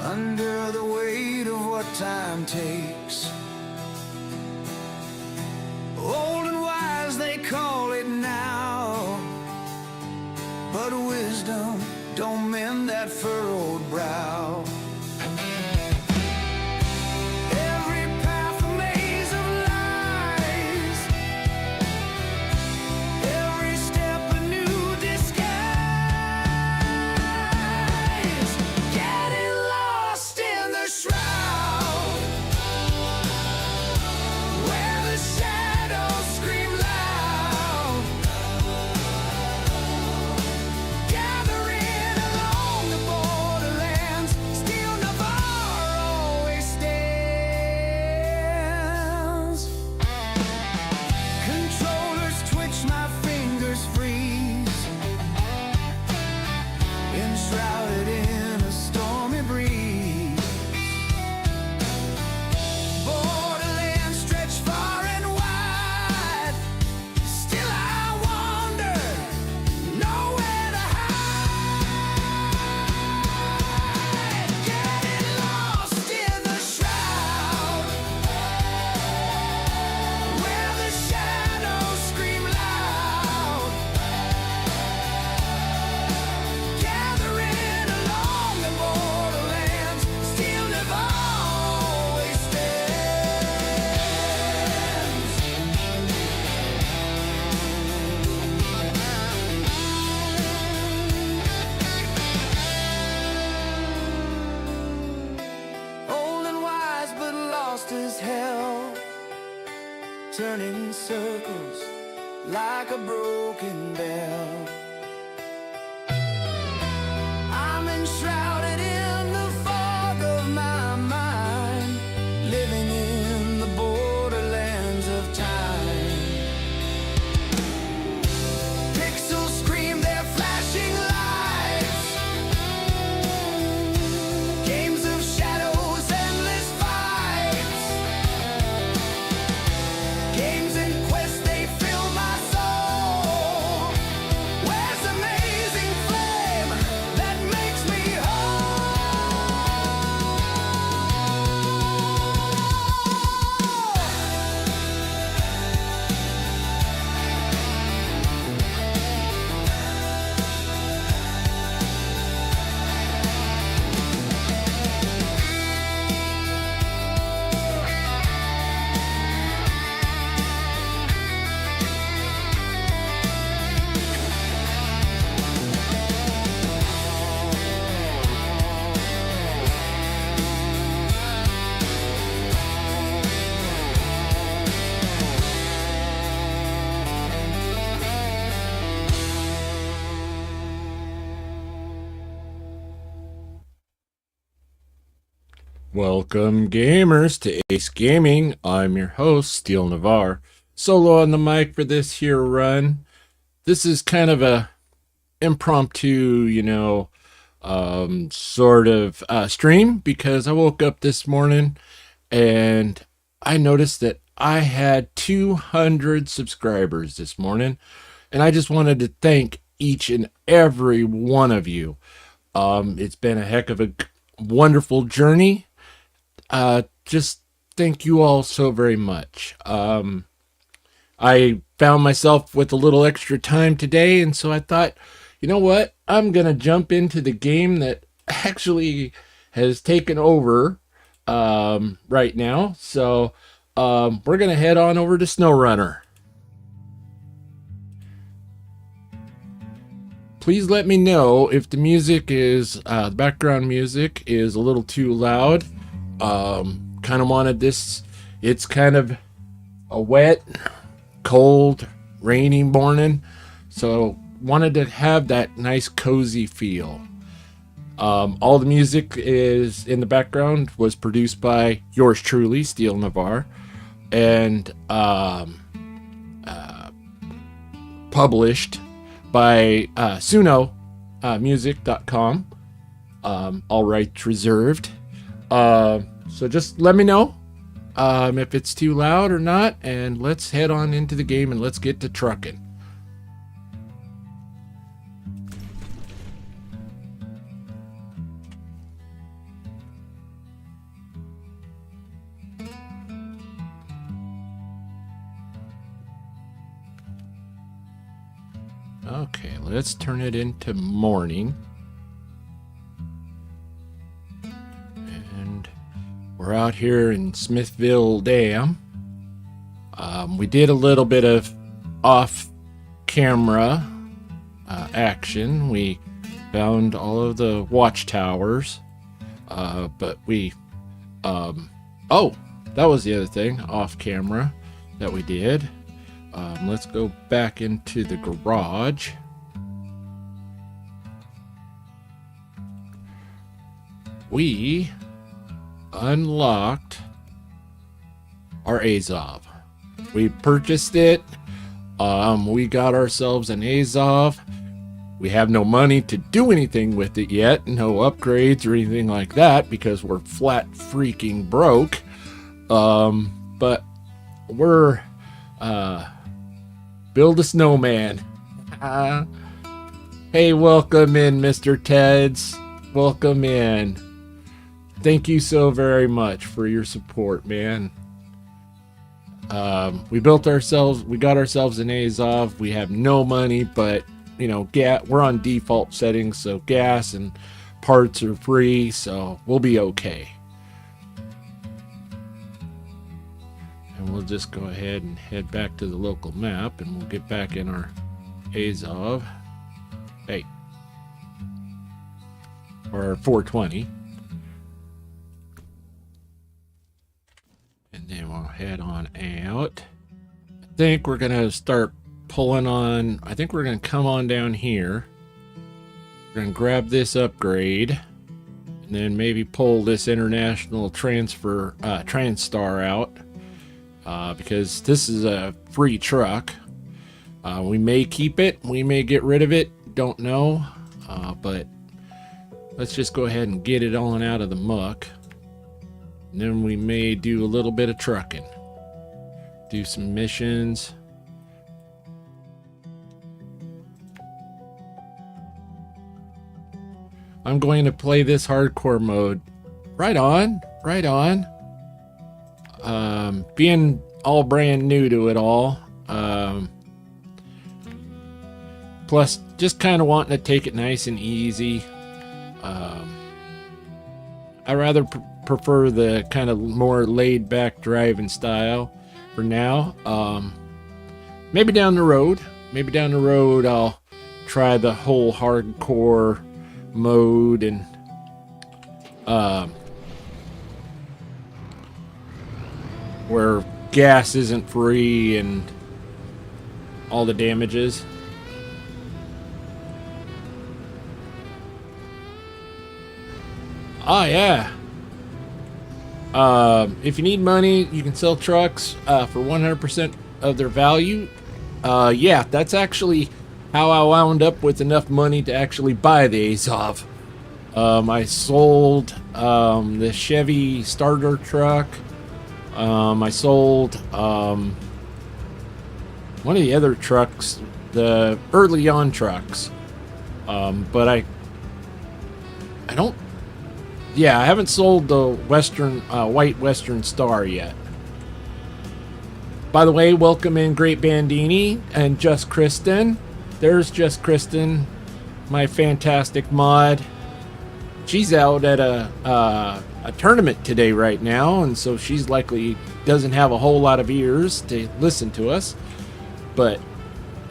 under the weight of what time takes. Old and wise they call it now, but wisdom don't mend that furrowed brow. Every path a maze of lies, every step a new disguise. Getting lost in the shroud, where the shadows scream loud. Gathering along the borderlands, still Navarre always stands. Controllers twitch, my fingers freeze, enshrouded in a stormy breeze. Borderlands stretch far and wide, still I wander, nowhere to hide. Getting lost in the shroud, where the shadows scream loud. Gathering along the borderlands, still Navarre always stands. Old and wise, but lost as hell, turning in circles like a broken bell. I'm enshrouded in the fog of my mind, living in the borderlands of time. Pixels scream their flashing lights, games of shadows, endless fights. Games and quests, they fill my soul. Where's amazing flame that makes me Welcome, gamers, to Ace Gaming. I'm your host, Steel Navarre. Solo on the mic for this here run. This is kind of a impromptu, sort of stream, because I woke up this morning and I noticed that I had 200 subscribers this morning, and I just wanted to thank each and every one of you. It's been a heck of a wonderful journey. Just thank you all so very much. I found myself with a little extra time today, and so I thought, you know what? I'm going to jump into the game that actually has taken over right now. So we're going to head on over to SnowRunner. Please let me know if the music is, the background music is a little too loud. Kind of wanted this, it's kind of a wet, cold, rainy morning, so wanted to have that nice cozy feel. All the music is in the background was produced by yours truly, Steel Navarre, and published by SunoMusic.com. All rights reserved. So just let me know if it's too loud or not, and let's head on into the game and let's get to trucking. Okay, let's turn it into morning. And we're out here in Smithville Dam. We did a little bit of off-camera action. We found all of the watchtowers, but we... oh, that was the other thing off-camera that we did. Let's go back into the garage. We unlocked our Azov. We purchased it. We got ourselves an Azov. We have no money to do anything with it yet. No upgrades or anything like that because we're flat freaking broke. But we're build a snowman. Hey, welcome in, Mr. Teds. Welcome in. Thank you so very much for your support, man. We got ourselves an Azov. We have no money, but you know, we're on default settings, so gas and parts are free, so we'll be okay. And we'll just go ahead and head back to the local map, and we'll get back in our Azov. Hey. Or 420. And then we'll head on out. I think we're going to start pulling on... I think we're going to come on down here. We're going to grab this upgrade. And then maybe pull this international transfer... Transstar out. Because this is a free truck. We may keep it. We may get rid of it. Don't know. But let's just go ahead and get it on out of the muck. And then we may do a little bit of trucking. Do some missions. I'm going to play this hardcore mode. Right on. Right on. Being all brand new to it all. Plus, just kind of wanting to take it nice and easy. I rather prefer the kind of more laid back driving style for now. Maybe down the road. I'll try the whole hardcore mode and where gas isn't free and all the damages. Oh yeah. If you need money, you can sell trucks for 100% of their value. Yeah, that's actually how I wound up with enough money to actually buy the Azov. I sold the Chevy starter truck. I sold one of the other trucks, the early on trucks. But I don't. Yeah, I haven't sold the Western white Western Star yet. By the way, welcome in Great Bandini and Just Kristen. There's Just Kristen, my fantastic mod. She's out at a tournament today right now, and so she's likely doesn't have a whole lot of ears to listen to us, but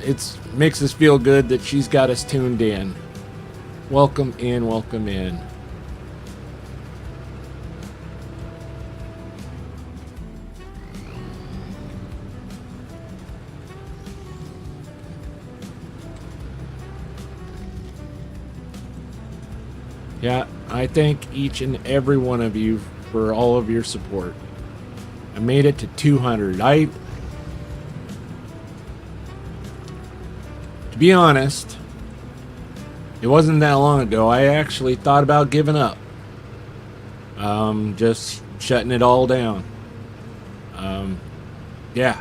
it makes us feel good that she's got us tuned in. Welcome in, welcome in. Yeah, I thank each and every one of you for all of your support. I made it to 200. To be honest, it wasn't that long ago. I actually thought about giving up. Just shutting it all down. Yeah.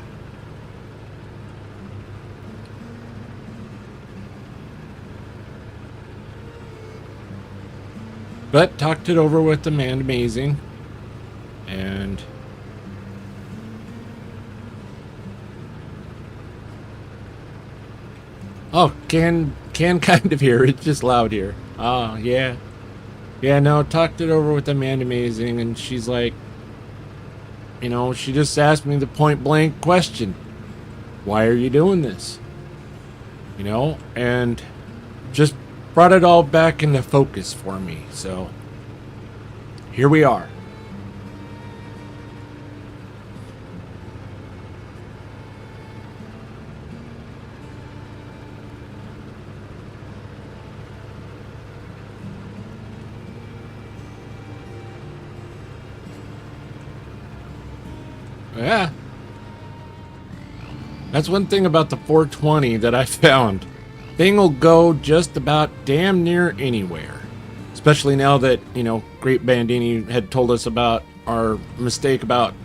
But talked it over with the man amazing, and Oh, can kind of hear. It's just loud here. Oh, yeah. Yeah, no, talked it over with Amanda Amazing, and she's like, you know, she just asked me the point blank question. Why are you doing this? You know, and just brought it all back into focus for me. So here we are. Yeah. That's one thing about the 420 that I found. Thing will go just about damn near anywhere. Especially now that, you know, Great Bandini had told us about our mistake about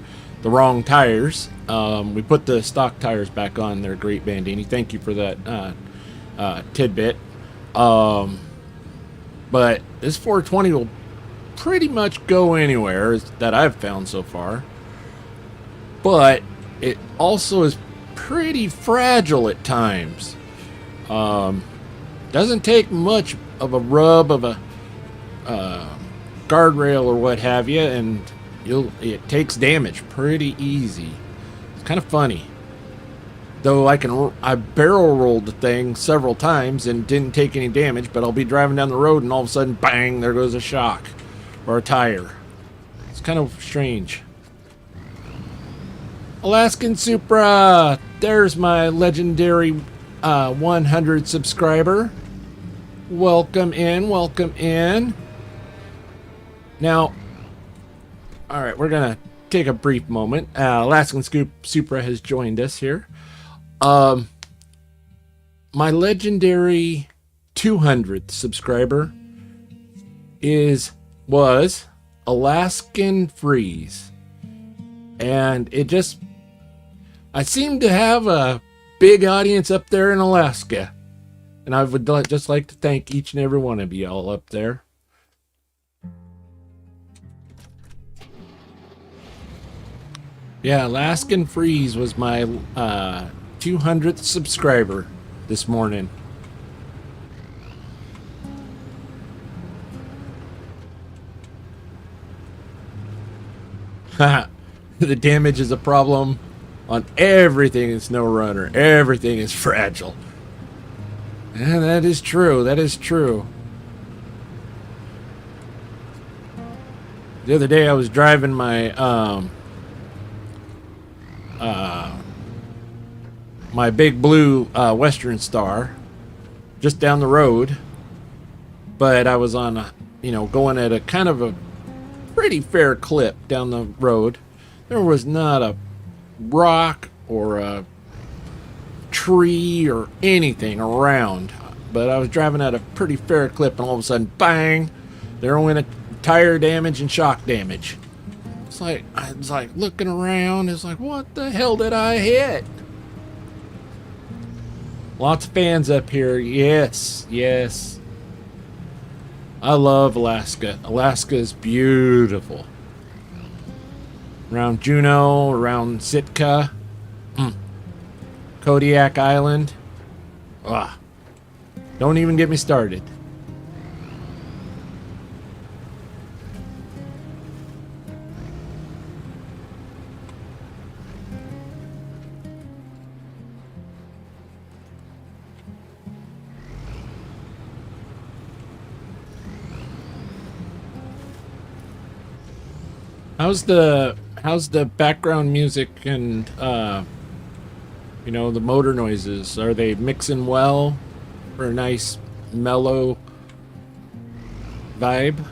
the wrong tires. We put the stock tires back on there, Great Bandini. Thank you for that tidbit. But this 420 will pretty much go anywhere that I've found so far. But it also is pretty fragile at times. Doesn't take much of a rub of a guardrail or what have you, and it takes damage pretty easy. It's kind of funny. Though I barrel rolled the thing several times and didn't take any damage, but I'll be driving down the road and all of a sudden, bang, there goes a shock or a tire. It's kind of strange. Alaskan Supra, there's my legendary 100 subscriber. Welcome in, welcome in. Now, all right, we're gonna take a brief moment. Alaskan Supra has joined us here. My legendary 200th subscriber was Alaskan Freeze, and I seem to have a big audience up there in Alaska, and I would just like to thank each and every one of you all up there. Yeah, Alaskan Freeze was my 200th subscriber this morning. The damage is a problem on everything in SnowRunner. Everything is fragile. And that is true. That is true. The other day I was driving my my big blue Western Star just down the road, but I was on going at a kind of a pretty fair clip down the road. There was not a rock or a tree or anything around, but I was driving at a pretty fair clip, and all of a sudden, bang, there went a tire damage and shock damage. I was like looking around. It's like, what the hell did I hit? Lots of fans up here. Yes, yes. I love Alaska. Alaska is beautiful. Around Juneau, around Sitka, Kodiak Island. Don't even get me started. How's the background music and the motor noises? Are they mixing well for a nice mellow vibe?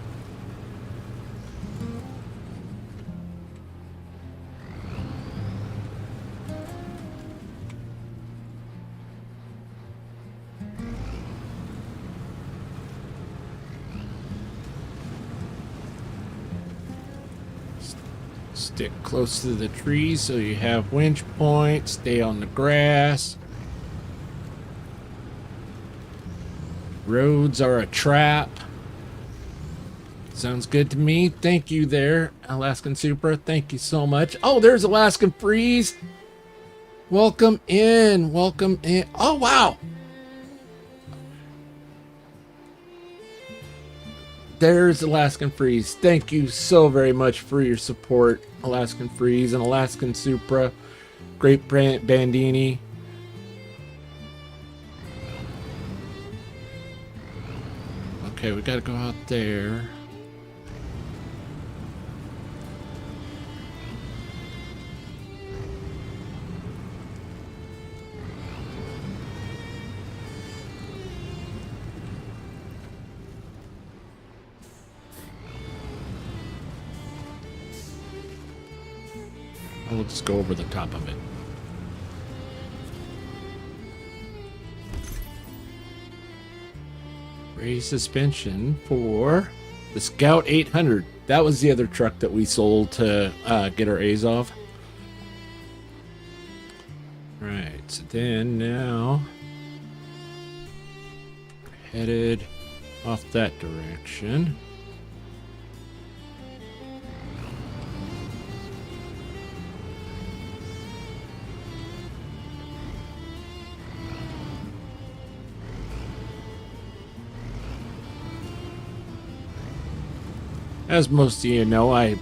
Stick close to the trees so you have winch point. Stay on the grass. Roads are a trap. Sounds good to me. Thank you there, Alaskan Supra. Thank you so much. Oh, there's Alaskan Freeze. Welcome in. Welcome in. Oh, wow. there's Alaskan Freeze. Thank you so very much for your support, Alaskan Freeze and Alaskan Supra. Great Bandini. Okay, we gotta go out there. We'll just go over the top of it. Raise suspension for the Scout 800. That was the other truck that we sold to get our A's off. Right, so then now headed off that direction. As most of you know, I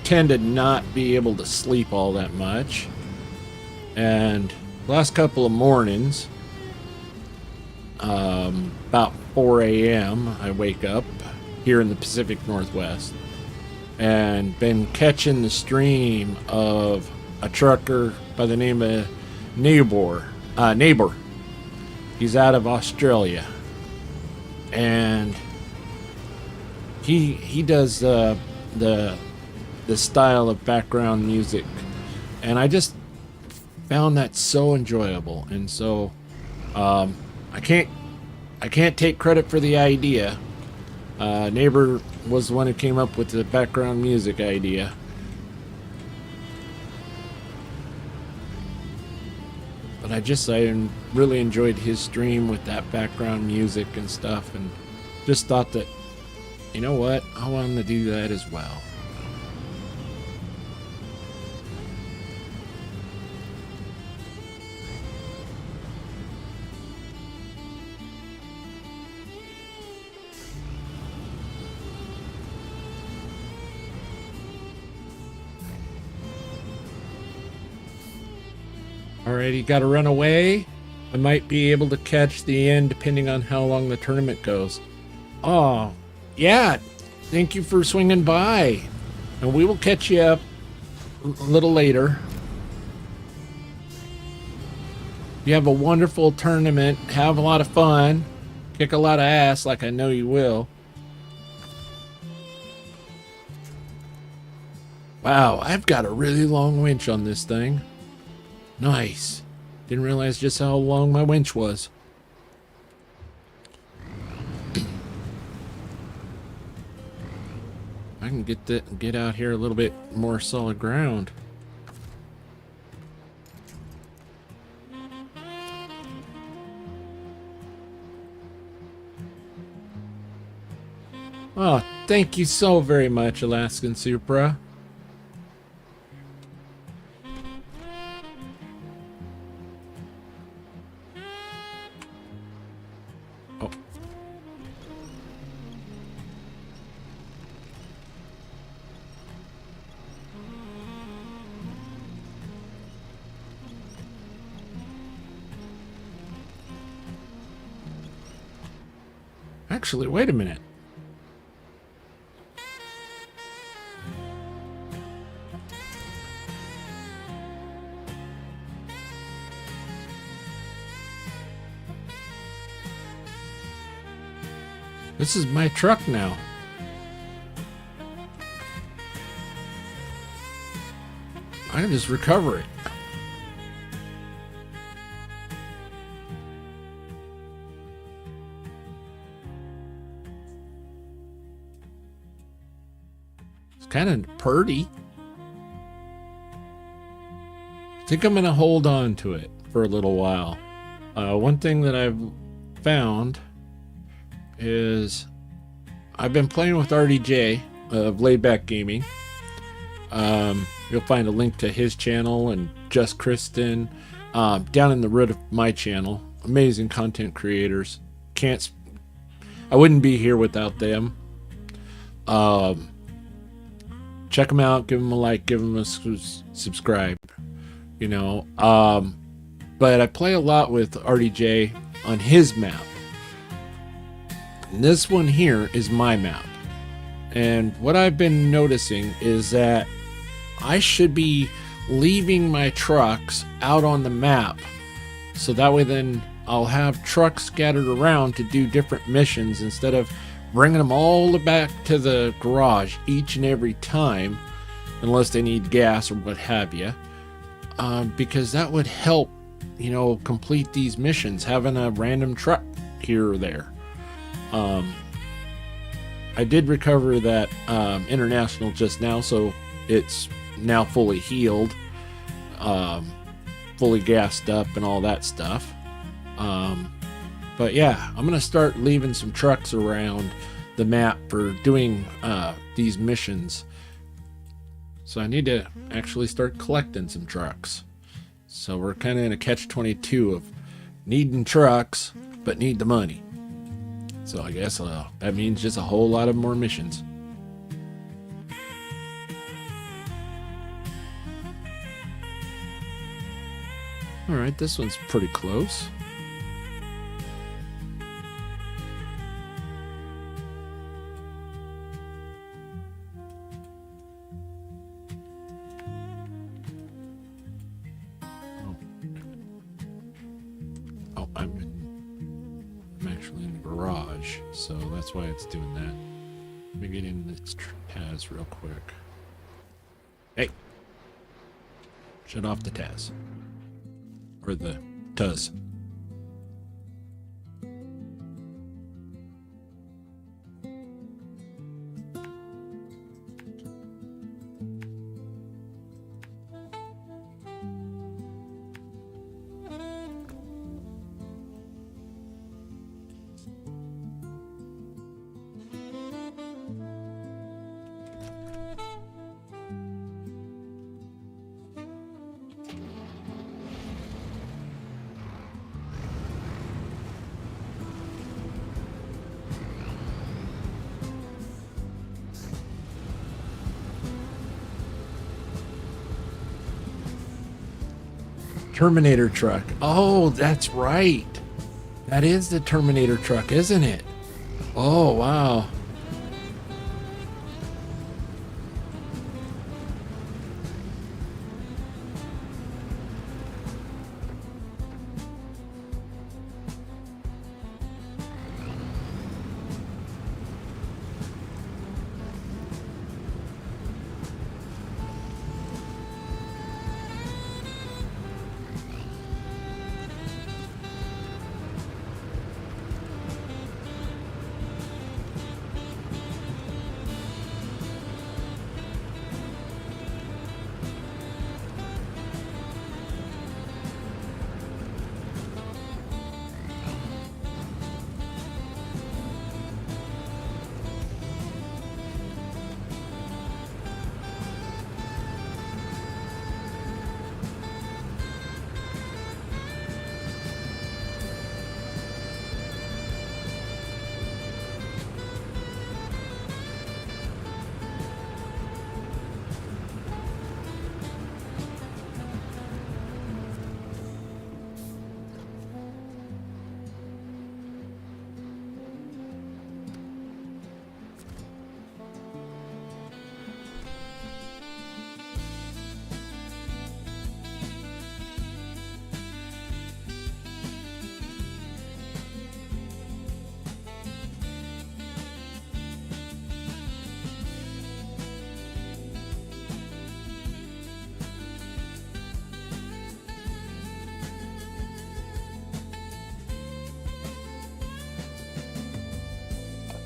tend to not be able to sleep all that much. And the last couple of mornings, about 4 a.m., I wake up here in the Pacific Northwest and been catching the stream of a trucker by the name of Neighbor. He's out of Australia. And he does the style of background music, and I just found that so enjoyable. And so I can't take credit for the idea. Neighbor was the one who came up with the background music idea. But I really enjoyed his stream with that background music and stuff, and just thought that, you know what? I want to do that as well. Alrighty, gotta run away. I might be able to catch the end depending on how long the tournament goes. Oh, yeah, thank you for swinging by. And we will catch you up a little later. You have a wonderful tournament. Have a lot of fun. Kick a lot of ass like I know you will. Wow, I've got a really long winch on this thing. Nice. Didn't realize just how long my winch was. I can get out here a little bit more solid ground. Oh, thank you so very much, Alaskan Supra. Oh. Actually, wait a minute. This is my truck now. I can just recover it. It's kind of purty. I think I'm going to hold on to it for a little while. One thing that I've found is I've been playing with RDJ of Laidback Gaming. You'll find a link to his channel and Just Kristen down in the root of my channel. Amazing content creators. I wouldn't be here without them. Check them out, give them a like, give them a subscribe, you know. But I play a lot with RDJ on his map. And this one here is my map. And what I've been noticing is that I should be leaving my trucks out on the map, so that way then I'll have trucks scattered around to do different missions instead of bringing them all back to the garage each and every time, unless they need gas or what have you, because that would help, you know, complete these missions, having a random truck here or there. I did recover that international just now, so it's now fully healed, fully gassed up and all that stuff. But yeah, I'm gonna start leaving some trucks around the map for doing these missions. So I need to actually start collecting some trucks. So we're kind of in a catch-22 of needing trucks but need the money. So I guess that means just a whole lot of more missions. Alright, this one's pretty close. Oh, I'm actually in the garage, so that's why it's doing that. Let me get in its Taz real quick. Hey! Shut off the Taz. Or the Tuz. Terminator truck. Oh, that's right. That is the Terminator truck, isn't it? Oh, wow.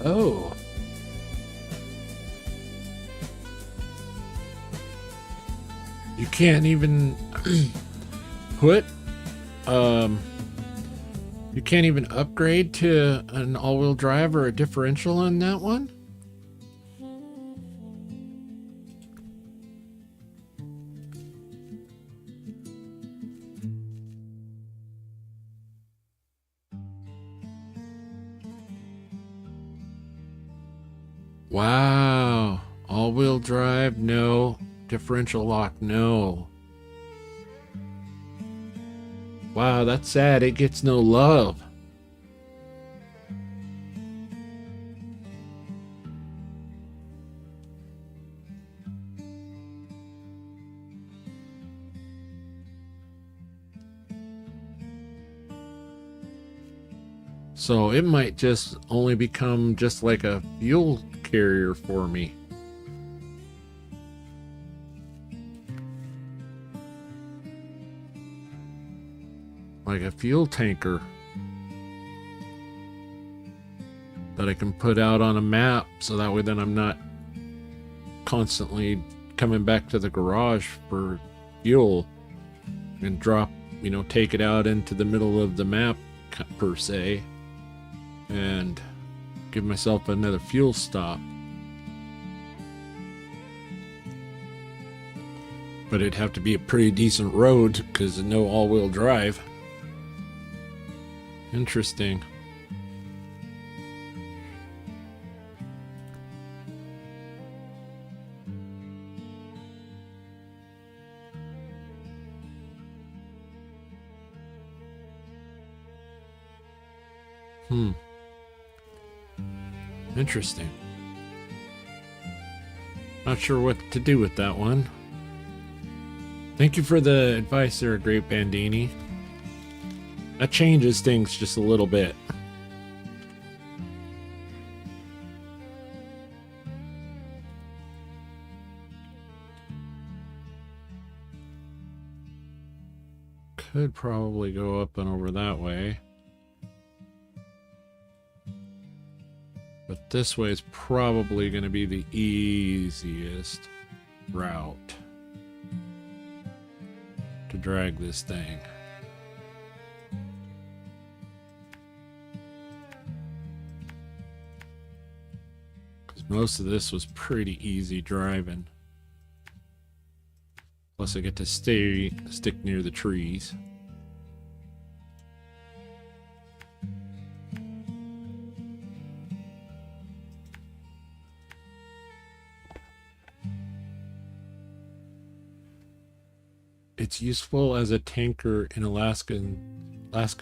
Oh. You can't even put you can't even upgrade to an all-wheel drive or a differential on that one? Wow. Wow. All-wheel drive, no. Differential lock, no. Wow, that's sad. It gets no love. So it might just only become just like a fuel carrier for me. Like a fuel tanker that I can put out on a map, so that way then I'm not constantly coming back to the garage for fuel and drop, you know, take it out into the middle of the map per se, and give myself another fuel stop. But it'd have to be a pretty decent road because no all-wheel drive. Interesting. Interesting. Not sure what to do with that one. Thank you for the advice there, Great Bandini. That changes things just a little bit. Could probably go up and over that way. But this way is probably going to be the easiest route to drag this thing. Because most of this was pretty easy driving. Plus I get to stick near the trees. It's useful as a tanker in Alaska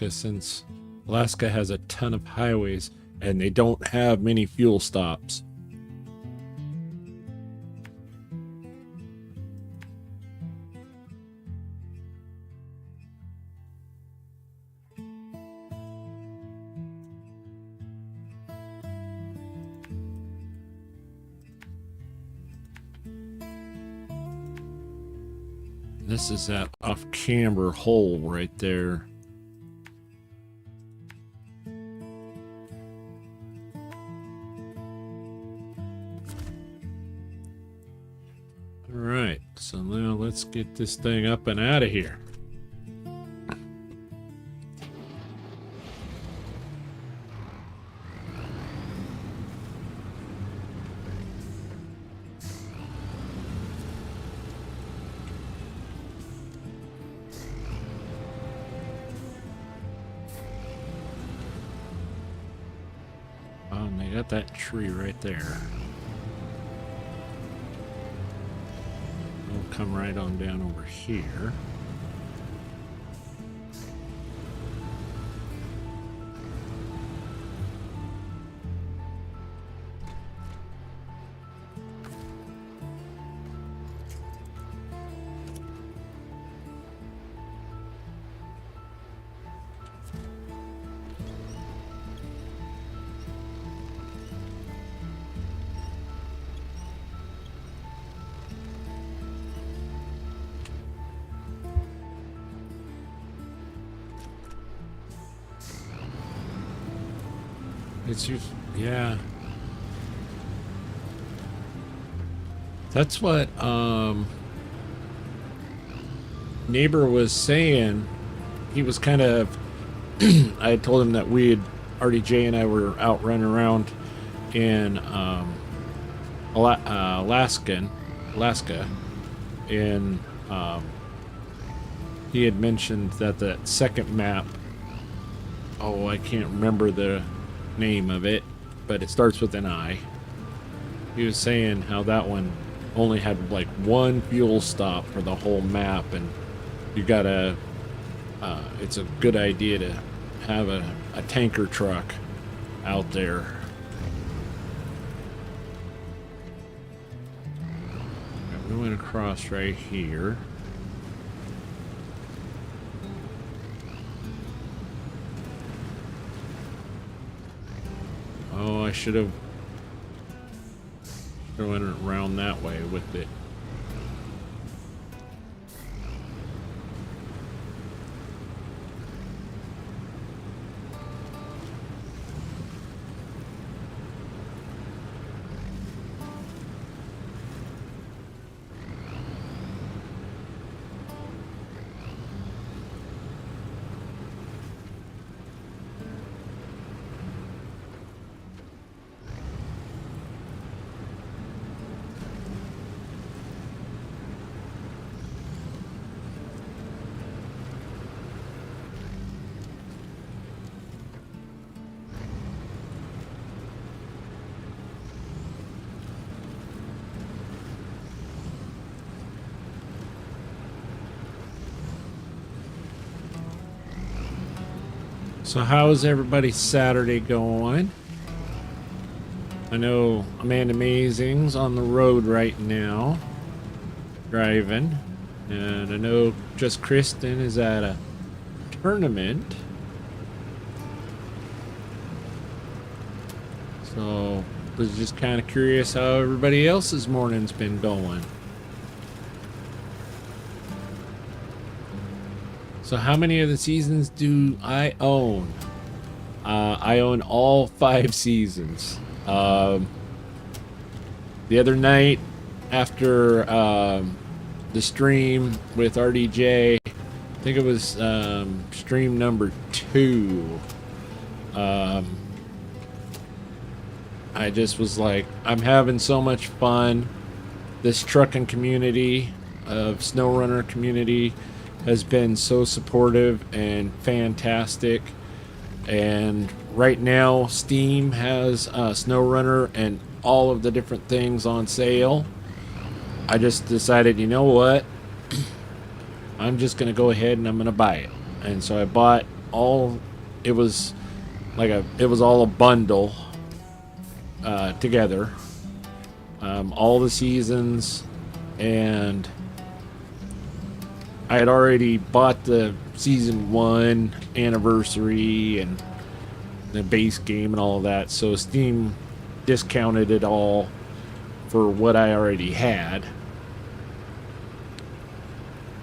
since Alaska has a ton of highways and they don't have many fuel stops. This is that off-camber hole right there. Alright, so now let's get this thing up and out of here. And they got that tree right there. We'll come right on down over here. Yeah. That's what neighbor was saying. He was kind of I had told him that we had RDJ and I were out running around in Alaska, and he had mentioned that the second map, oh, I can't remember the name of it, but it starts with an I. he was saying how that one only had like one fuel stop for the whole map, and you gotta, it's a good idea to have a tanker truck out there. We went across right here. Oh, I should have went around that way with it. So how's everybody's Saturday going? I know Amanda Amazing's on the road right now, driving. And I know Just Kristen is at a tournament. So I was just kind of curious how everybody else's morning's been going. So how many of the seasons do I own? I own all 5 seasons. The other night after the stream with RDJ, I think it was stream number 2, I just was like, I'm having so much fun. This trucking community of SnowRunner community has been so supportive and fantastic. And right now Steam has SnowRunner and all of the different things on sale. I just decided, you know what, I'm just gonna go ahead and I'm gonna buy it. And so I bought all, it was all a bundle together, all the seasons. And I had already bought the season 1 anniversary and the base game and all of that, so Steam discounted it all for what I already had.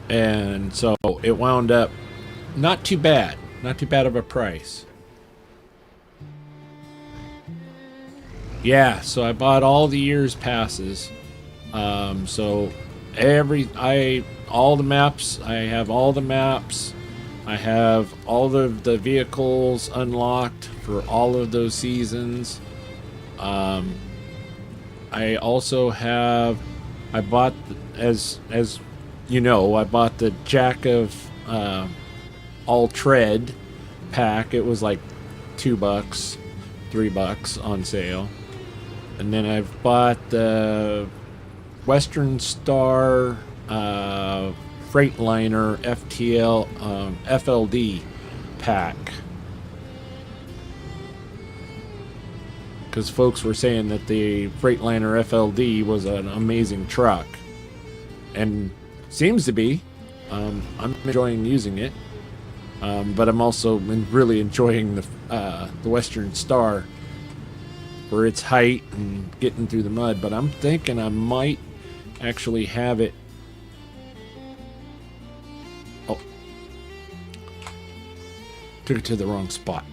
And so it wound up not too bad of a price. Yeah, so I bought all the year's passes. So all the maps, I have all the maps. I have all of the vehicles unlocked for all of those seasons. I also have, I bought, as you know, I bought the Jack of All Tread pack. It was like $2, $3 on sale. And then I've bought the Western Star Freightliner FLD pack, because folks were saying that the Freightliner FLD was an amazing truck, and seems to be. I'm enjoying using it, but I'm also really enjoying the Western Star for its height and getting through the mud. But I'm thinking I might actually have it. Oh, took it to the wrong spot.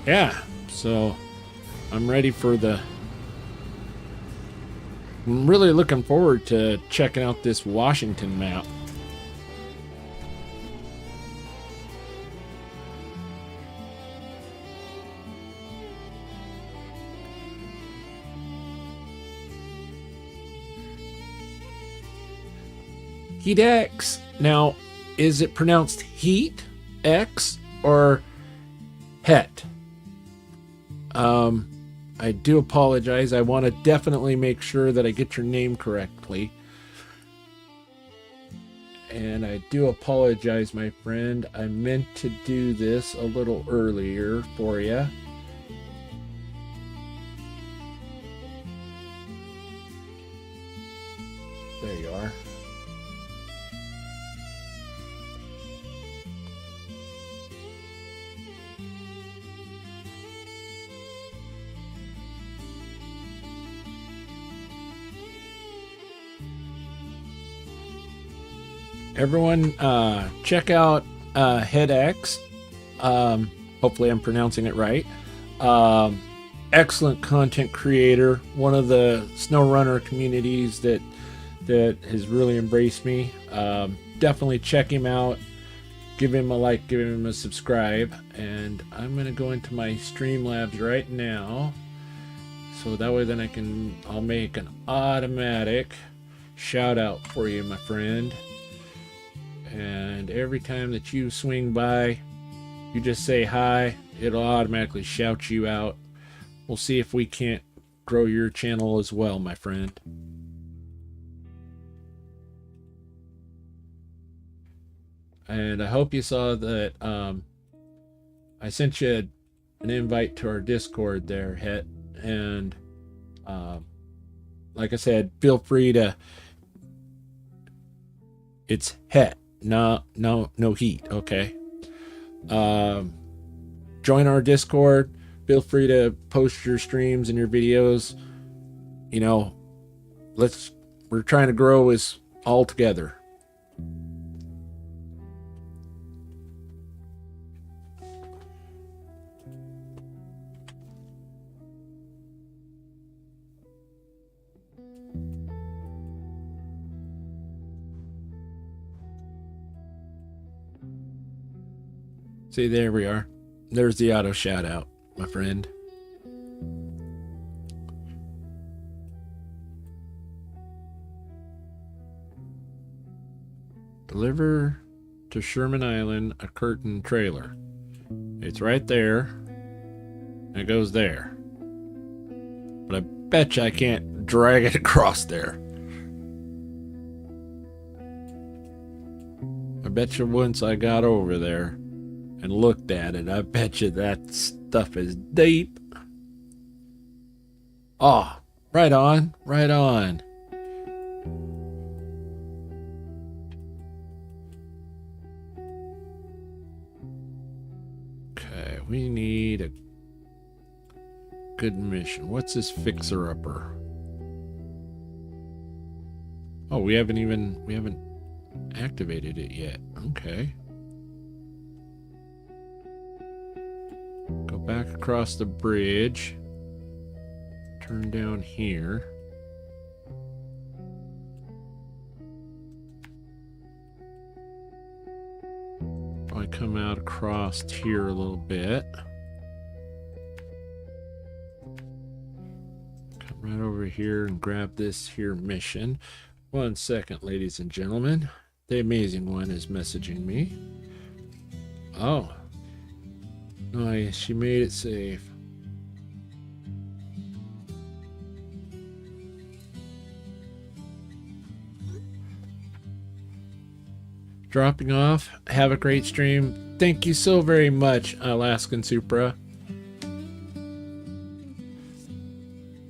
Yeah, so I'm ready for I'm really looking forward to checking out this Washington map. Heat X. Now, is it pronounced Heat X or Het? I do apologize. I want to definitely make sure that I get your name correctly. And I do apologize, my friend. I meant to do this a little earlier for you. There you are. Everyone, check out HeadX. Hopefully I'm pronouncing it right. Excellent content creator, one of the SnowRunner communities that has really embraced me. Definitely check him out. Give him a like, give him a subscribe. And I'm going to go into my Streamlabs right now. So that way then I'll make an automatic shout out for you, my friend. And every time that you swing by, you just say hi, it'll automatically shout you out. We'll see if we can't grow your channel as well, my friend. And I hope you saw that I sent you an invite to our Discord there, Het. And like I said, feel free to... It's Het. No heat, okay? Join our Discord. Feel free to post your streams and your videos. You know, we're trying to grow as all together. See, there we are. There's the auto shout out, my friend. Deliver to Sherman Island a curtain trailer. It's right there. It goes there. But I bet you I can't drag it across there. I bet you once I got over there and looked at it, I bet you that stuff is deep. Oh, right on, right on. Okay, we need a good mission. What's this fixer-upper? Oh, we haven't activated it yet. Okay. Go back across the bridge. Turn down here. Probably come out across here a little bit. Come right over here and grab this here mission. 1 second, ladies and gentlemen. The amazing one is messaging me. Oh. Nice, she made it safe. Dropping off. Have a great stream. Thank you so very much, Alaskan Supra.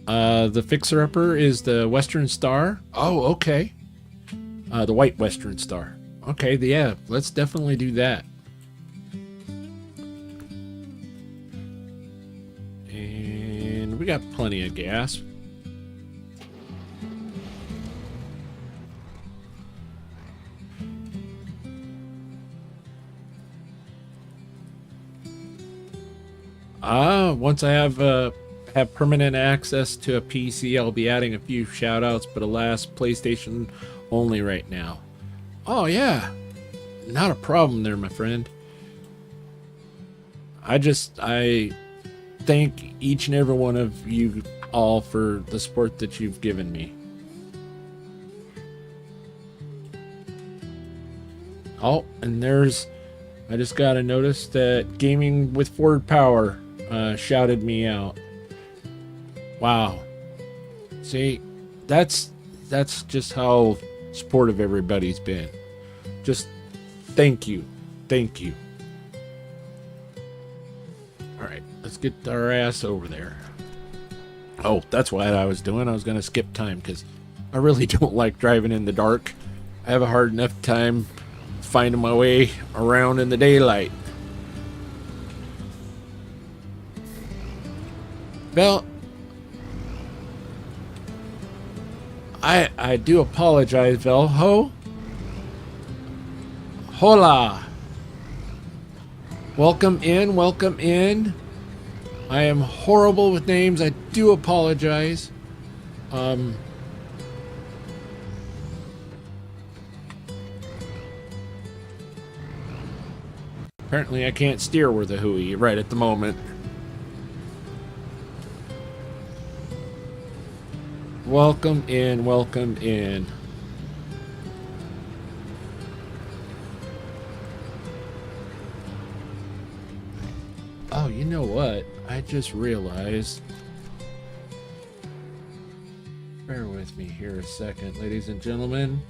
The fixer-upper is the Western Star. Oh, okay. The White Western Star. Okay, yeah, let's definitely do that. And we got plenty of gas. Once I have permanent access to a PC, I'll be adding a few shoutouts, but alas, PlayStation only right now. Oh yeah, not a problem there, my friend. I thank each and every one of you all for the support that you've given me. Oh, and I just got a notice that Gaming with Ford Power shouted me out. Wow. See, that's just how supportive everybody's been. Just thank you. Thank you. All right, let's get our ass over there. Oh, that's what I was doing. I was going to skip time because I really don't like driving in the dark. I have a hard enough time finding my way around in the daylight. Well, I do apologize, Velho. Hola. Welcome in, welcome in. I am horrible with names. I do apologize. Apparently I can't steer with a Hui right at the moment. Welcome in, welcome in. Oh, you know what? I just realized. Bear with me here a second, ladies and gentlemen.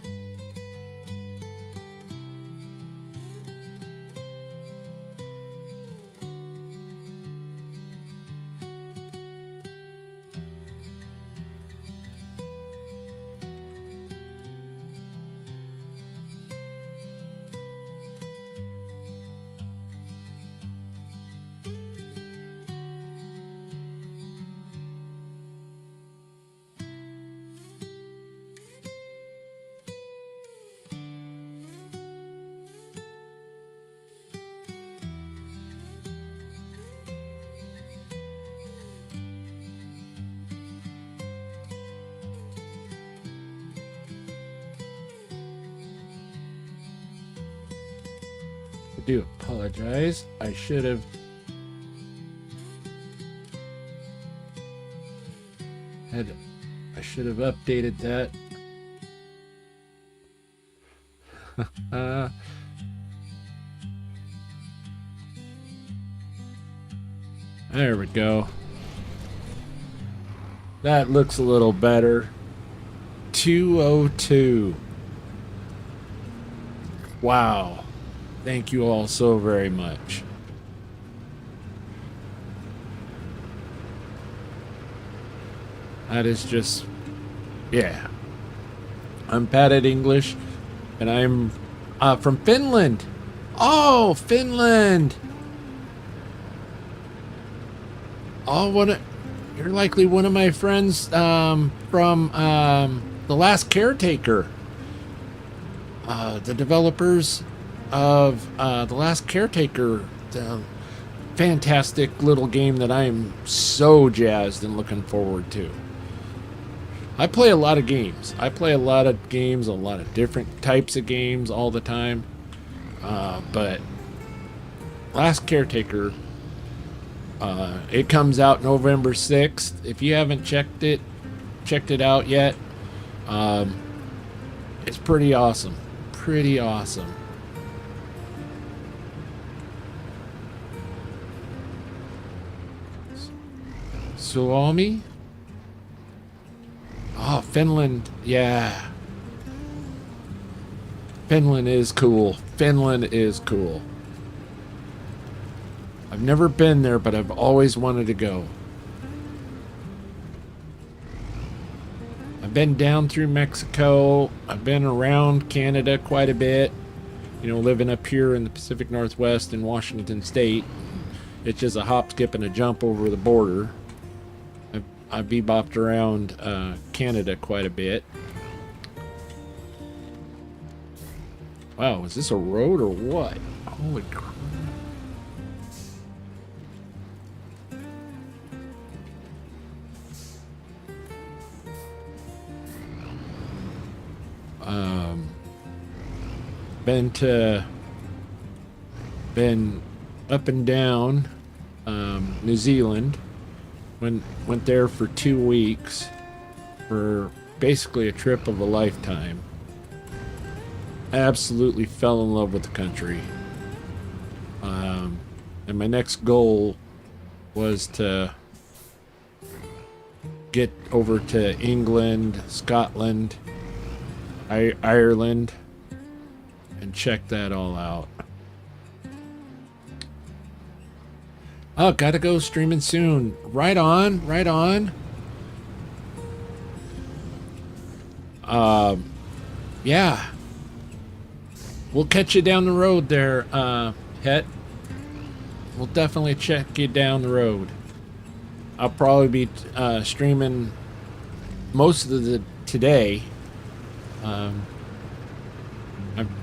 I do apologize. I should have updated that. There we go. That looks a little better. 202. Wow. Thank you all so very much. That is just, yeah. I'm Patted English, and I'm from Finland. Oh, Finland! Oh, you're likely one of my friends from The Last Caretaker. The developers of The Last Caretaker, the fantastic little game that I am so jazzed and looking forward to. I play a lot of games. A lot of different types of games all the time. But Last Caretaker, it comes out November 6th. If you haven't checked it out yet, it's pretty awesome. Pretty awesome. Suomi? Oh, Finland. Yeah. Finland is cool. Finland is cool. I've never been there, but I've always wanted to go. I've been down through Mexico. I've been around Canada quite a bit. You know, living up here in the Pacific Northwest in Washington State. It's just a hop, skip, and a jump over the border. I've bebopped around Canada quite a bit. Wow, is this a road or what? Holy crap. Been up and down New Zealand. Went there for 2 weeks for basically a trip of a lifetime. absolutely fell in love with the country. And my next goal was to get over to England, Scotland, Ireland, and check that all out. Oh, gotta go streaming soon. Right on, right on. Yeah. We'll catch you down the road there, Het. We'll definitely check you down the road. I'll probably be streaming most of the today. I've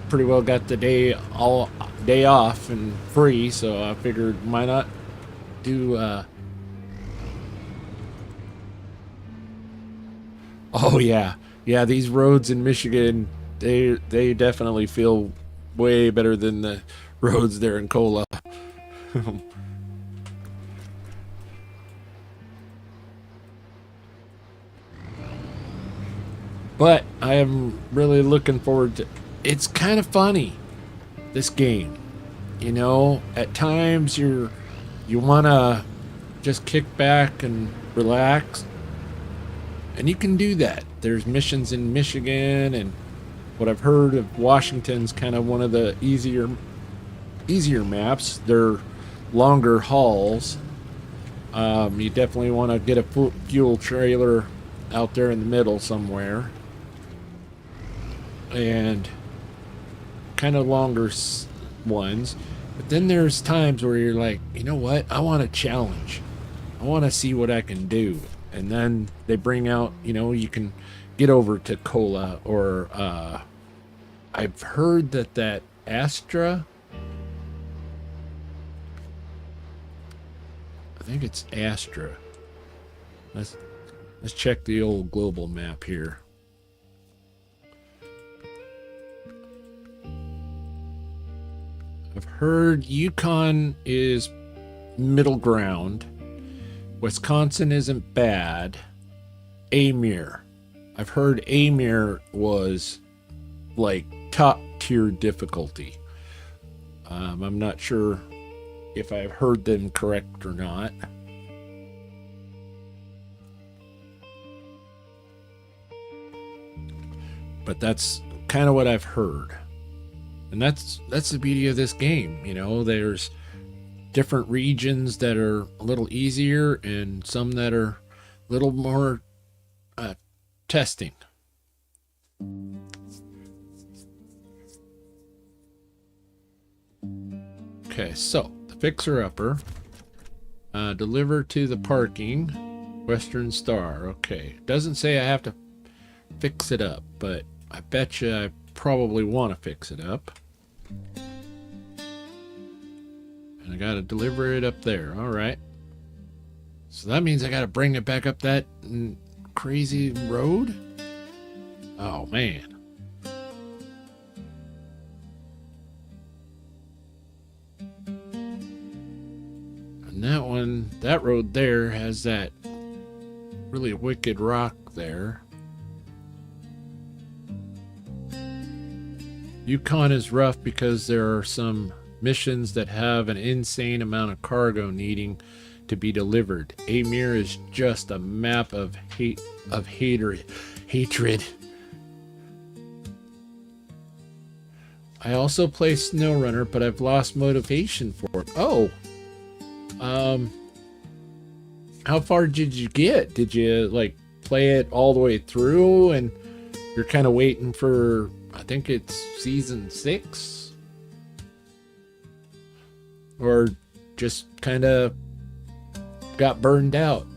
pretty well got the day off and free, so I figured why not do. Oh yeah, yeah. These roads in Michigan, they definitely feel way better than the roads there in Cola. But I am really looking forward to. It's kind of funny, this game. You know, at times you wanna just kick back and relax, and you can do that. There's missions in Michigan, and what I've heard of Washington's kind of one of the easier maps. They're longer hauls. You definitely want to get a fuel trailer out there in the middle somewhere, and kind of longer ones. But then there's times where you're like, you know what? I want a challenge. I want to see what I can do. And then they bring out, you know, you can get over to Cola, or I've heard that Astra, I think it's Astra. Let's check the old global map here. I've heard Yukon is middle ground. Wisconsin isn't bad. Amir. I've heard Amir was like top tier difficulty. I'm not sure if I've heard them correct or not. But that's kind of what I've heard. And that's the beauty of this game. You know, there's different regions that are a little easier and some that are a little more testing. Okay, so the fixer-upper, deliver to the parking, Western Star. Okay, doesn't say I have to fix it up, but I bet you I probably want to fix it up. And I got to deliver it up there. All right. So that means I got to bring it back up that crazy road? Oh, man. And that road there has that really wicked rock there. Yukon is rough because there are some missions that have an insane amount of cargo needing to be delivered. Amir is just a map of hatred. I also play SnowRunner, but I've lost motivation for it. Oh, how far did you get? Did you like play it all the way through, and you're kind of waiting for? I think it's season 6, or just kind of got burned out.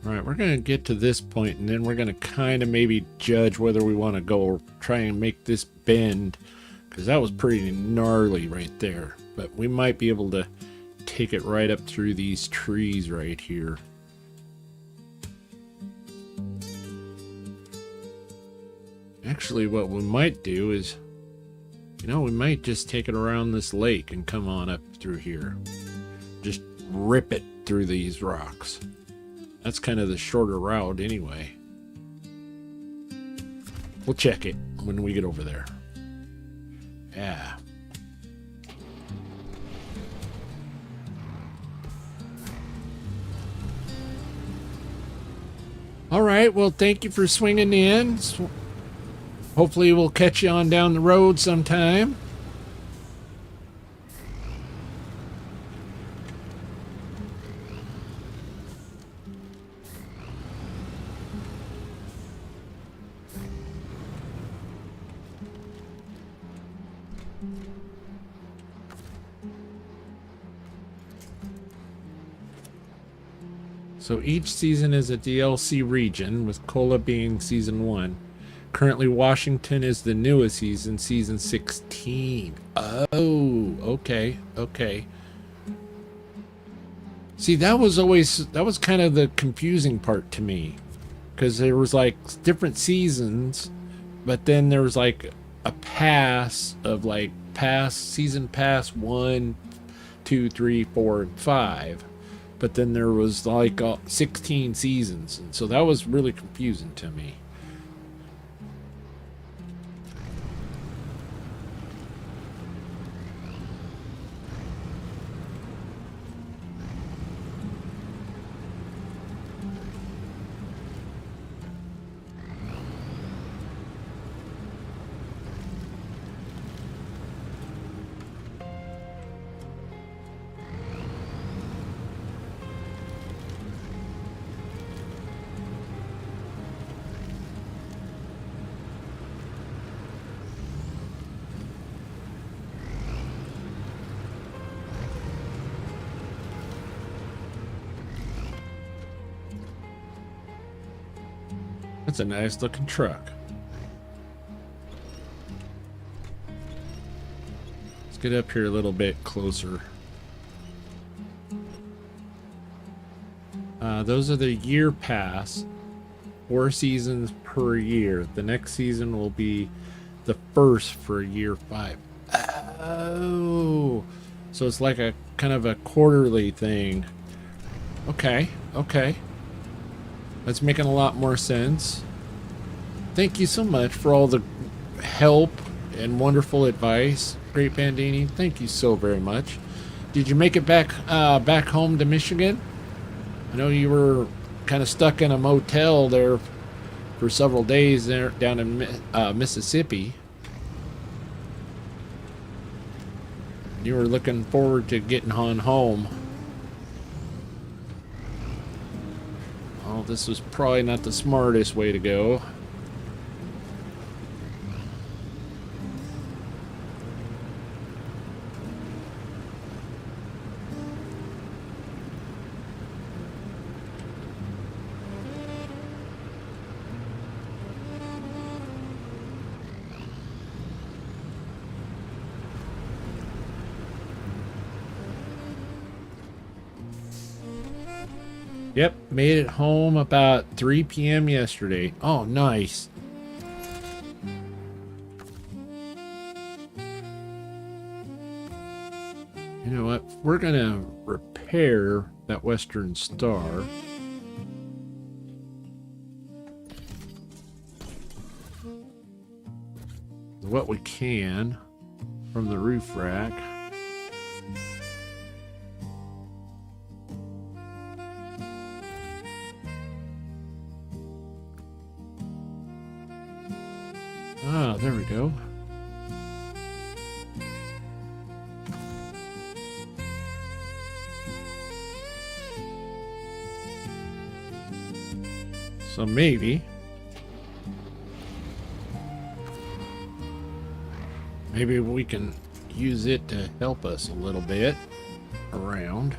All right, we're going to get to this point, and then we're going to kind of maybe judge whether we want to go or try and make this bend, because that was pretty gnarly right there. But we might be able to take it right up through these trees right here. Actually, what we might do is, you know, we might just take it around this lake and come on up through here. Just rip it through these rocks. That's kind of the shorter route anyway. We'll check it when we get over there. Yeah. All right, well, thank you for swinging in. Hopefully we'll catch you on down the road sometime. So each season is a DLC region, with Cola being season 1. Currently, Washington is the newest season, season 16. Oh, okay, okay. See, that was kind of the confusing part to me, because there was like different seasons, but then there was like a pass of like season pass 1, 2, 3, 4, and 5. But then there was like 16 seasons, and so that was really confusing to me. That's a nice looking truck. Let's get up here a little bit closer. Those are the year pass. 4 seasons per year. The next season will be the first for year 5. Oh, so it's like a kind of a quarterly thing. Okay, okay. That's making a lot more sense. Thank you so much for all the help and wonderful advice, Great Bandini. Thank you so very much. Did you make it back home to Michigan? I know you were kind of stuck in a motel there for several days there down in Mississippi. You were looking forward to getting on home. Oh, this was probably not the smartest way to go. Yep, made it home about 3 p.m. yesterday. Oh, nice. You know what? We're gonna repair that Western Star. What we can from the roof rack. Ah, there we go. So maybe we can use it to help us a little bit around.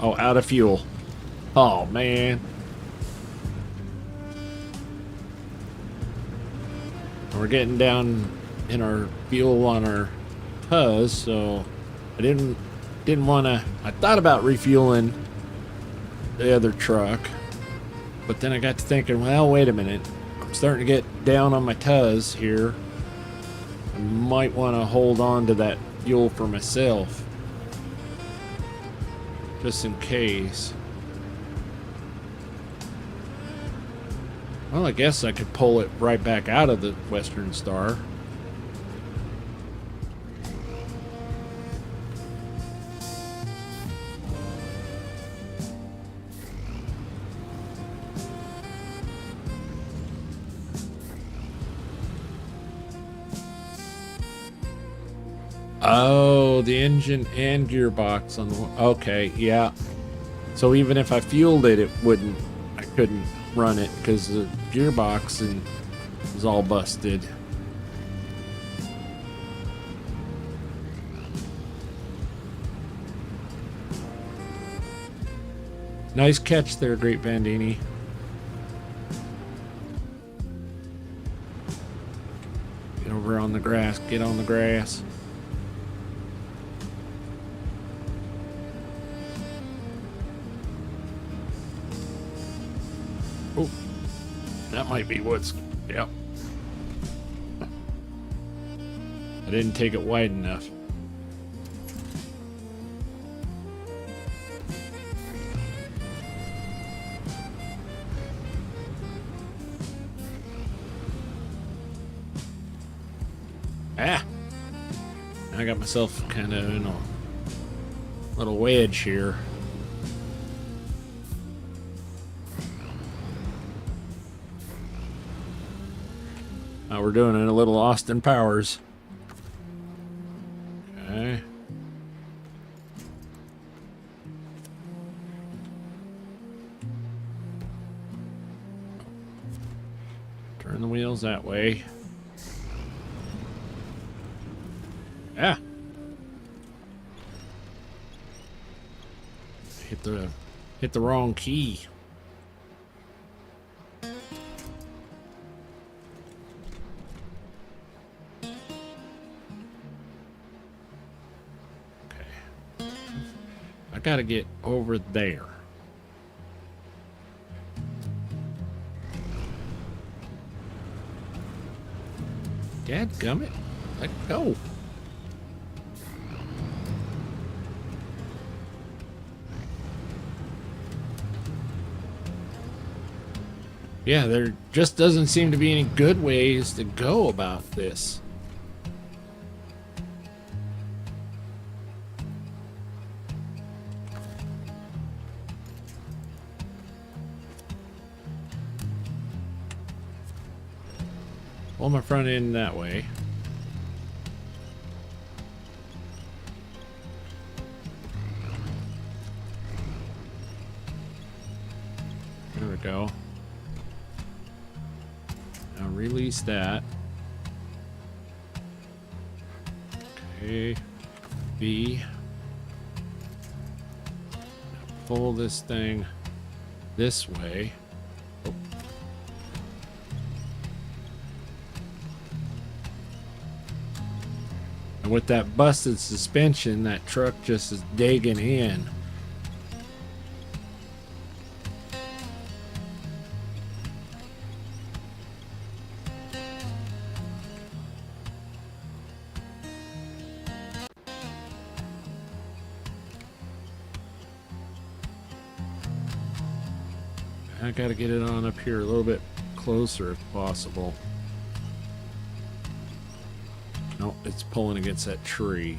Oh, out of fuel. Oh, man. We're getting down in our fuel on our Tuz, so I didn't want to. I thought about refueling the other truck, but then I got to thinking, well, wait a minute. I'm starting to get down on my Tuz here. I might want to hold on to that fuel for myself, just in case. Well, I guess I could pull it right back out of the Western Star. Oh, the engine and gearbox on the... Okay, yeah. So even if I fueled it, I couldn't run it because the gearbox is all busted. Nice catch there, Great Bandini. Get over on the grass. Get on the grass. Oh, that might be what's... Yep. I didn't take it wide enough. Ah! I got myself kind of in a little wedge here. We're doing it a little Austin Powers. Okay. Turn the wheels that way. Ah. Hit the wrong key. I gotta get over there. Dadgummit. Let go. Yeah, there just doesn't seem to be any good ways to go about this. Pull my front end that way. There we go. Now release that. Okay. B. Now pull this thing this way. Oh. And with that busted suspension, that truck just is digging in. I gotta get it on up here a little bit closer if possible. No, it's pulling against that tree.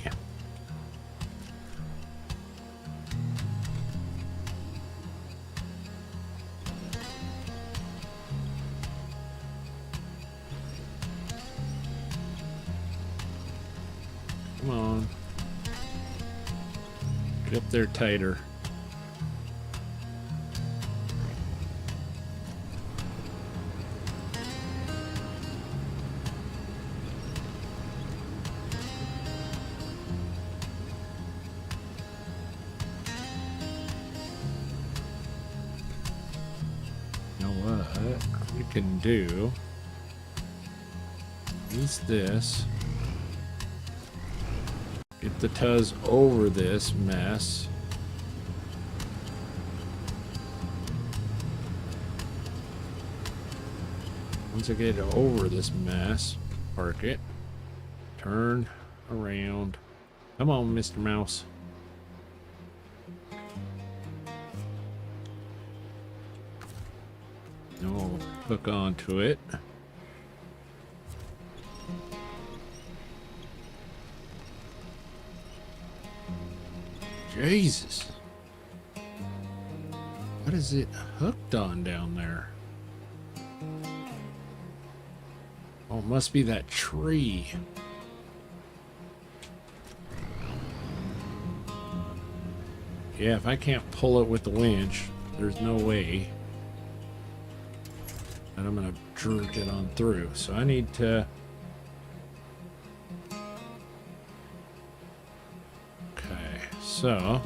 Come on. Get up there tighter. You know what we can do? Use this. Get the Tuz over this mess. Once I get it over this mess, park it. Turn around. Come on, Mr. Mouse. Now we'll hook onto it. Jesus. What is it hooked on down there? Oh, it must be that tree. Yeah, if I can't pull it with the winch, there's no way that I'm gonna jerk it on through. So I need to... Okay, so...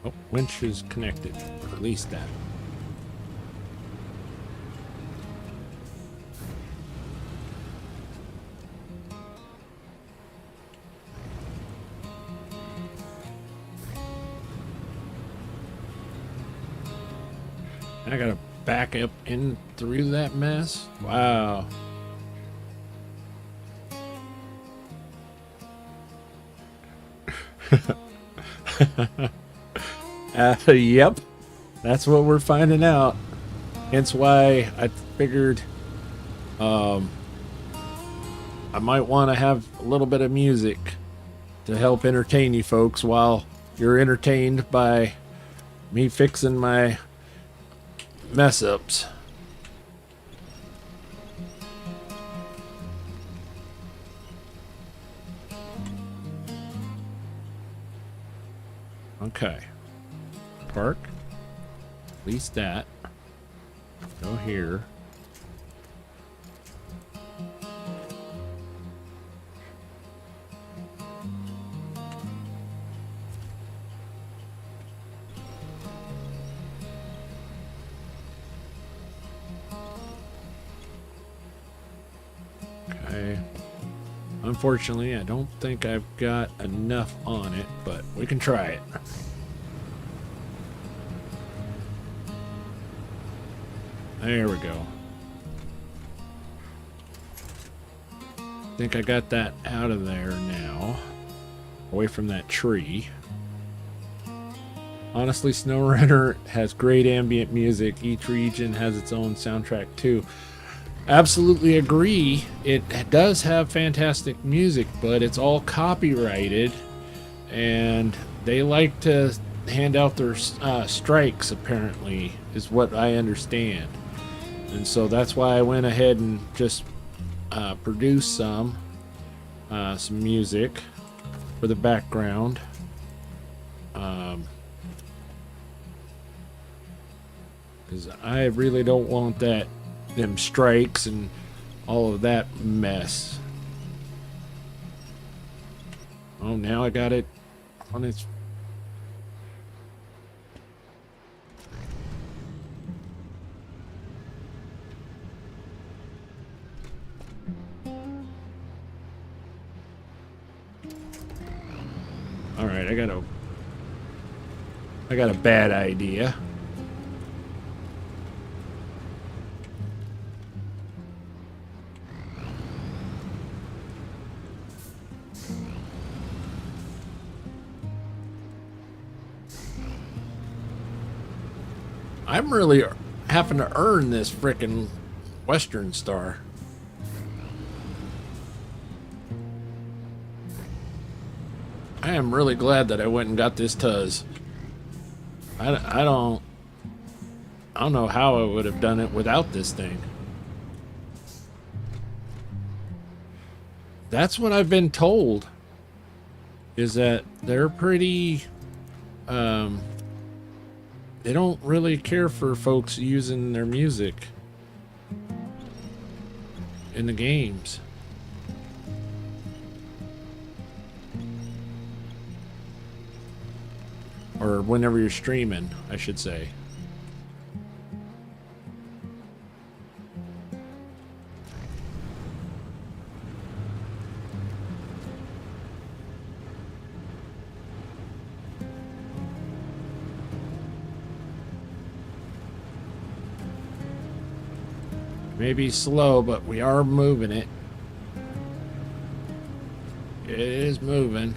Oh, winch is connected. Release that. I gotta back up in through that mess. Wow. Yep. That's what we're finding out. Hence why I figured I might want to have a little bit of music to help entertain you folks while you're entertained by me fixing my mess ups. Okay. Park. Release that. Go here. Okay. Unfortunately, I don't think I've got enough on it, but we can try it. There we go. I think I got that out of there now. Away from that tree. Honestly, SnowRunner has great ambient music. Each region has its own soundtrack too. Absolutely agree. It does have fantastic music, but it's all copyrighted, and they like to hand out their strikes, apparently, is what I understand. And so that's why I went ahead and just produced some music for the background. Because I really don't want them strikes and all of that mess. Oh, now I got it on its... Alright, I got a bad idea. I'm really having to earn this frickin' Western Star. I am really glad that I went and got this Tuz. I don't know how I would have done it without this thing. That's what I've been told, is that they're pretty they don't really care for folks using their music in the games. Or whenever you're streaming, I should say. Maybe slow, but we are moving it. It is moving.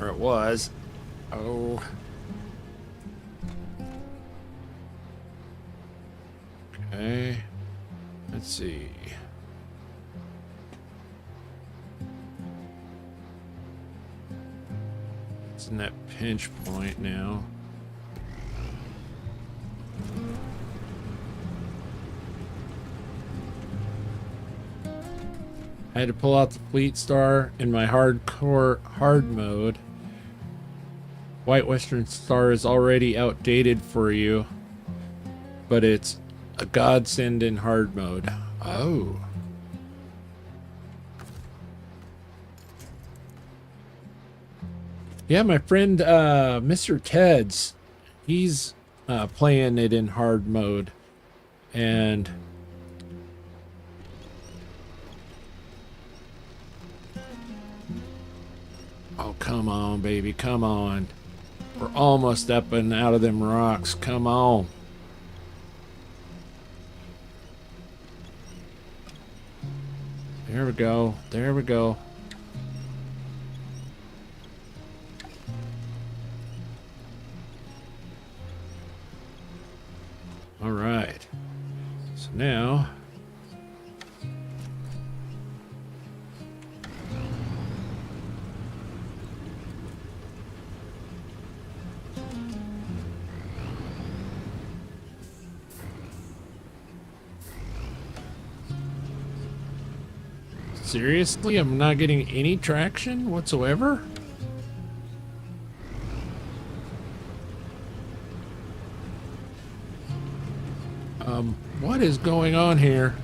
Or it was. Oh. Okay. Let's see. It's in that pinch point now. I had to pull out the Fleet Star in my hardcore hard mode. White Western Star is already outdated for you, but it's a godsend in hard mode. Oh. Yeah, my friend Mr. Ted's, he's playing it in hard mode. And oh, come on, baby, come on. We're almost up and out of them rocks. Come on. There we go. There we go. All right. So now seriously, I'm not getting any traction whatsoever? What is going on here?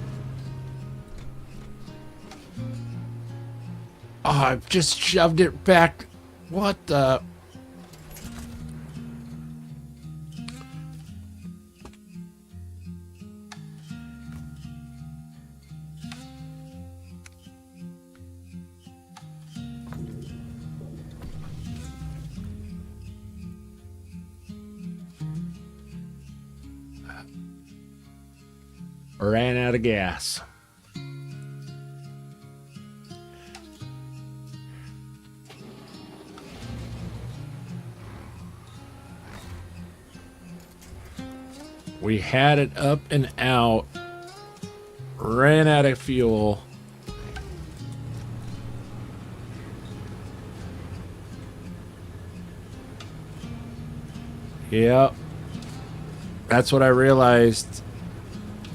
Oh, I've just shoved it back. What the? Ran out of gas. We had it up and out. Ran out of fuel. Yep. That's what I realized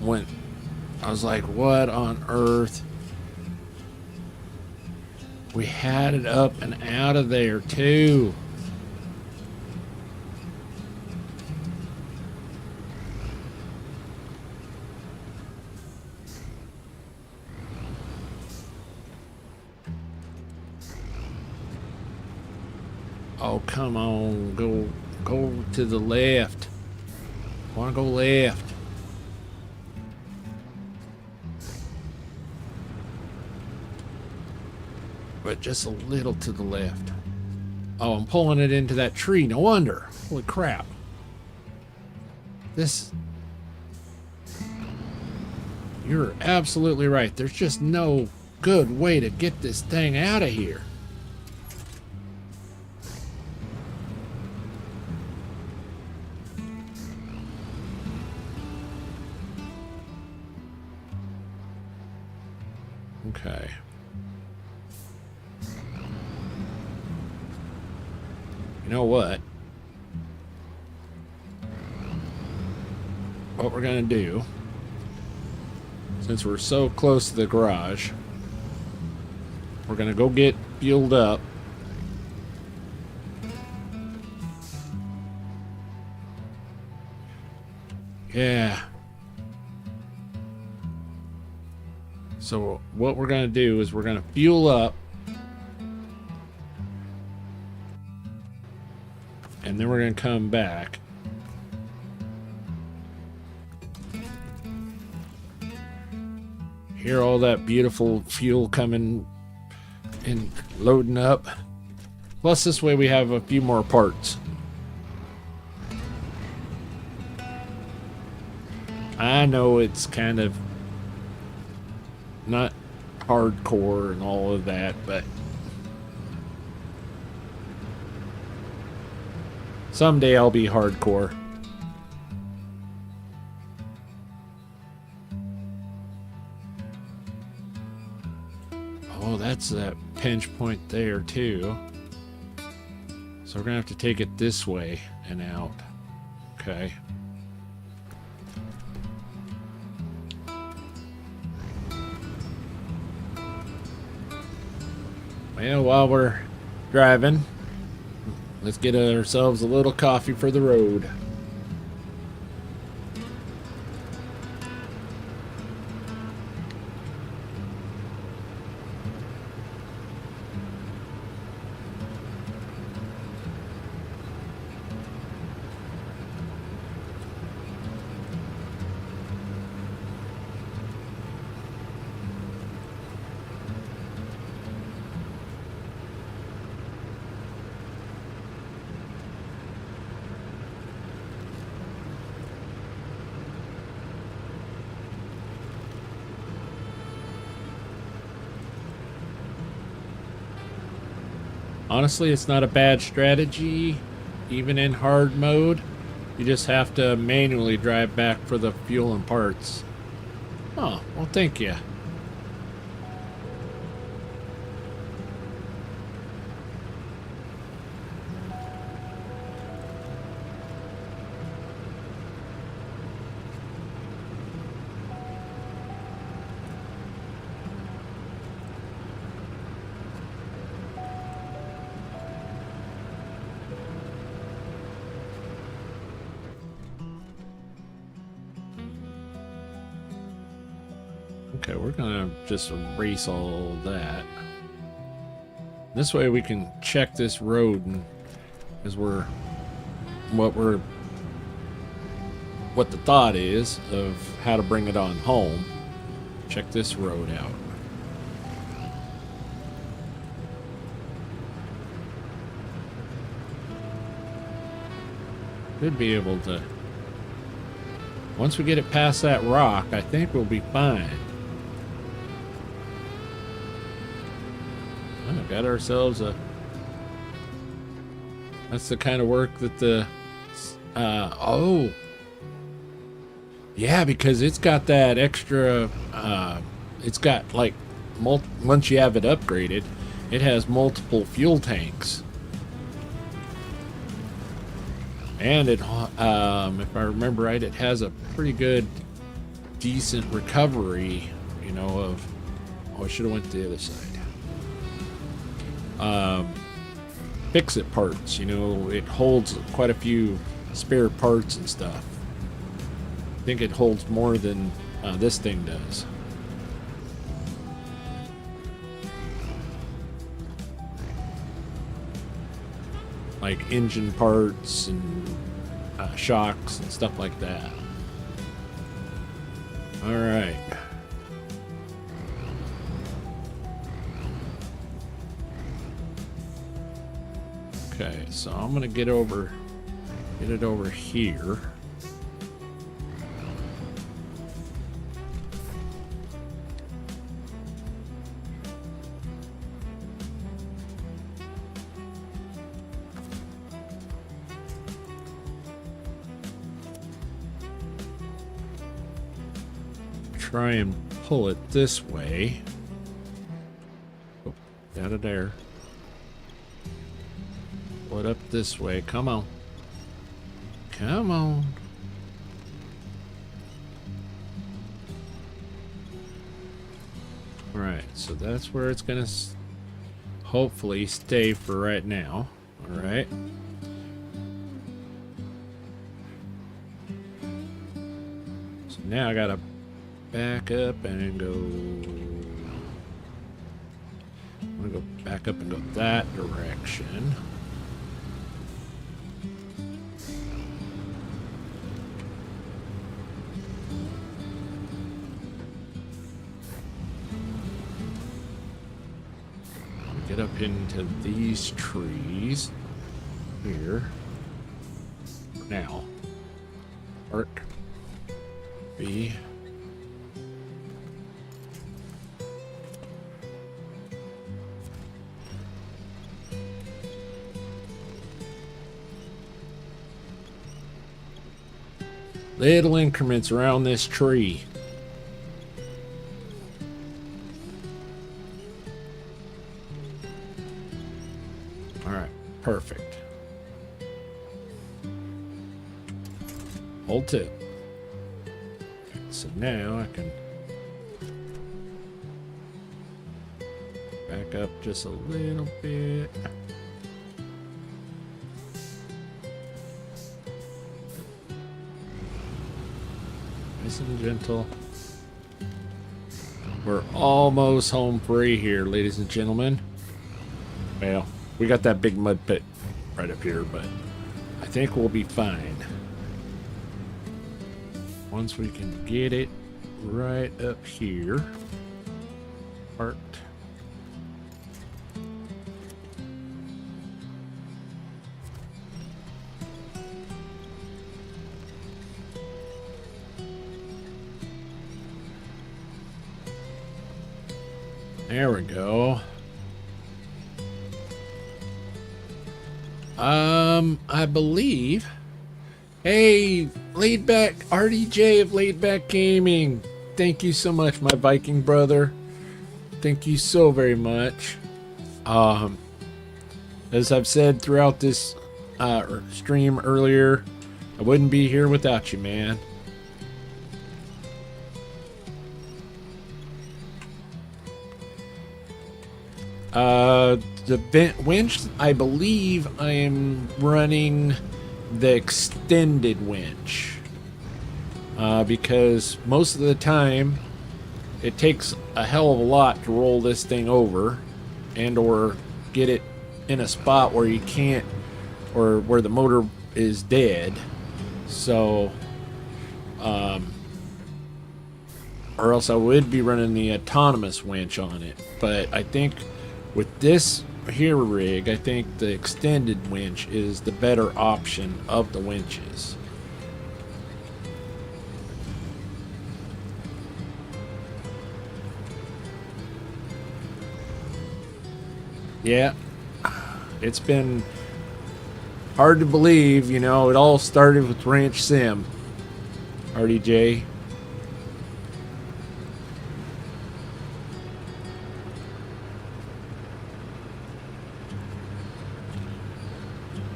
when I was like, what on earth? We had it up and out of there too. Oh, come on. Go to the left. I want to go left. But just a little to the left. Oh, I'm pulling it into that tree. No wonder. Holy crap. This... You're absolutely right. There's just no good way to get this thing out of here. Okay. You know what? What we're gonna do, since we're so close to the garage, we're gonna go get fueled up. Yeah. So what we're gonna do is we're gonna fuel up, and then we're gonna come back. Hear all that beautiful fuel coming and loading up. Plus this way we have a few more parts. I know it's kind of not hardcore and all of that, but someday I'll be hardcore. Oh, that's that pinch point there too. So we're gonna have to take it this way and out. Okay. Well, while we're driving, let's get ourselves a little coffee for the road. Honestly, it's not a bad strategy, even in hard mode. You just have to manually drive back for the fuel and parts. Oh, well, thank you. Okay, we're gonna just erase all that. This way we can check this road and as what the thought is of how to bring it on home. Check this road out. Should be able to. Once we get it past that rock, I think we'll be fine. Oh, got ourselves a. That's the kind of work that the. Oh. Yeah, because it's got that extra. It's got like, once you have it upgraded, it has multiple fuel tanks. And it, if I remember right, it has a pretty good, decent recovery, you know, of. Oh, I should have went to the other side. Fix-it parts, you know, it holds quite a few spare parts and stuff. I think it holds more than this thing does. Like engine parts and shocks and stuff like that. All right. Okay, so I'm gonna get it over here. Try and pull it this way. Oh, out of there. Pull it up this way. Come on. Come on. Alright, so that's where it's gonna hopefully stay for right now. Alright. So now I gotta back up and go. I'm gonna go back up and go that direction. Get up into these trees here. Now, arc. be. Little increments around this tree. All right, perfect. Hold two. So now I can back up just a little bit. Nice and gentle. We're almost home free here, ladies and gentlemen. Well, we got that big mud pit right up here, but I think we'll be fine. Once we can get it right up here. Parked. There we go. I believe. Hey, Laid Back RDJ of Laid Back Gaming. Thank you so much, my Viking brother. Thank you so very much. As I've said throughout this stream earlier, I wouldn't be here without you, man. The winch, I believe I am running the extended winch. Because most of the time it takes a hell of a lot to roll this thing over and or get it in a spot where you can't, or where the motor is dead. So or else I would be running the autonomous winch on it. But I think with this here rig, I think the extended winch is the better option of the winches. Yeah, it's been hard to believe, you know, it all started with Ranch Sim, RDJ.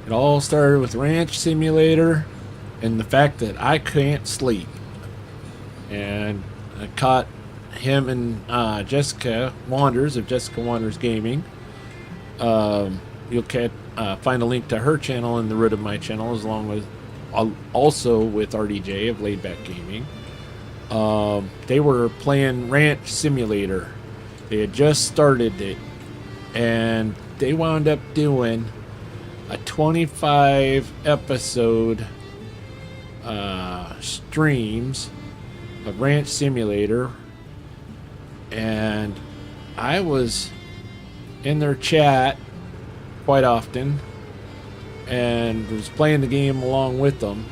It all started with Ranch Simulator and the fact that I can't sleep. And I caught him and Jessica Wanders of Jessica Wanders Gaming. You'll find a link to her channel in the root of my channel, as long with also with RDJ of Laid Back Gaming. They were playing Ranch Simulator. They had just started it, and they wound up doing a 25 episode streams of Ranch Simulator, and I was in their chat quite often and was playing the game along with them,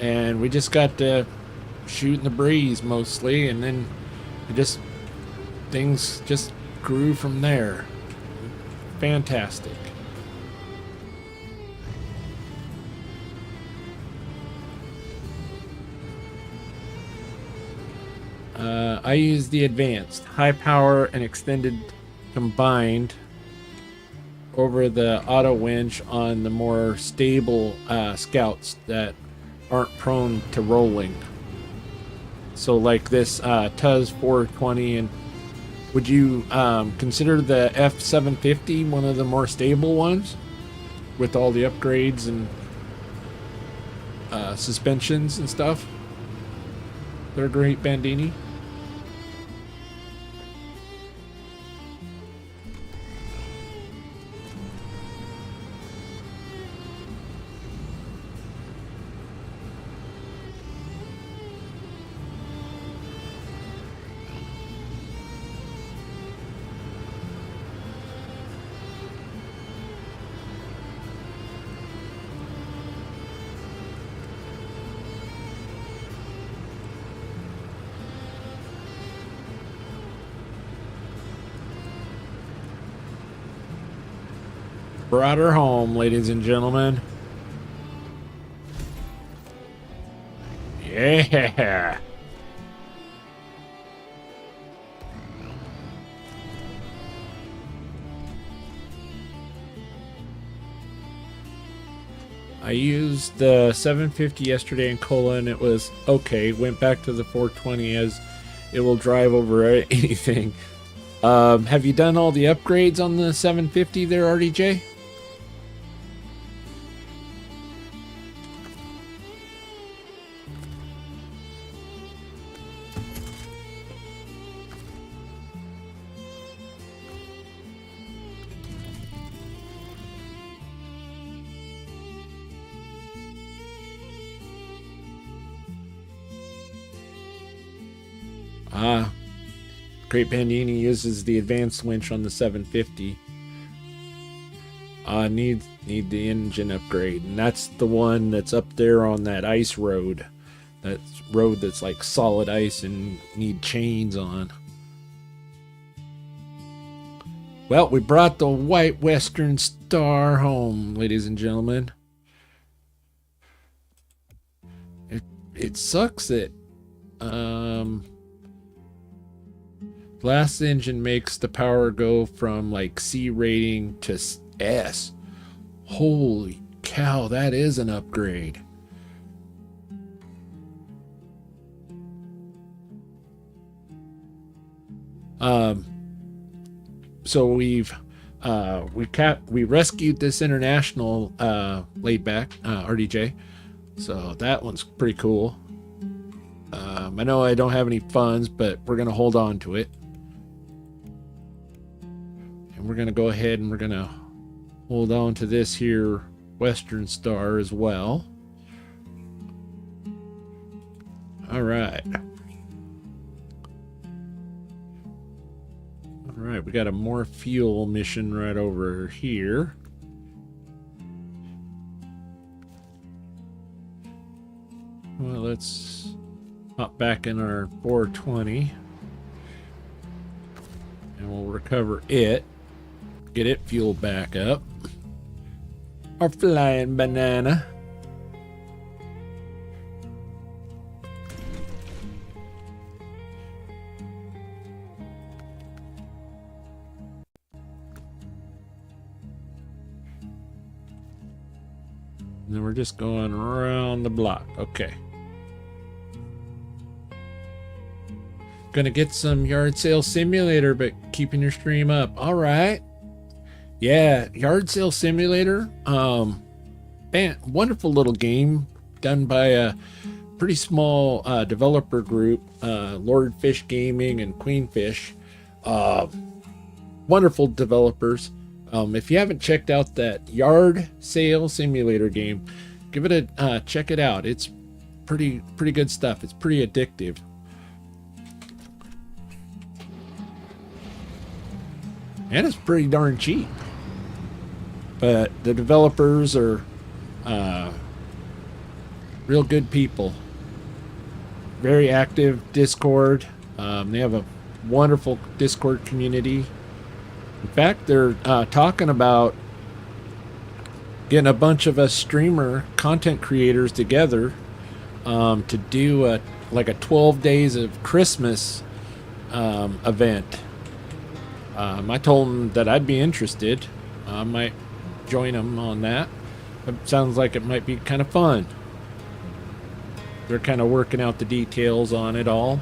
and we just got to shooting the breeze mostly, and then things just grew from there. Fantastic. I use the advanced, high power and extended combined over the auto winch on the more stable scouts that aren't prone to rolling. So like this Tuz 420, and would you consider the F750 one of the more stable ones with all the upgrades and suspensions and stuff? They're great, Bandini. Brought her home, ladies and gentlemen. Yeah. I used the 750 yesterday in Cola and it was okay. Went back to the 420 as it will drive over anything. Have you done all the upgrades on the 750 there, RDJ? Great Bandini uses the advanced winch on the 750. Need the engine upgrade, and that's the one that's up there on that ice road. That road that's like solid ice and need chains on. Well, we brought the white Western Star home, ladies and gentlemen. It sucks that blast engine makes the power go from like C rating to S. Holy cow, that is an upgrade. So we rescued this international laid back RDJ. So that one's pretty cool. I know I don't have any funds, but we're gonna hold on to it. And we're going to go ahead and we're going to hold on to this here Western Star as well. All right. All right, we got a more fuel mission right over here. Well, let's hop back in our 420. And we'll recover it. Get it fueled back up. Our flying banana. And then we're just going around the block. Okay. Gonna get some yard sale simulator, but keeping your stream up. All right. Yeah, Yard Sale Simulator. Man, wonderful little game done by a pretty small developer group, Lord Fish Gaming and Queenfish. Wonderful developers. If you haven't checked out that Yard Sale Simulator game, give it a check it out. It's pretty good stuff. It's pretty addictive. And it's pretty darn cheap. But the developers are real good people. Very active Discord. They have a wonderful Discord community. In fact, they're talking about getting a bunch of us streamer content creators together to do like a 12 days of Christmas event. I told them that I'd be interested. I might join them on that. It sounds like it might be kind of fun. They're kind of working out the details on it all.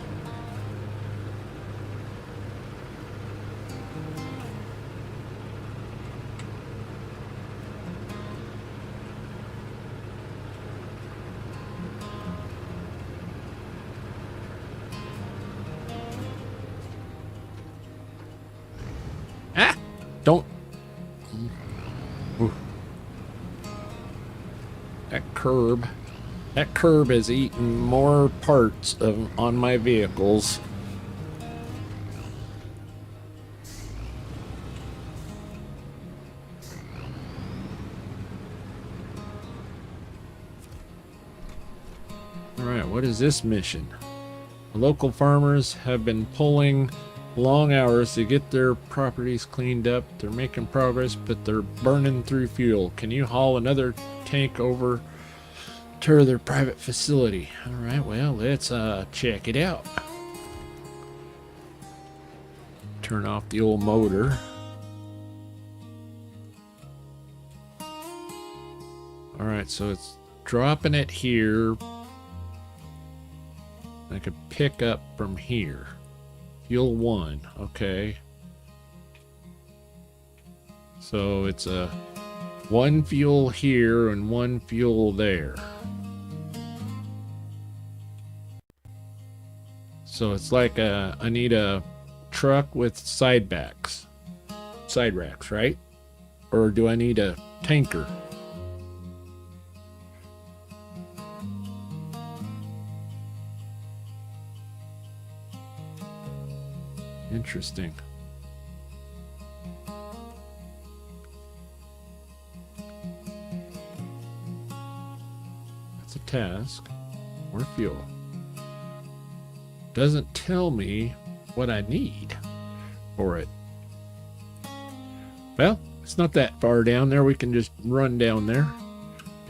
Don't. Ooh. That curb has eaten more parts on my vehicles. All right, what is this mission? The local farmers have been pulling long hours to get their properties cleaned up. They're making progress, but they're burning through fuel. Can you haul another tank over to their private facility? All right, well, let's check it out. Turn off the old motor. All right, so it's dropping it here. I could pick up from here. Fuel 1, okay. So it's a 1 fuel here and 1 fuel there. So it's like I need a truck with side racks, right? Or do I need a tanker? Interesting. That's a task. More fuel. Doesn't tell me what I need for it. Well, it's not that far down there. We can just run down there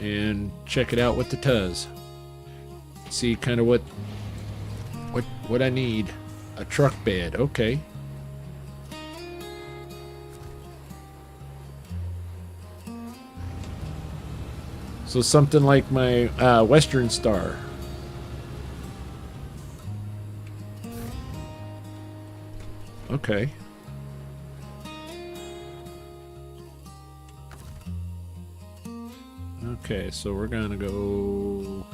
and check it out with the Tuz. See kind of what I need. A truck bed, okay. So something like my Western Star. Okay. Okay, so we're gonna go.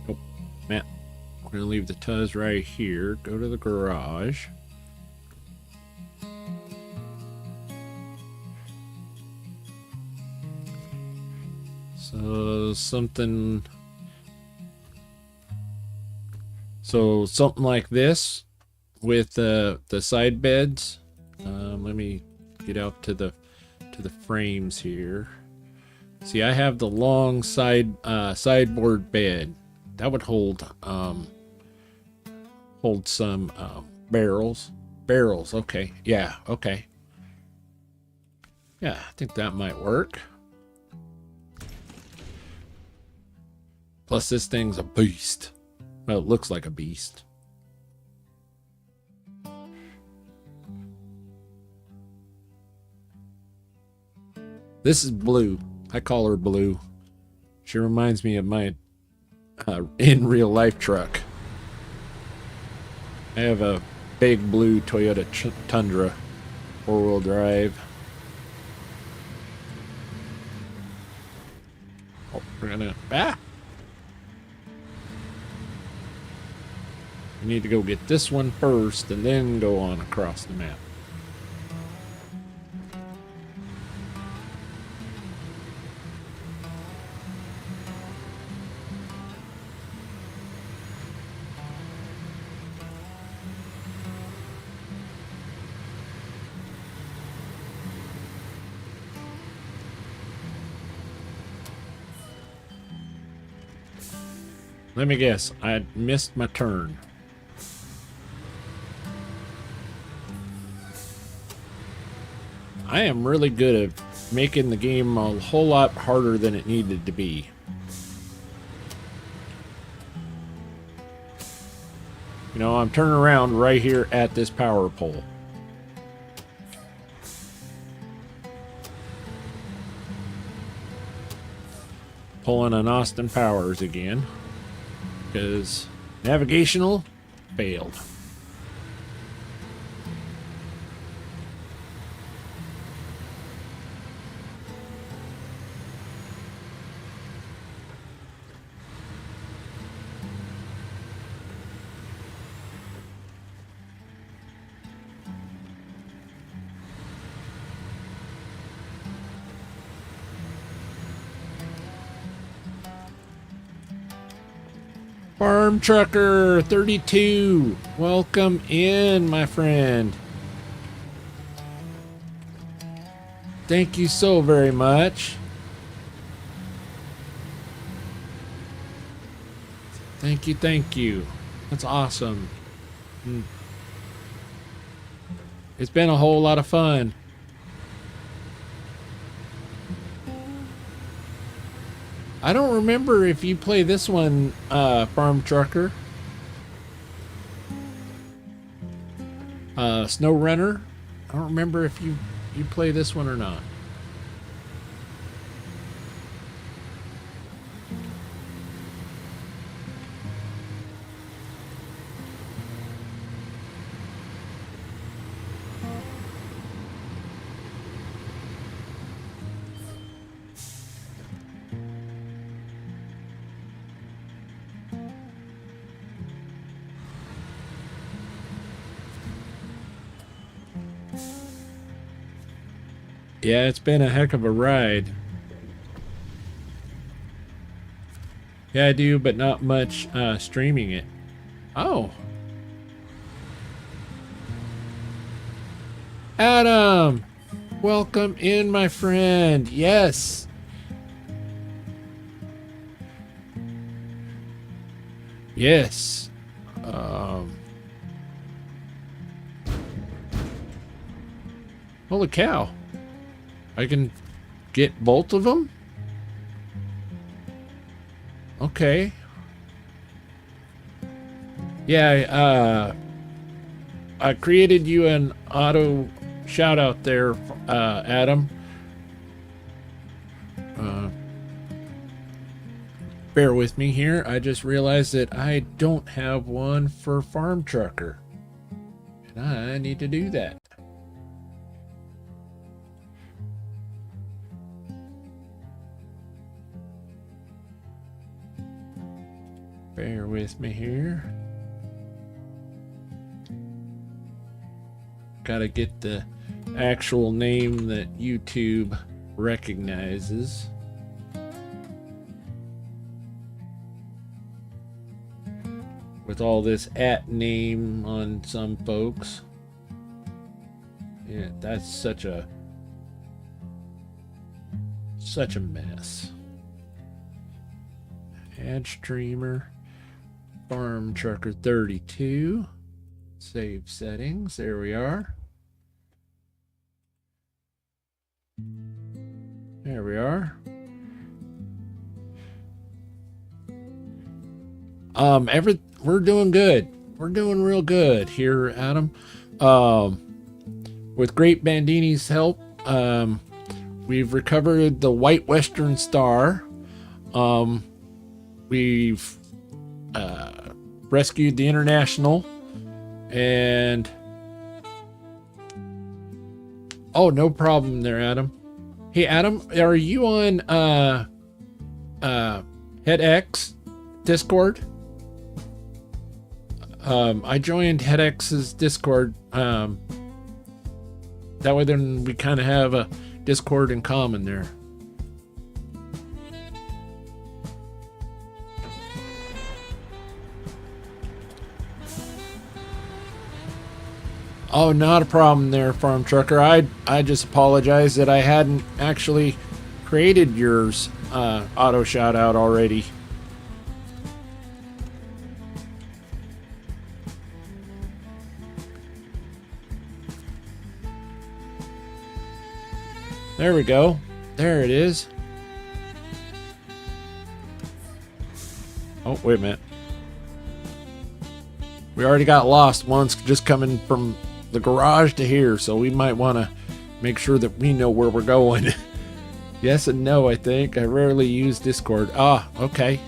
Oh, Matt. We're gonna leave the Tuz right here. Go to the garage. So something like this with the side beds. Let me get out to the frames here. See, I have the long sideboard bed that would hold some barrels. Okay, yeah, okay. Yeah, I think that might work. Plus, this thing's a beast. Well, it looks like a beast. This is Blue. I call her Blue. She reminds me of my in real life truck. I have a big blue Toyota Tundra, 4-wheel drive. Oh, we're gonna We need to go get this one first and then go on across the map. Let me guess, I missed my turn. I am really good at making the game a whole lot harder than it needed to be. You know, I'm turning around right here at this power pole. Pulling an Austin Powers again. Because navigational failed. Farm Trucker 32, welcome in, my friend. Thank you so very much. Thank you. That's awesome. It's been a whole lot of fun. I don't remember if you play this one, Farm Trucker. SnowRunner. I don't remember if you play this one or not. Yeah, it's been a heck of a ride. Yeah, I do, but not much streaming it. Oh. Adam! Welcome in, my friend. Yes. Yes. Holy cow. I can get both of them? Okay. Yeah, I created you an auto shout out there, Adam. Bear with me here. I just realized that I don't have one for Farm Trucker. And I need to do that. Bear with me here. Gotta get the actual name that YouTube recognizes. With all this @ name on some folks. Yeah, that's such a mess. Add streamer. Farm Trucker 32. Save settings. There we are. There we are. We're doing good. We're doing real good here, Adam. With Great Bandini's help, we've recovered the White Western Star. We've rescued the International, and oh, no problem there, Adam. Hey, Adam, are you on HeadX Discord? I joined HeadX's Discord. That way, then we kind of have a Discord in common there. Oh, not a problem there, Farm Trucker. I just apologize that I hadn't actually created yours auto shout out already. There we go. There it is. Oh, wait a minute. We already got lost once just coming from the garage to here, so we might want to make sure that we know where we're going. Yes and no, I think. I rarely use Discord. Ah, okay.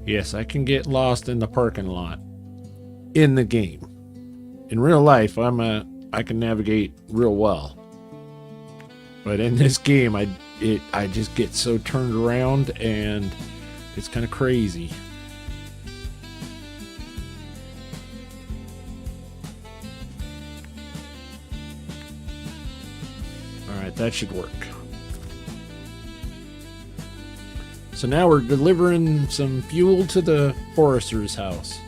Yes, I can get lost in the parking lot in the game. In real life, I can navigate real well. But in this game, I just get so turned around, and it's kind of crazy. All right, that should work. So now we're delivering some fuel to the forester's house.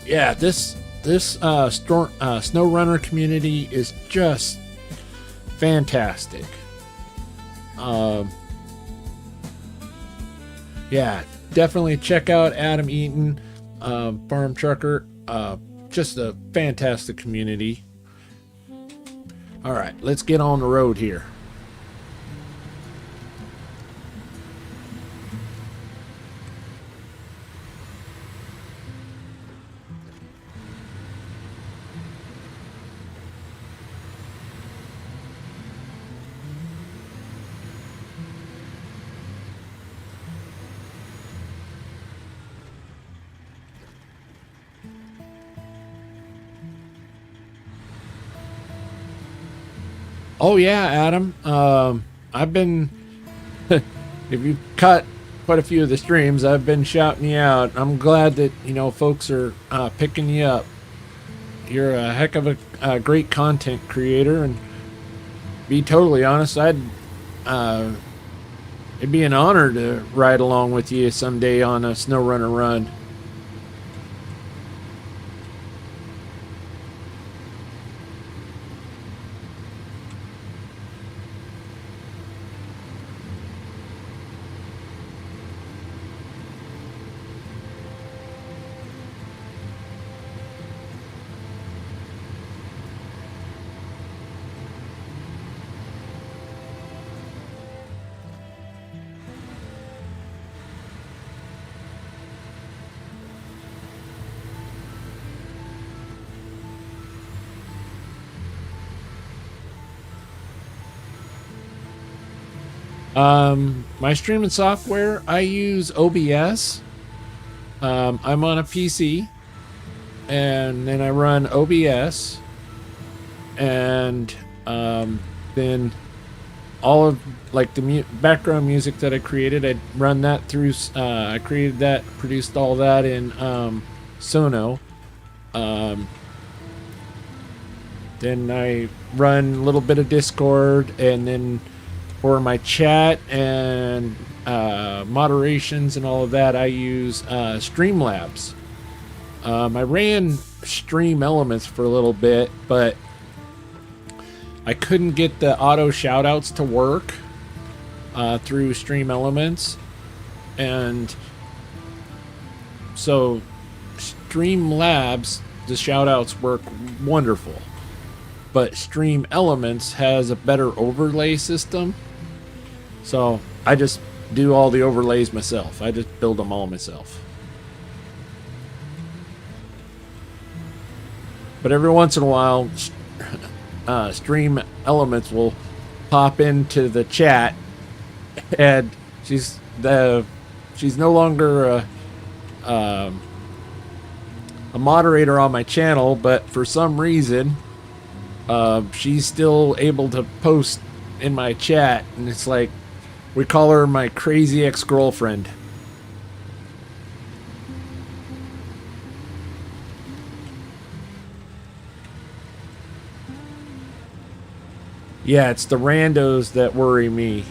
Yeah, this SnowRunner community is just fantastic. Yeah, definitely check out Adam Eaton, Farm Trucker. Just a fantastic community. All right, let's get on the road here. Oh yeah, Adam. I've been if you've caught quite a few of the streams, I've been shouting you out. I'm glad that folks are picking you up. You're a heck of a great content creator, and be totally honest, it'd be an honor to ride along with you someday on a SnowRunner run. My streaming software, I use OBS. I'm on a PC, and then I run OBS, and then all of like the background music that I created, I run that through. I created that, produced all that in Sono. Then I run a little bit of Discord, and then for my chat and moderations and all of that, I use Streamlabs. I ran Stream Elements for a little bit, but I couldn't get the auto shoutouts to work through Stream Elements, and so Streamlabs, the shoutouts work wonderful, but Stream Elements has a better overlay system. So I just do all the overlays myself. I just build them all myself. But every once in a while, Stream Elements will pop into the chat, and she's no longer a moderator on my channel, but for some reason, she's still able to post in my chat, and it's like, we call her my crazy ex-girlfriend. Yeah, it's the randos that worry me.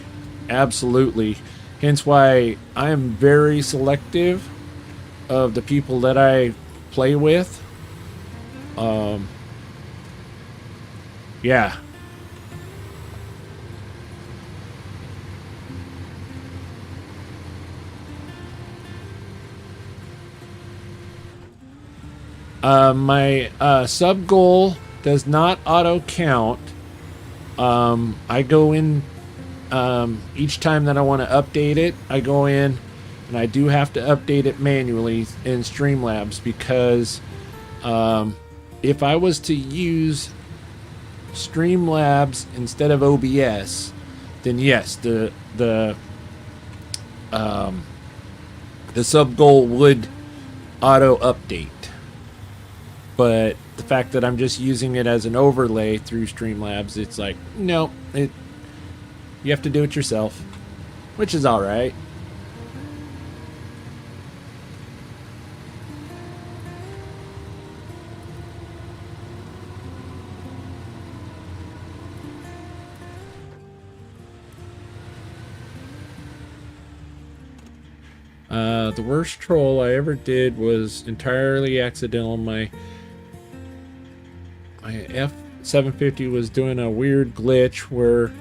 Absolutely. Hence why I am very selective of the people that I play with. Yeah. My sub goal does not auto count. I go in each time that I want to update it. I go in and I do have to update it manually in Streamlabs, because if I was to use Streamlabs instead of OBS, then yes, the sub goal would auto update. But the fact that I'm just using it as an overlay through Streamlabs, it's like, no, you have to do it yourself, which is all right. The worst troll I ever did was entirely accidental. My F750 was doing a weird glitch where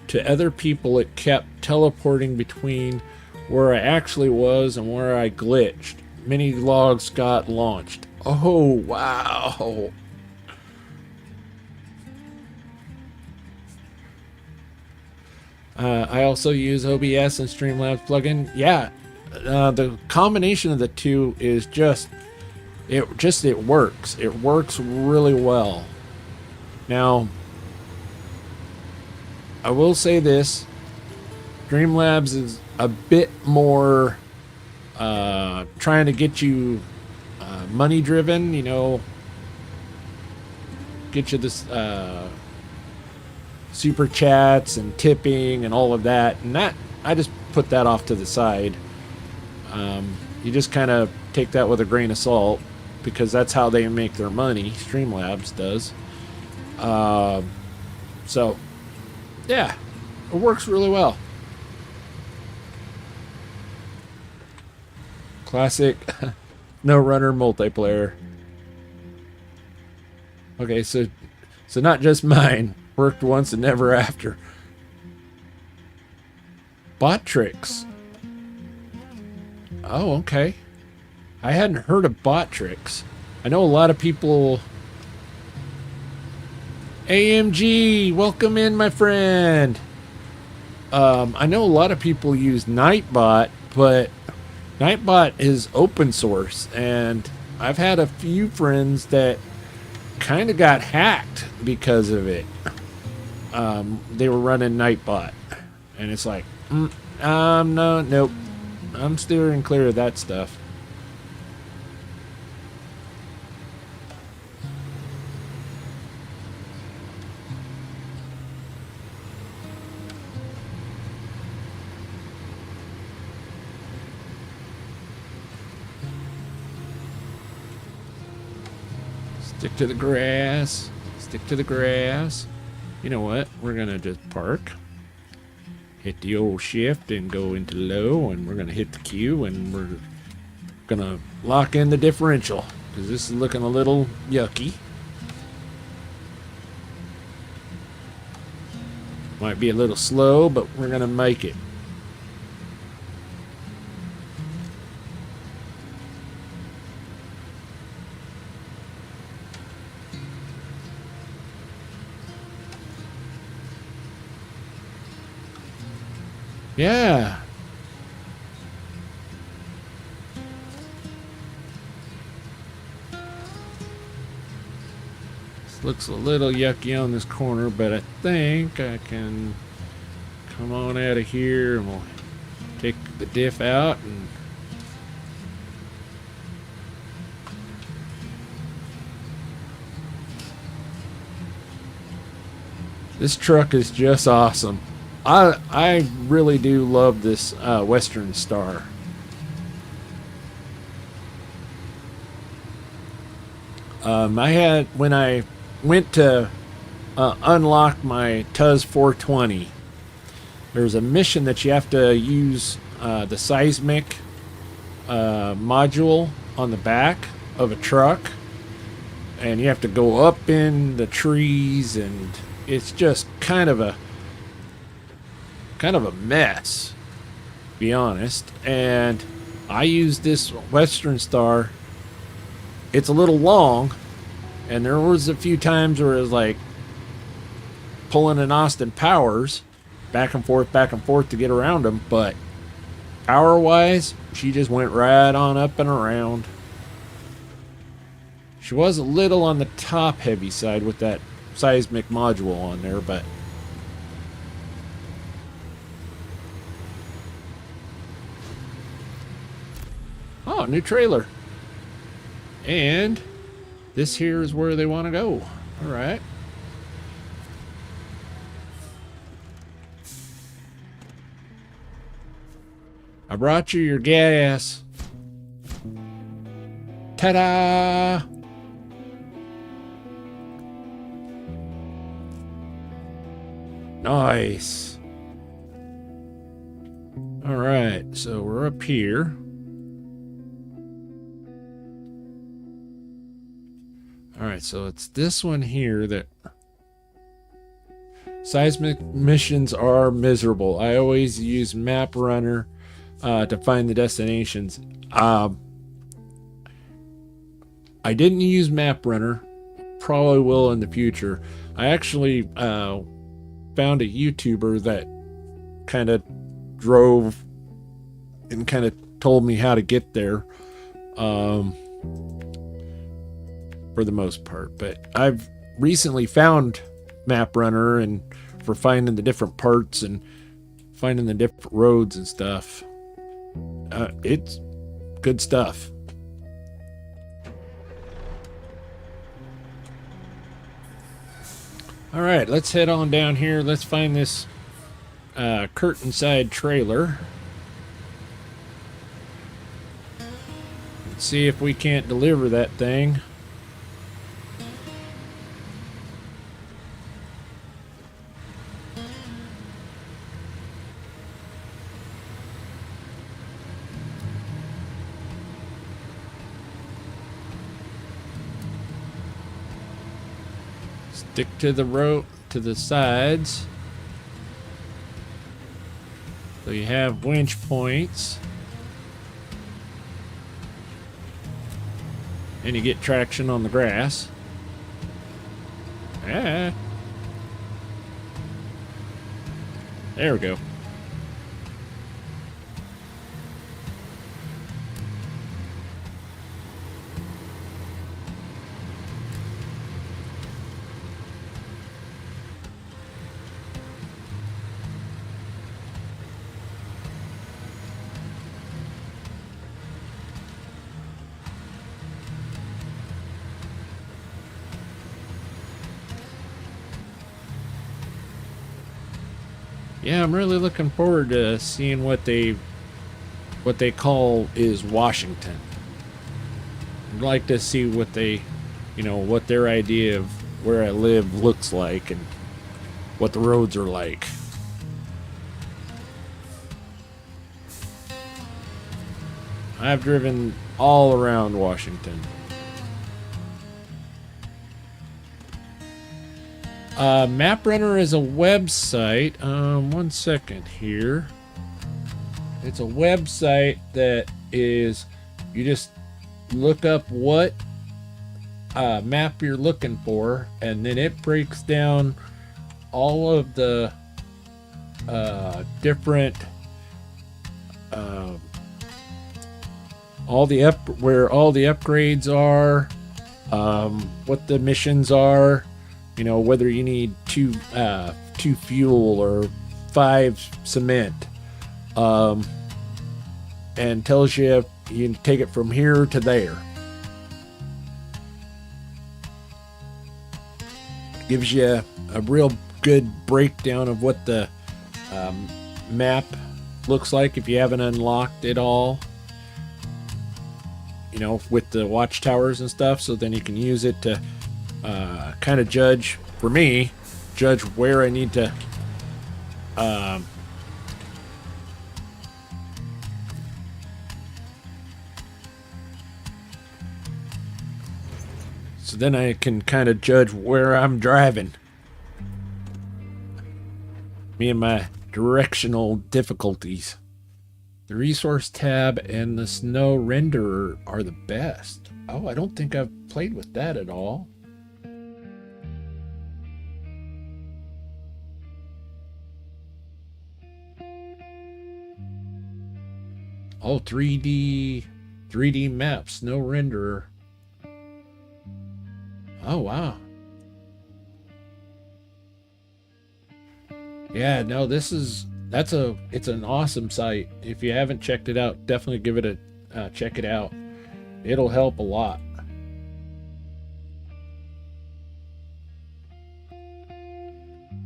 to other people it kept teleporting between where I actually was and where I glitched. Many logs got launched. Oh, wow. I also use OBS and Streamlabs plugin. Yeah, the combination of the two is it works. It works really well. Now, I will say this: Streamlabs is a bit more trying to get you money driven. You know, get you this super chats and tipping and all of that, and that I just put that off to the side. You just kind of take that with a grain of salt because that's how they make their money. Streamlabs does. So yeah, it works really well. Classic SnowRunner multiplayer. Okay, so not just mine. Worked once and never after. Bot tricks. Oh, okay. I hadn't heard of bot tricks. I know a lot of people... AMG, welcome in, my friend. I know a lot of people use Nightbot, but Nightbot is open source, and I've had a few friends that kind of got hacked because of it. They were running Nightbot, and it's like, no, nope. I'm steering clear of that stuff. Stick to the grass. Stick to the grass. You know what? We're gonna just park. Hit the old shift and go into low, and we're gonna hit the Q, and we're gonna lock in the differential because this is looking a little yucky. Might be a little slow, but we're gonna make it. Yeah. This looks a little yucky on this corner, but I think I can come on out of here and we'll take the diff out and this truck is just awesome. I really do love this Western Star. I had, when I went to unlock my TUZ 420, there's a mission that you have to use the seismic module on the back of a truck, and you have to go up in the trees, and it's just kind of a mess, to be honest. And I used this Western Star. It's a little long, and there was a few times where it was like pulling an Austin Powers back and forth to get around them, but power wise she just went right on up and around. She was a little on the top heavy side with that seismic module on there, but oh, new trailer. And this here is where they want to go. All right. I brought you your gas. Ta-da! Nice. All right, so we're up here. right, so it's this one here that seismic missions are miserable. I always use Map Runner to find the destinations. I didn't use Map Runner. Probably will in the future. I actually found a YouTuber that kind of drove and kind of told me how to get there for the most part. But I've recently found Map Runner and for finding the different parts and finding the different roads and stuff. It's good stuff. All right, let's head on down here. Let's find this curtain side trailer. Let's see if we can't deliver that thing. Stick to the rope, to the sides. So you have winch points. And you get traction on the grass. Ah. There we go. Yeah, I'm really looking forward to seeing what they call is Washington. I'd like to see what they, what their idea of where I live looks like and what the roads are like. I've driven all around Washington. MapRunner is a website. One second here. It's a website that is, you just look up what map you're looking for, and then it breaks down all of the different where all the upgrades are, what the missions are, whether you need two fuel or 5 cement, and tells you you can take it from here to there. Gives you a real good breakdown of what the map looks like if you haven't unlocked it all, with the watchtowers and stuff, so then you can use it to kind of judge where I need to so then I can kind of judge where I'm driving. Me and my directional difficulties. The resource tab and the snow renderer are the best. Oh, I don't think I've played with that at all. Oh, 3D maps, no renderer. Oh, wow. Yeah, no, it's an awesome site. If you haven't checked it out, definitely give it a check it out. It'll help a lot.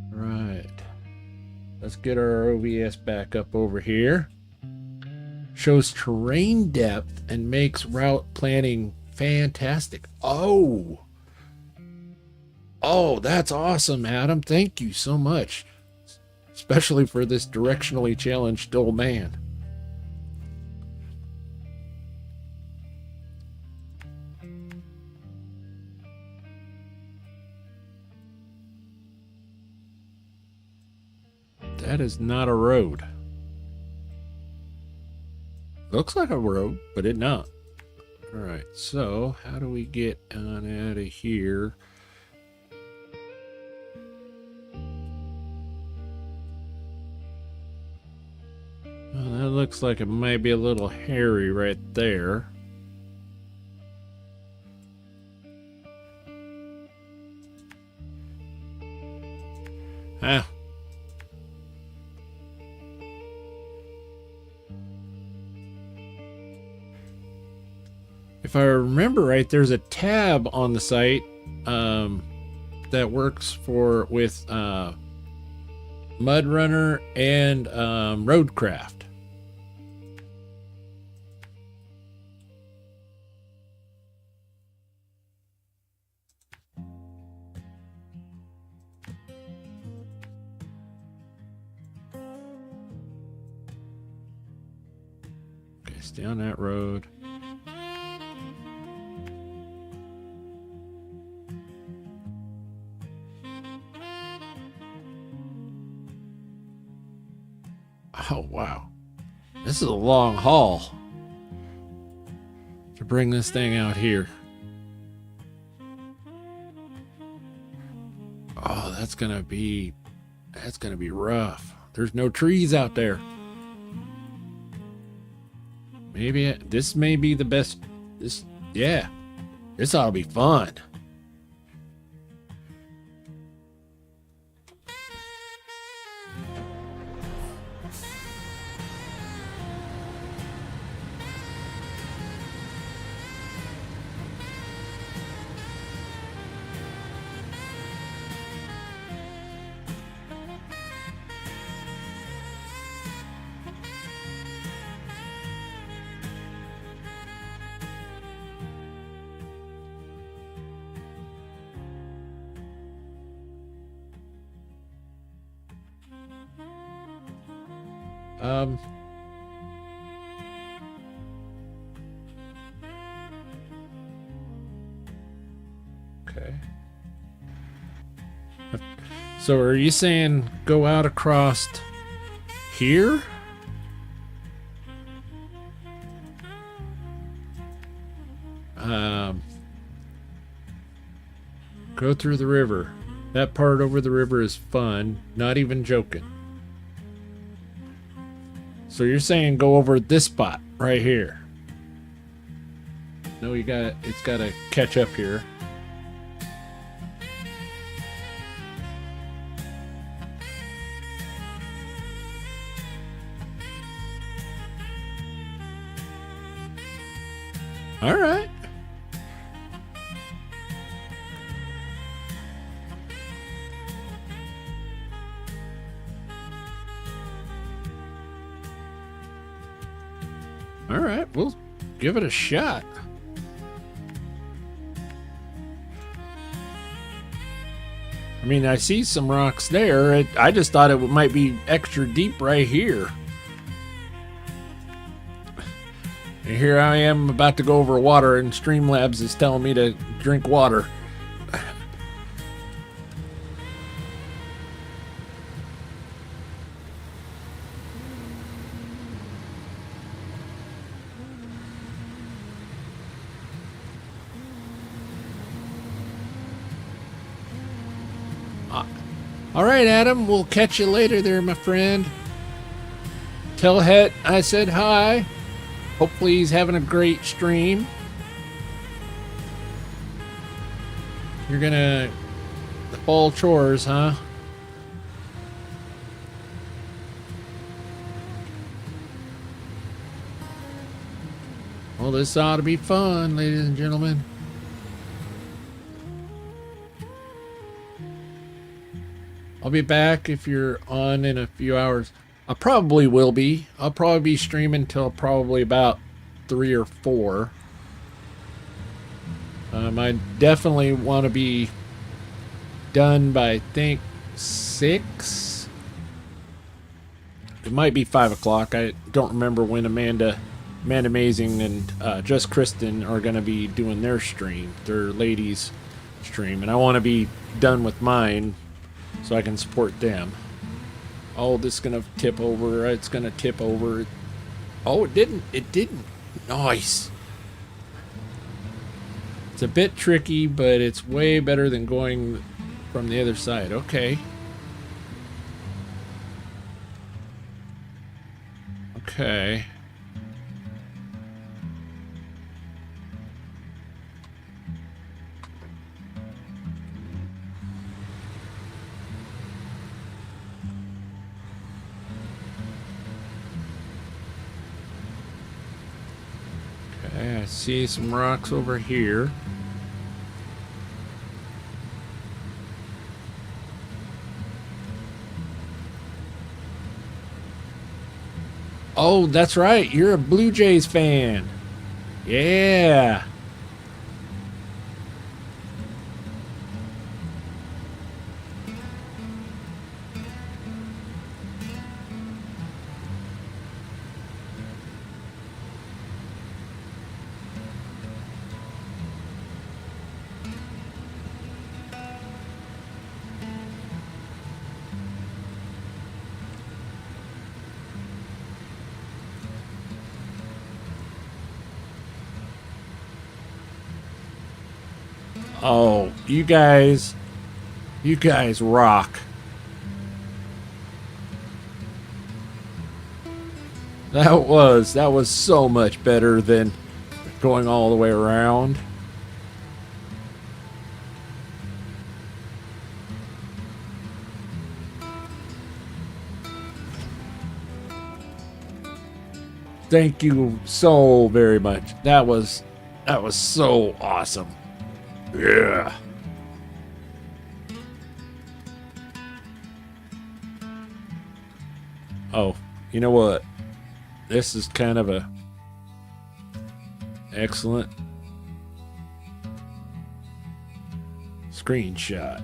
Right. Let's get our OBS back up over here. Shows terrain depth and makes route planning fantastic. Oh, that's awesome, Adam. Thank you so much. Especially for this directionally challenged old man. That is not a road. Looks like a road, but it not. Alright, so how do we get on out of here? Well, that looks like it might be a little hairy right there. Ah. If I remember right, there's a tab on the site that works with MudRunner and Roadcraft. Okay, stay on that road. Oh, wow. This is a long haul to bring this thing out here. Oh, that's gonna be rough. There's no trees out there. Maybe this may be the best. This ought to be fun. Okay. So are you saying go out across here? Go through the river. That part over the river is fun. Not even joking. So you're saying go over this spot right here? No, it's gotta catch up here. All right. All right, we'll give it a shot. I mean, I see some rocks there. I just thought it might be extra deep right here. And here I am about to go over water, and Streamlabs is telling me to drink water. All right, Adam, we'll catch you later there, my friend. Tell Het I said hi. Hopefully he's having a great stream. You're gonna... the fall chores, huh? Well, this ought to be fun, ladies and gentlemen. I'll be back if you're on in a few hours. I probably will be. I'll probably be streaming till probably about 3 or 4. I definitely want to be done by, I think, 6. It might be 5 o'clock. I don't remember when Amanda Amazing and Just Kristen are going to be doing their stream, their ladies stream. And I want to be done with mine so I can support them. Oh, this is gonna tip over. It's gonna tip over. Oh, it didn't. It didn't. Nice. It's a bit tricky, but it's way better than going from the other side. Okay. Okay. Okay, I see some rocks over here. Oh, that's right. You're a Blue Jays fan. Yeah. Oh, you guys rock. That was so much better than going all the way around. Thank you so very much. That was so awesome. Yeah. Oh, you know what? This is kind of a excellent screenshot.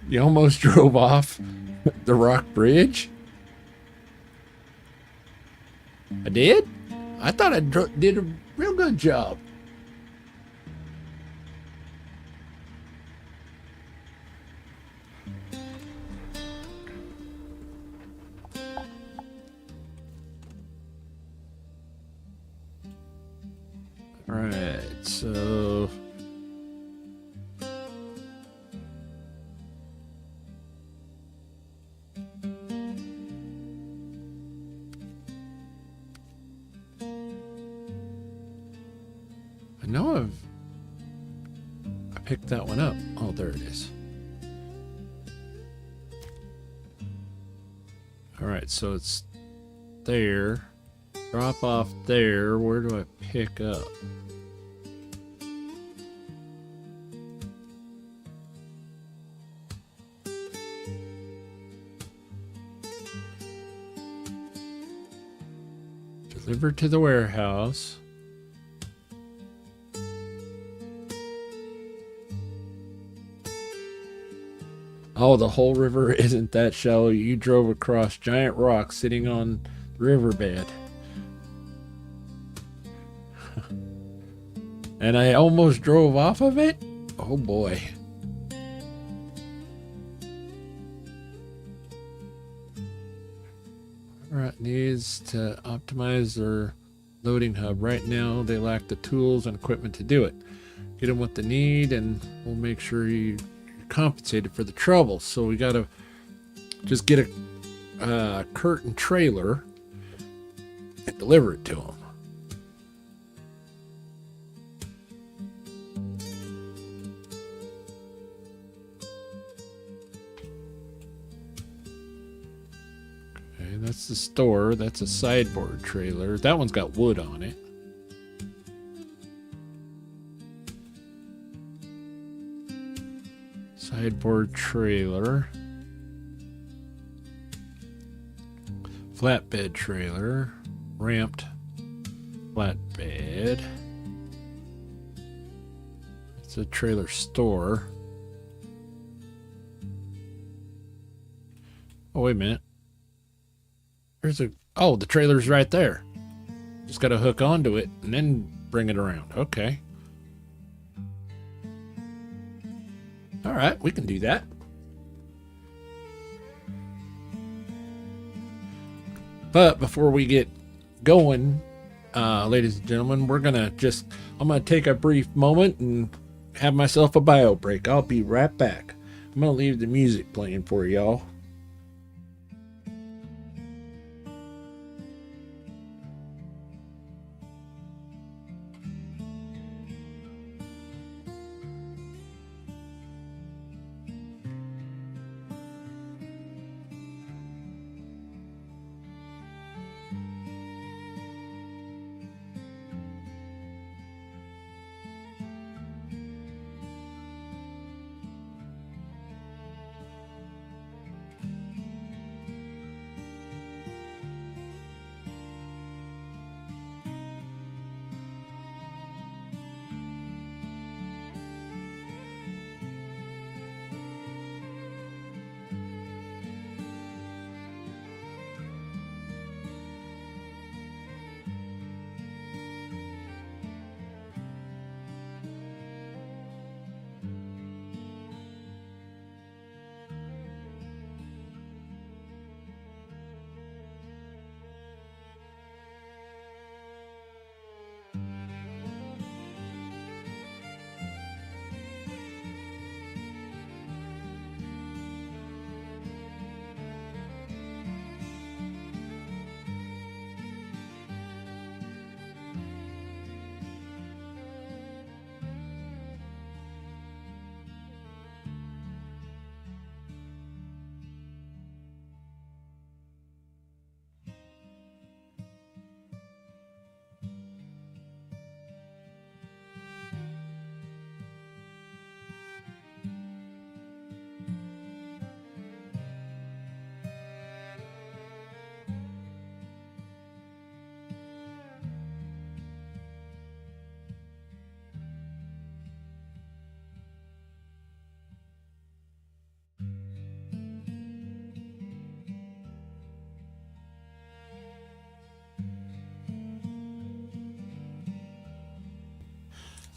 You almost drove off the rock bridge? I did? I thought I did a real good job. All right, so I know I picked that one up. Oh, there it is. All right, so it's there. Drop off there. Where do I pick up? Deliver to the warehouse. Oh, the whole river isn't that shallow. You drove across giant rocks sitting on the riverbed. And I almost drove off of it? Oh boy. Alright, needs to optimize their loading hub. Right now, they lack the tools and equipment to do it. Get them what they need, and we'll make sure you're compensated for the trouble. So we gotta just get a curtain trailer and deliver it to them. That's the store. That's a sideboard trailer. That one's got wood on it. Sideboard trailer. Flatbed trailer. Ramped flatbed. It's a trailer store. Oh, wait a minute. There's a, oh, the trailer's right there. Just got to hook onto it and then bring it around. Okay. All right, we can do that. But before we get going, ladies and gentlemen, I'm gonna take a brief moment and have myself a bio break. I'll be right back. I'm gonna leave the music playing for y'all.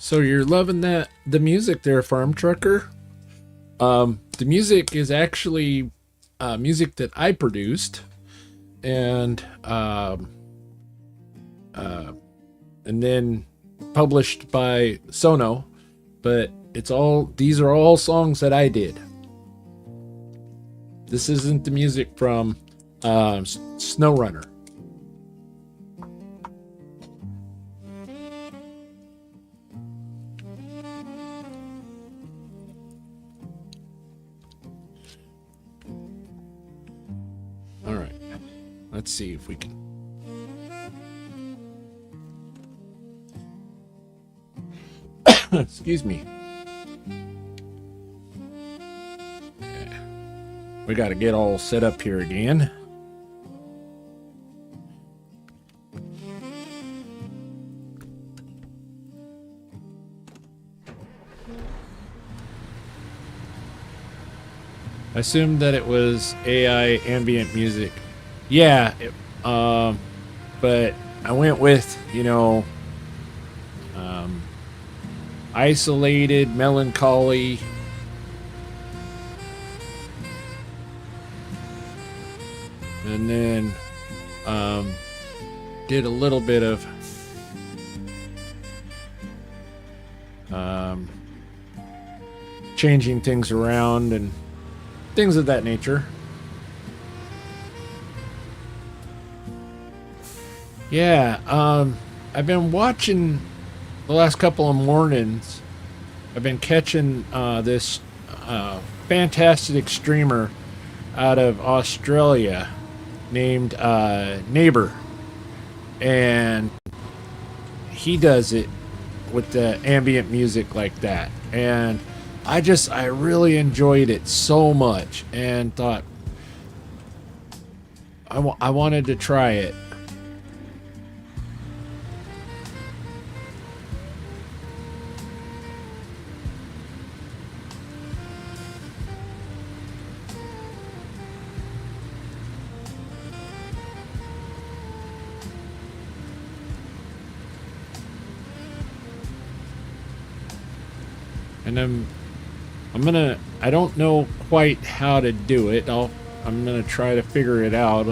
So you're loving the music there, Farm Trucker? The music is actually music that I produced, and then published by Sono, but these are all songs that I did. This isn't the music from SnowRunner. All right, let's see if we can. Excuse me. Okay. We got to get all set up here again. I assumed that it was AI ambient music. Yeah, but I went with, isolated, melancholy. And then did a little bit of changing things around and things of that nature. Yeah, I've been watching the last couple of mornings. I've been catching this fantastic streamer out of Australia named Neighbor, and he does it with the ambient music like that, and I really enjoyed it so much and thought I wanted to try it. and I don't know quite how to do it. I'm gonna try to figure it out.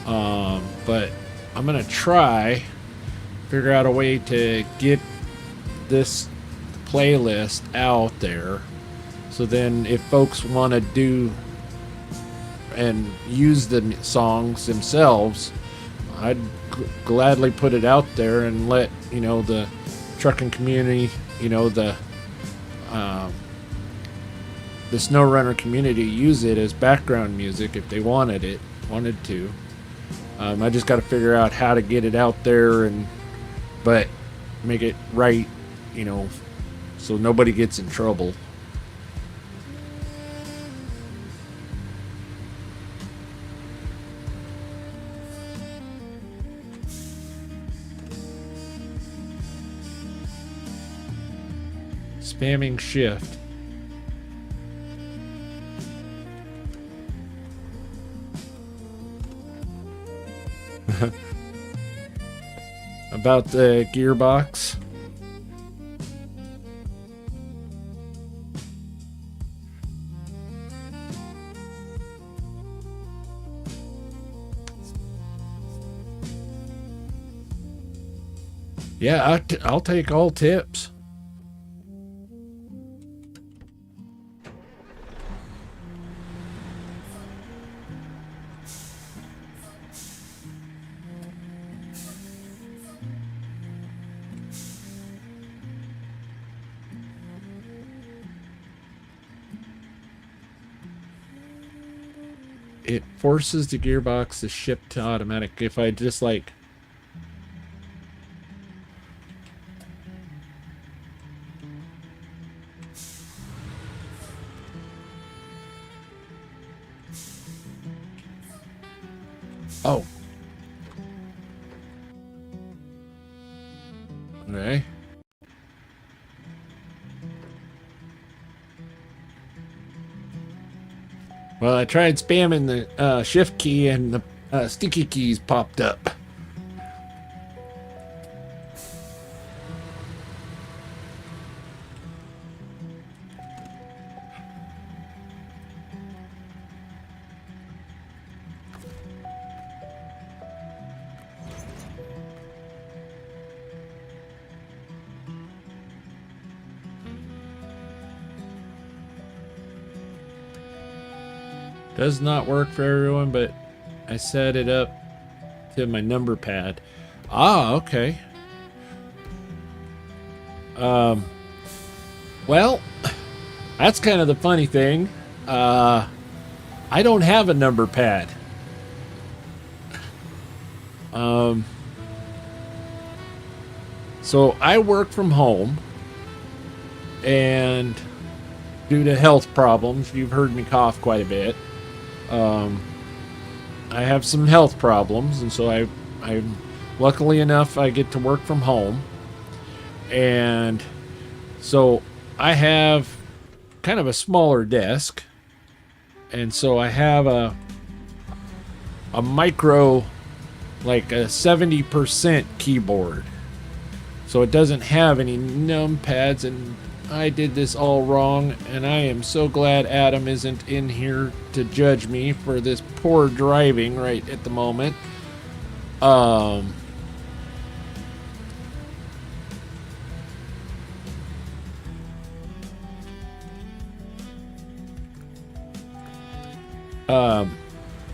But I'm gonna figure out a way to get this playlist out there. So then if folks want to do and use the songs themselves, I'd gladly put it out there and let, the trucking community, the SnowRunner community use it as background music if they wanted to. I just got to figure out how to get it out there but make it right, so nobody gets in trouble. Spamming shift. About the gearbox. Yeah, I'll take all tips. It forces the gearbox to shift to automatic. If I just like... Oh. Okay. Well, I tried spamming the shift key and the sticky keys popped up. Does not work for everyone, but I set it up to my number pad. Ah, okay. Well, that's kind of the funny thing. I don't have a number pad. So I work from home, and due to health problems, you've heard me cough quite a bit. I have some health problems, and so I'm luckily enough I get to work from home, and so I have kind of a smaller desk, and so I have a micro, like a 70% keyboard, so it doesn't have any numpads, and I did this all wrong, and I am so glad Adam isn't in here to judge me for this poor driving right at the moment.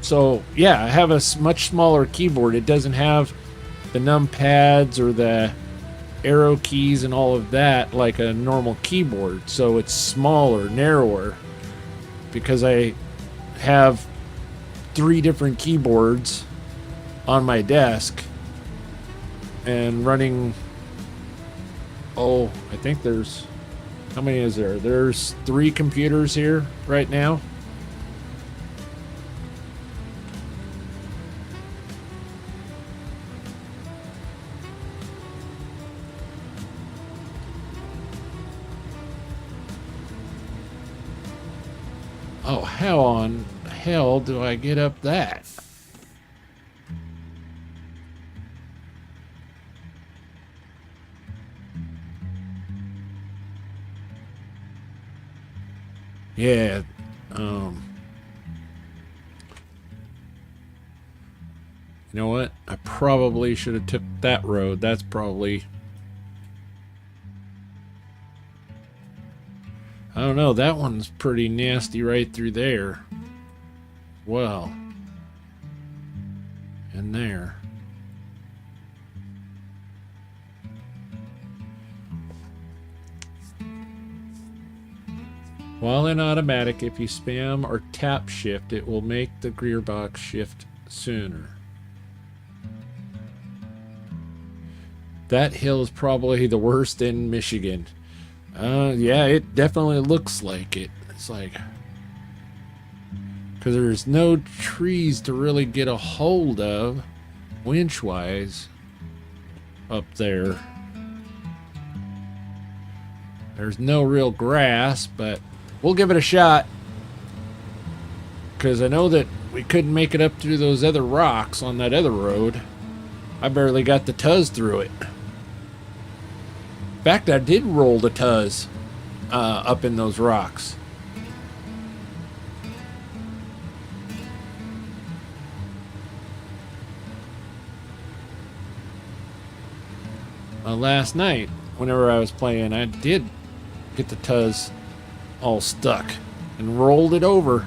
So yeah, I have a much smaller keyboard. It doesn't have the numpads or the arrow keys and all of that like a normal keyboard, so it's smaller, narrower, because I have 3 different keyboards on my desk and running, I think there's, how many is there? There's 3 computers here right now. Oh, how on hell do I get up that? Yeah. You know what? I probably should have took that road. That's probably... I don't know. That one's pretty nasty right through there. Well. And there. While in automatic, if you spam or tap shift, it will make the gearbox shift sooner. That hill is probably the worst in Michigan. Yeah, it definitely looks like it. It's like... because there's no trees to really get a hold of, winch-wise, up there. There's no real grass, but we'll give it a shot. Because I know that we couldn't make it up through those other rocks on that other road. I barely got the tuzz through it. In fact, I did roll the tuzz up in those rocks. Last night, whenever I was playing, I did get the tuzz all stuck and rolled it over.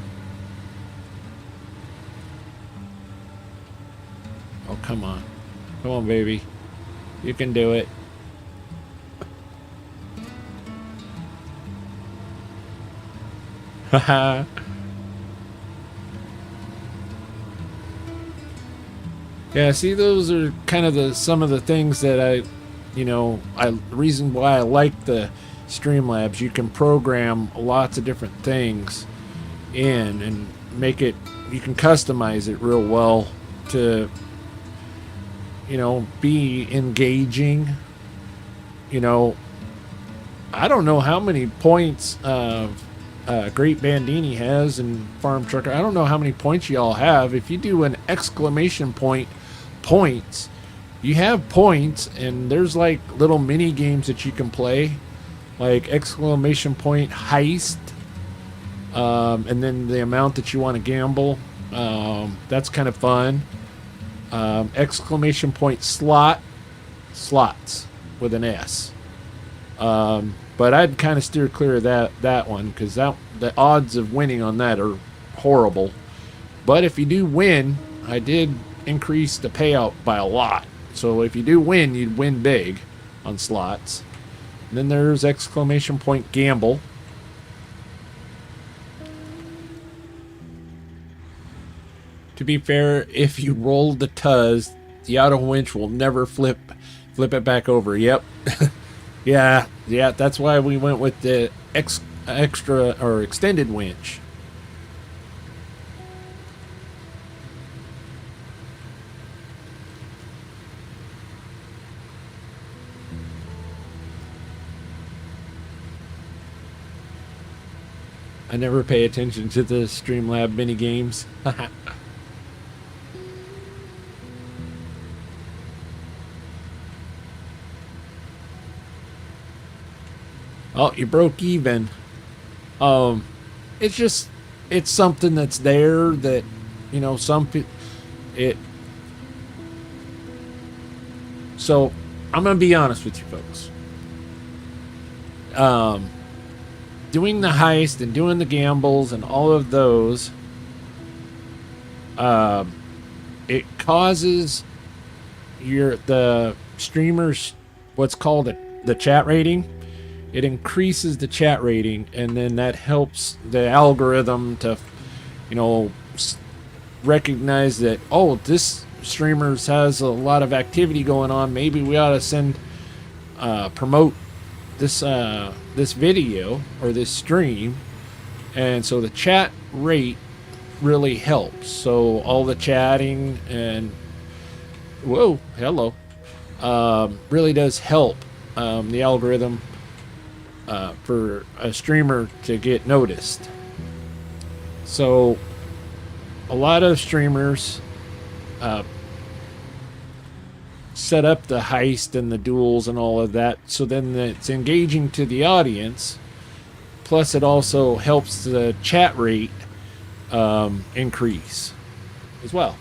Oh, come on. Come on, baby. You can do it. Haha. Yeah, see, those are kind of some of the things that the reason why I like the Streamlabs. You can program lots of different things in and make it, you can customize it real well to, be engaging. I don't know how many points Great Bandini has in Farm Trucker. I don't know how many points y'all have. If you do an exclamation point points, you have points, and there's like little mini games that you can play, like exclamation point heist, and then the amount that you want to gamble. That's kind of fun. Exclamation point slots with an S. But I'd kind of steer clear of that one, because the odds of winning on that are horrible. But if you do win, I did increase the payout by a lot. So if you do win, you'd win big on slots. And then there's exclamation point gamble. To be fair, if you roll the tuzz, the auto winch will never flip it back over. Yep. Yeah, that's why we went with the extra or extended winch. I never pay attention to the Streamlab mini games. Oh, you broke even. It's something that's there that, some people, so I'm going to be honest with you folks. Doing the heist and doing the gambles and all of those, it causes the streamers, what's called the chat rating. It increases the chat rating, and then that helps the algorithm to, recognize that, oh, this streamer has a lot of activity going on. Maybe we ought to promote this video or this stream. And so the chat rate really helps. So all the chatting and whoa, hello, really does help the algorithm for a streamer to get noticed. So a lot of streamers set up the heist and the duels and all of that, so then it's engaging to the audience, Plus, it also helps the chat rate increase as well.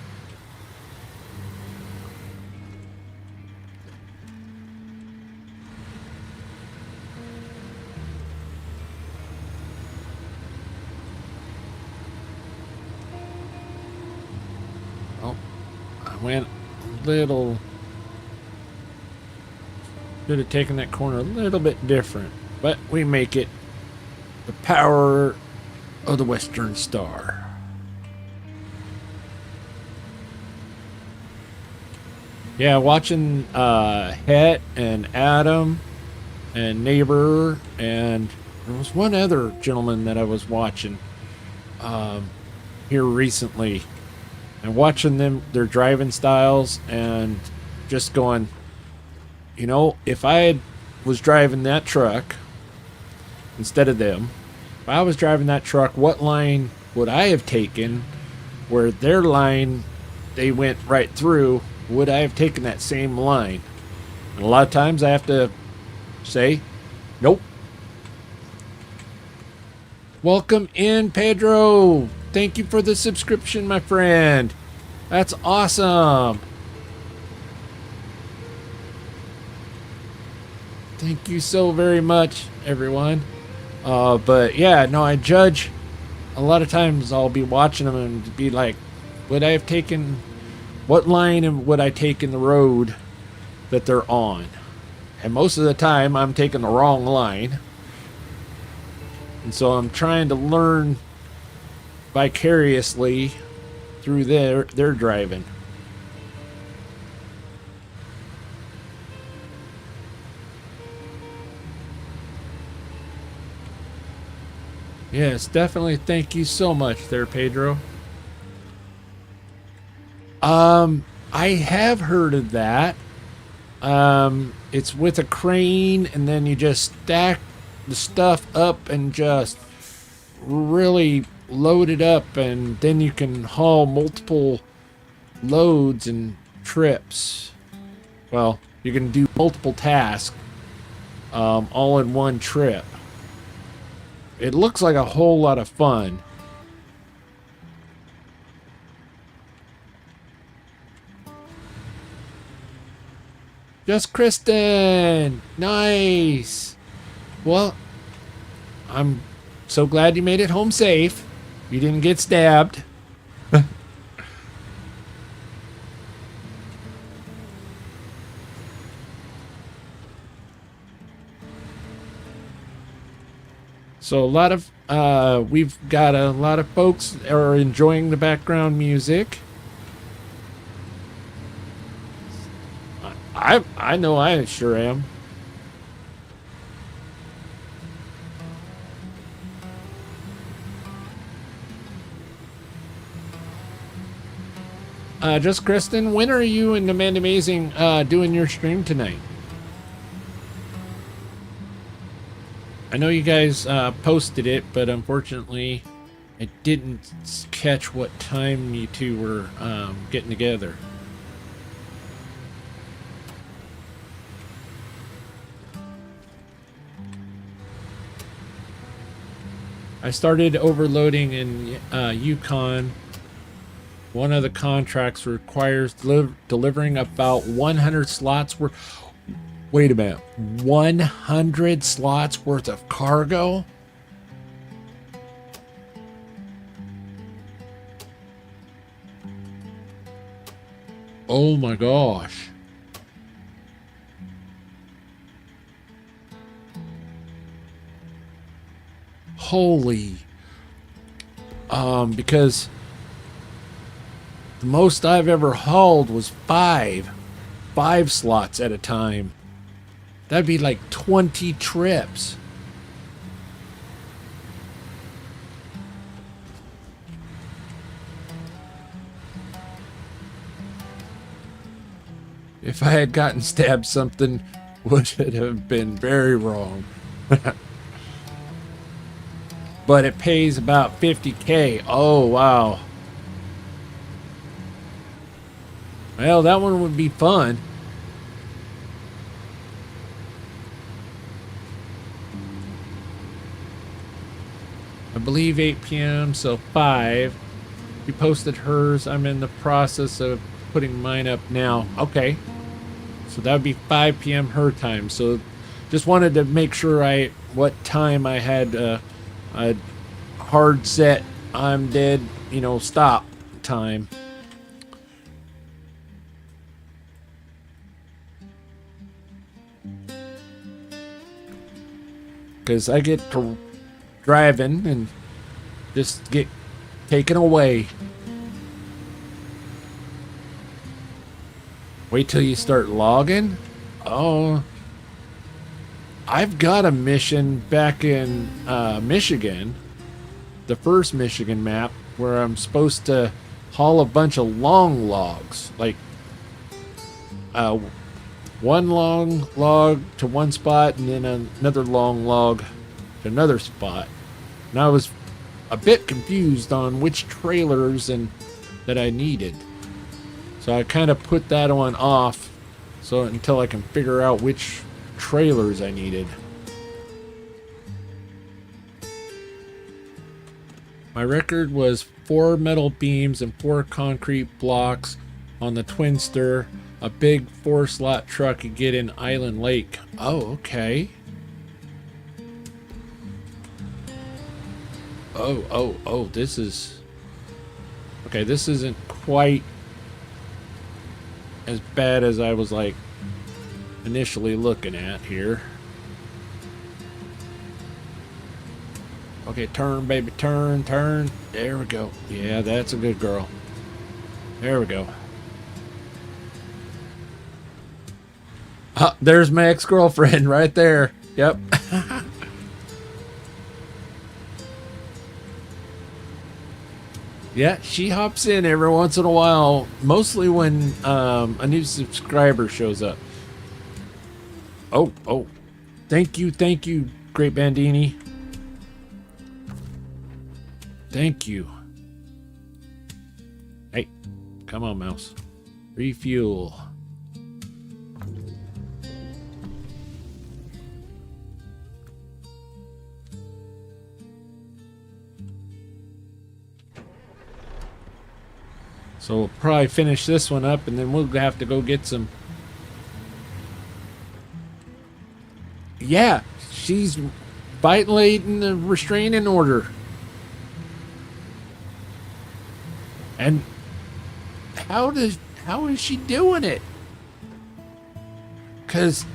Oh, I went a little. Should have taken that corner a little bit different, but we make it. The power of the Western Star. Yeah, watching Het and Adam and Neighbor, and there was one other gentleman that I was watching here recently, and watching them, their driving styles, and just going, you know, if I was driving that truck instead of them, if I was driving that truck, what line would I have taken? Where their line, they went right through, would I have taken that same line? And a lot of times I have to say, nope. Welcome in, Pedro. Thank you for the subscription, my friend. That's awesome. Thank you so very much, everyone. But yeah, no, I judge. A lot of times I'll be watching them and be like, would I have taken, what line would I take in the road that they're on? And most of the time I'm taking the wrong line. And so I'm trying to learn vicariously through their driving. Yes, definitely. Thank you so much there, Pedro. I have heard of that. It's with a crane, and then you just stack the stuff up and just really load it up, and then you can haul multiple loads and trips. Well, you can do multiple tasks all in one trip. It looks like a whole lot of fun. Just Kristen! Nice! Well, I'm so glad you made it home safe. You didn't get stabbed. So a lot of we've got a lot of folks that are enjoying the background music. I know I sure am. Just Kristen, when are you and Amanda Amazing doing your stream tonight? I know you guys posted it, but unfortunately I didn't catch what time you two were getting together. I started overloading in Yukon. One of the contracts requires delivering about 100 slots worth. Wait a minute. 100 slots worth of cargo? Oh my gosh. Holy. Because the most I've ever hauled was five slots at a time. That'd be like 20 trips. If I had gotten stabbed, something would have been very wrong. But it pays about 50K. Oh, wow. Well, that one would be fun. I believe 8 p.m. So 5. She posted hers. I'm in the process of putting mine up now. Okay. So that would be 5 p.m. her time. So just wanted to make sure what time I had a hard set, I'm dead, stop time. Because I get to driving and just get taken away. Wait till you start logging? Oh, I've got a mission back in Michigan, the first Michigan map, where I'm supposed to haul a bunch of long logs, like one long log to one spot and then another long log to another spot. And I was a bit confused on which trailers and that I needed. So I kind of put that one off so until I can figure out which trailers I needed. My record was 4 metal beams and 4 concrete blocks on the Twinster, a big 4-slot truck you get in Island Lake. Oh, okay. Oh, this is... Okay, this isn't quite as bad as I was, like, initially looking at here. Okay, turn, baby, turn. There we go. Yeah, that's a good girl. There we go. There's my ex-girlfriend right there. Yep. Yeah, she hops in every once in a while, mostly when a new subscriber shows up. Oh. Thank you, Great Bandini. Thank you. Hey, come on, mouse. Refuel. So we'll probably finish this one up and then we'll have to go get some. Yeah, she's violating the restraining order. And how is she doing it? Because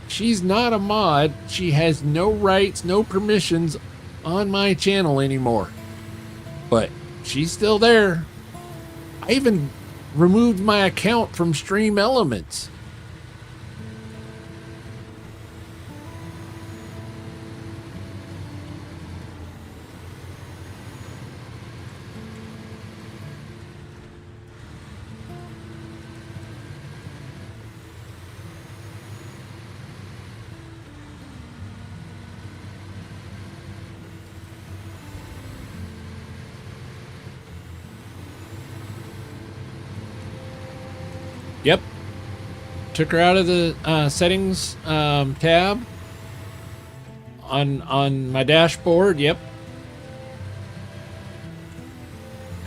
she's not a mod. She has no rights, no permissions on my channel anymore. But she's still there. I even removed my account from Stream Elements. Yep. Took her out of the settings tab on my dashboard. Yep.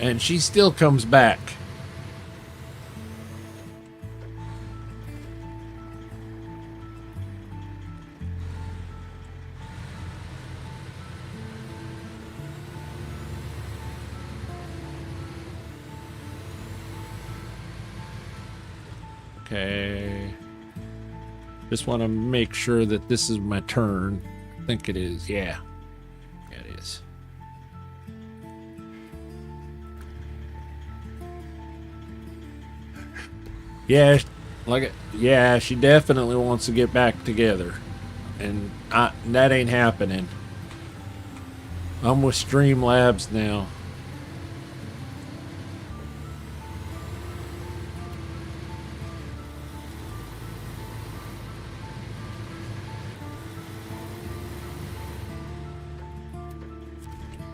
And she still comes back. Okay. Just want to make sure that this is my turn. I think it is. Yeah. Yeah, it is. Yeah, yeah, she definitely wants to get back together. And that ain't happening. I'm with Streamlabs now.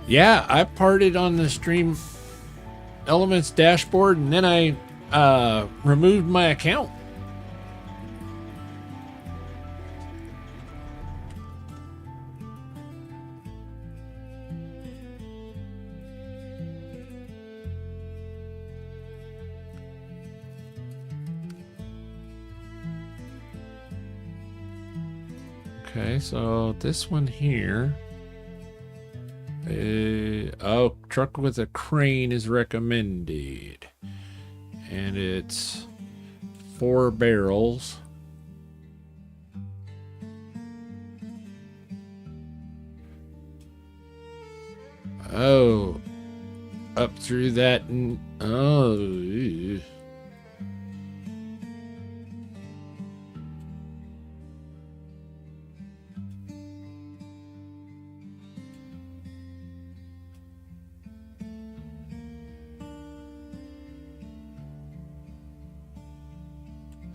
Yeah, I parted on the Stream Elements dashboard and then I removed my account. Okay, so this one here. Oh, truck with a crane is recommended. And it's 4 barrels. Oh, up through that. Oh, ew.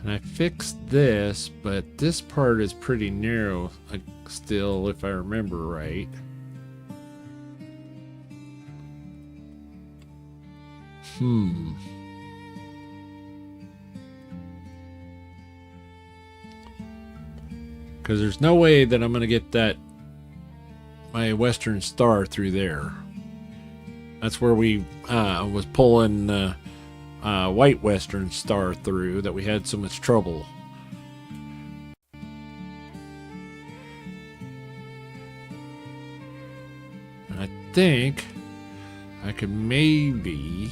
And I fixed this, but this part is pretty narrow still, if I remember right. Because there's no way that I'm going to get my Western Star through there. That's where we was pulling white Western Star through that we had so much trouble. And I think I could maybe...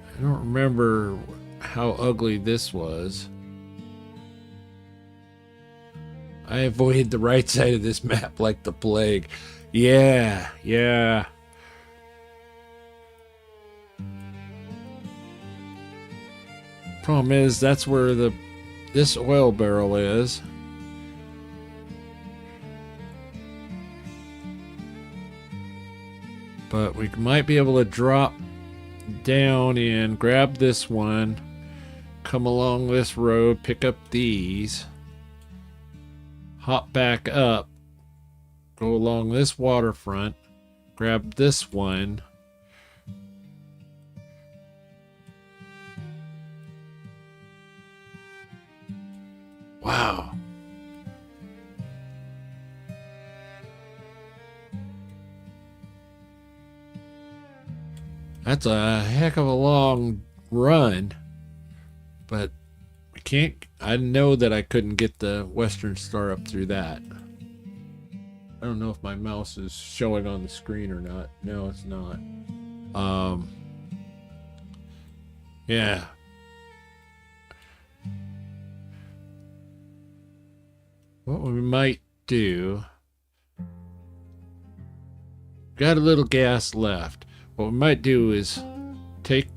I don't remember how ugly this was. I avoided the right side of this map like the plague. Yeah. Problem is, that's where this oil barrel is. But we might be able to drop down and grab this one, come along this road, pick up these, hop back up, go along this waterfront, grab this one, wow. That's a heck of a long run, but we can't. I know that I couldn't get the Western Star up through that. I don't know if my mouse is showing on the screen or not. No, it's not. Yeah. What we might do, got a little gas left. What we might do is take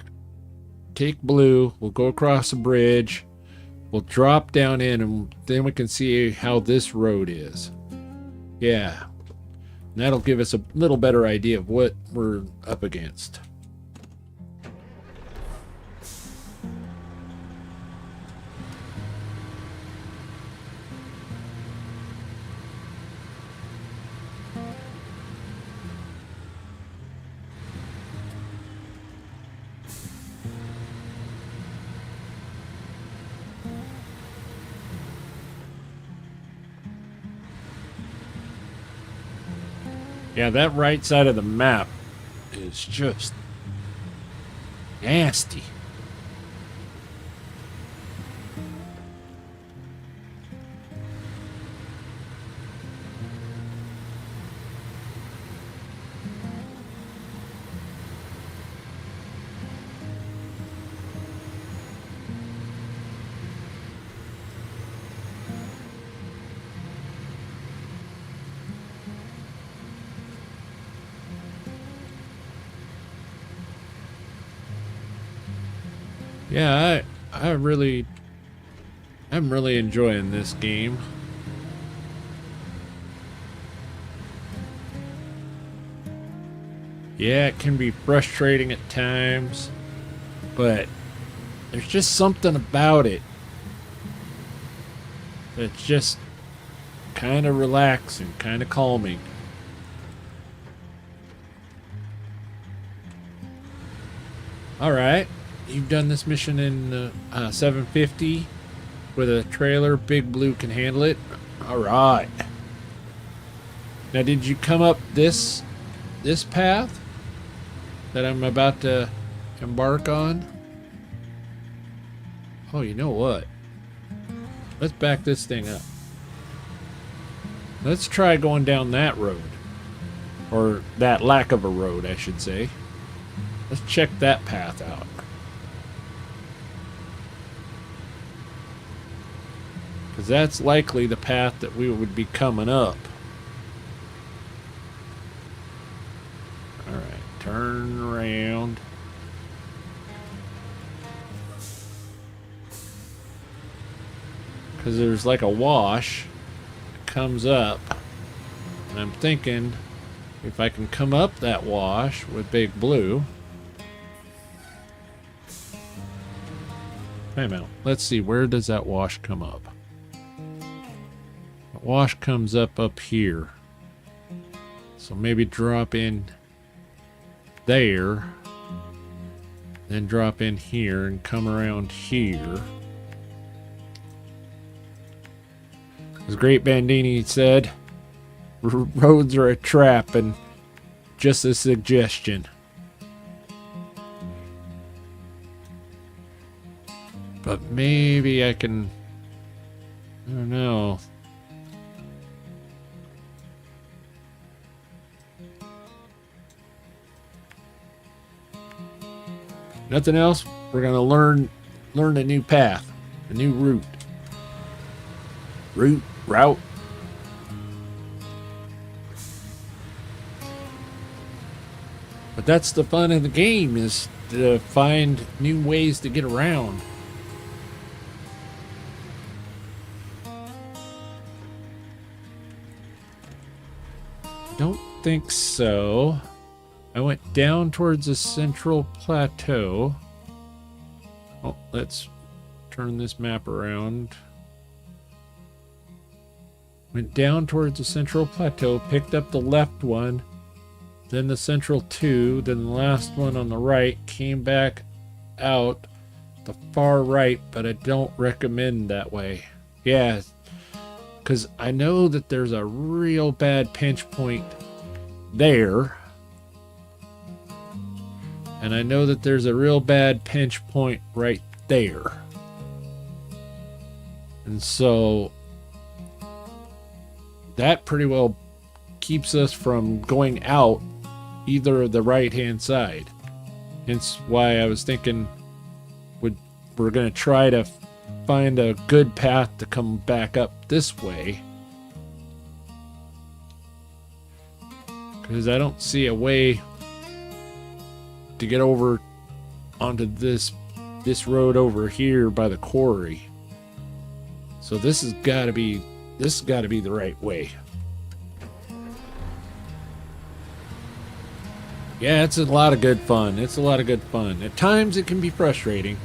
blue, we'll go across the bridge, we'll drop down in, and then we can see how this road is. Yeah. And that'll give us a little better idea of what we're up against. Yeah, that right side of the map is just nasty. Yeah, I'm really enjoying this game. Yeah, it can be frustrating at times, but there's just something about it that's just kind of relaxing, kind of calming. All right. You've done this mission in 750 with a trailer. Big Blue can handle it. All right. Now, did you come up this path that I'm about to embark on? Oh, you know what? Let's back this thing up. Let's try going down that road. Or that lack of a road, I should say. Let's check that path out. Because that's likely the path that we would be coming up. Alright, turn around. Because there's like a wash that comes up. And I'm thinking if I can come up that wash with Big Blue. Time out. Let's see, where does that wash come up? The wash comes up here. So maybe drop in there. Then drop in here and come around here. As Great Bandini said, roads are a trap and just a suggestion. But maybe I can, I don't know. Nothing else? We're gonna learn a new path, a new route. Route. But that's the fun of the game, is to find new ways to get around. Don't think so. I went down towards the central plateau. Oh, let's turn this map around. Went down towards the central plateau, picked up the left one, then the central two, then the last one on the right, came back out the far right, but I don't recommend that way. Yeah, because I know that there's a real bad pinch point there. And I know that there's a real bad pinch point right there. And so that pretty well keeps us from going out either of the right-hand side. Hence why I was thinking we're going to try to find a good path to come back up this way. Because I don't see a way to get over onto this road over here by the quarry. So this has got to be the right way. Yeah, it's a lot of good fun. It's a lot of good fun. At times it can be frustrating,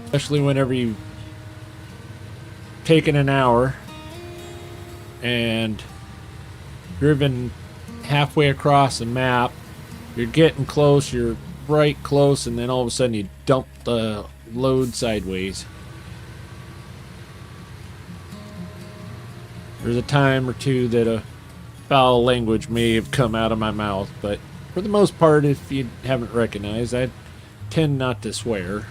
especially whenever you've taken an hour and driven halfway across the map. You're getting close, you're right close, and then all of a sudden you dump the load sideways. There's a time or two that a foul language may have come out of my mouth, but for the most part, if you haven't recognized, I tend not to swear.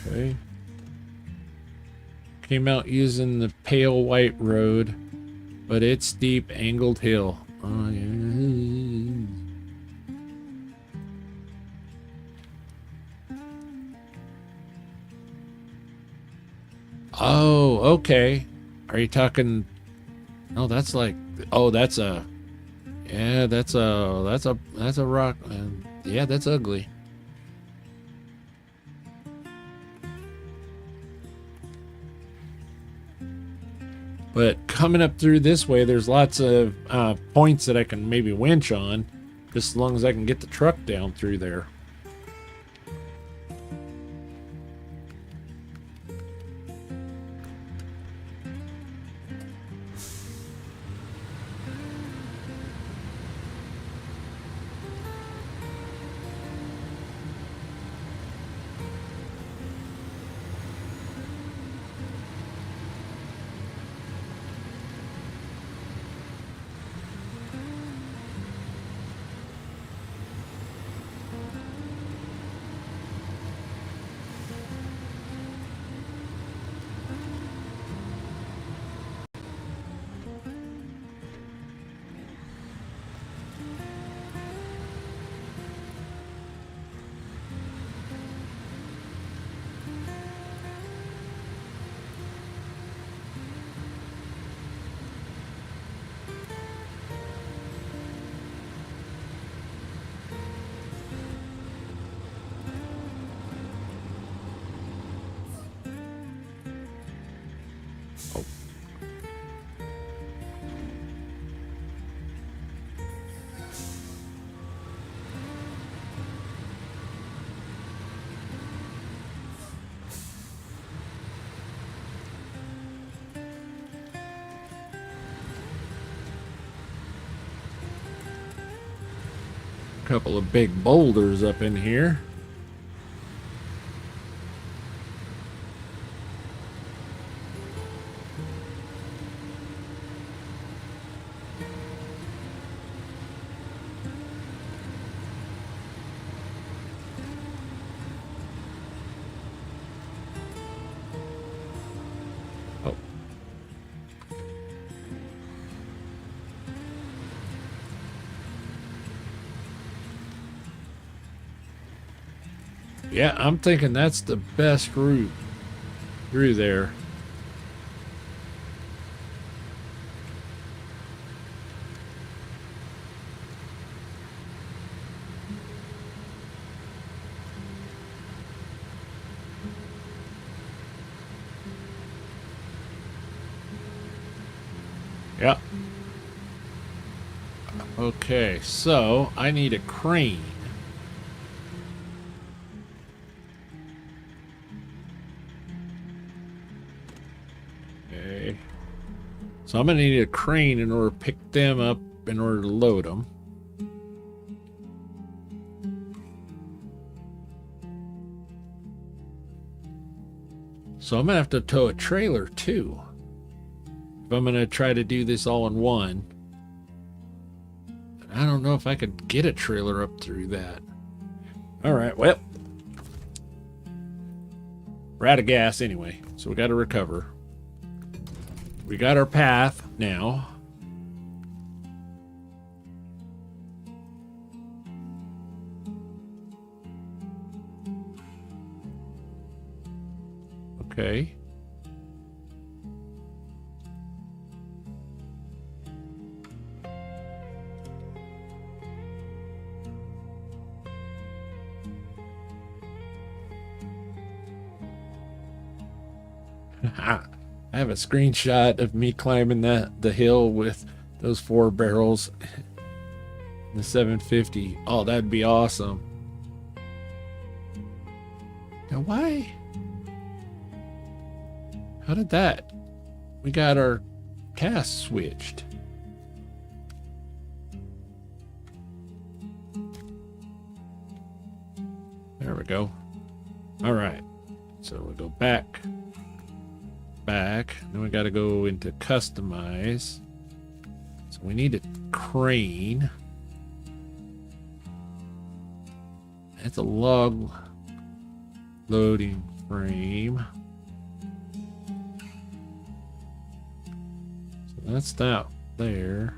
Okay. Came out using the pale white road, but it's steep, angled hill. Oh, yeah. Oh, okay. Are you talking? Oh, that's like. Oh, that's a. Yeah, that's a rock. Yeah, that's ugly. But coming up through this way, there's lots of points that I can maybe winch on, just as long as I can get the truck down through there. Couple of big boulders up in here. Oh. Yeah, I'm thinking that's the best route through there. Yeah. Okay, so I need a crane. Okay. So I'm gonna need a crane in order to pick them up in order to load them. So I'm gonna have to tow a trailer too, if I'm gonna try to do this all in one. I don't know if I could get a trailer up through that. All right, well, we're out of gas anyway, so we got to recover. We got our path now. Okay. I have a screenshot of me climbing the hill with those 4 barrels. The 750. Oh, that'd be awesome. Now why? How did that? We got our cast switched. There we go. All right. So we go back. Then we got to go into customize. So we need a crane. That's a log loading frame. So that's that there.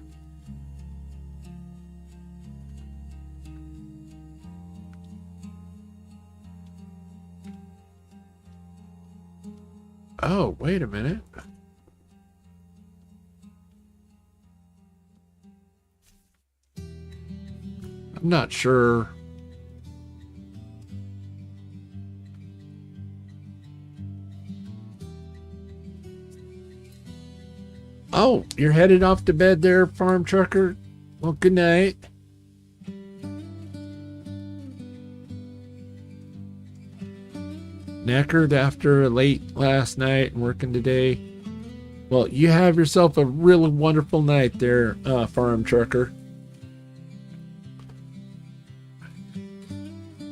Oh, wait a minute. I'm not sure. Oh, you're headed off to bed there, farm trucker? Well, good night. Knackered after a late last night and working today? Well, you have yourself a really wonderful night there, farm trucker.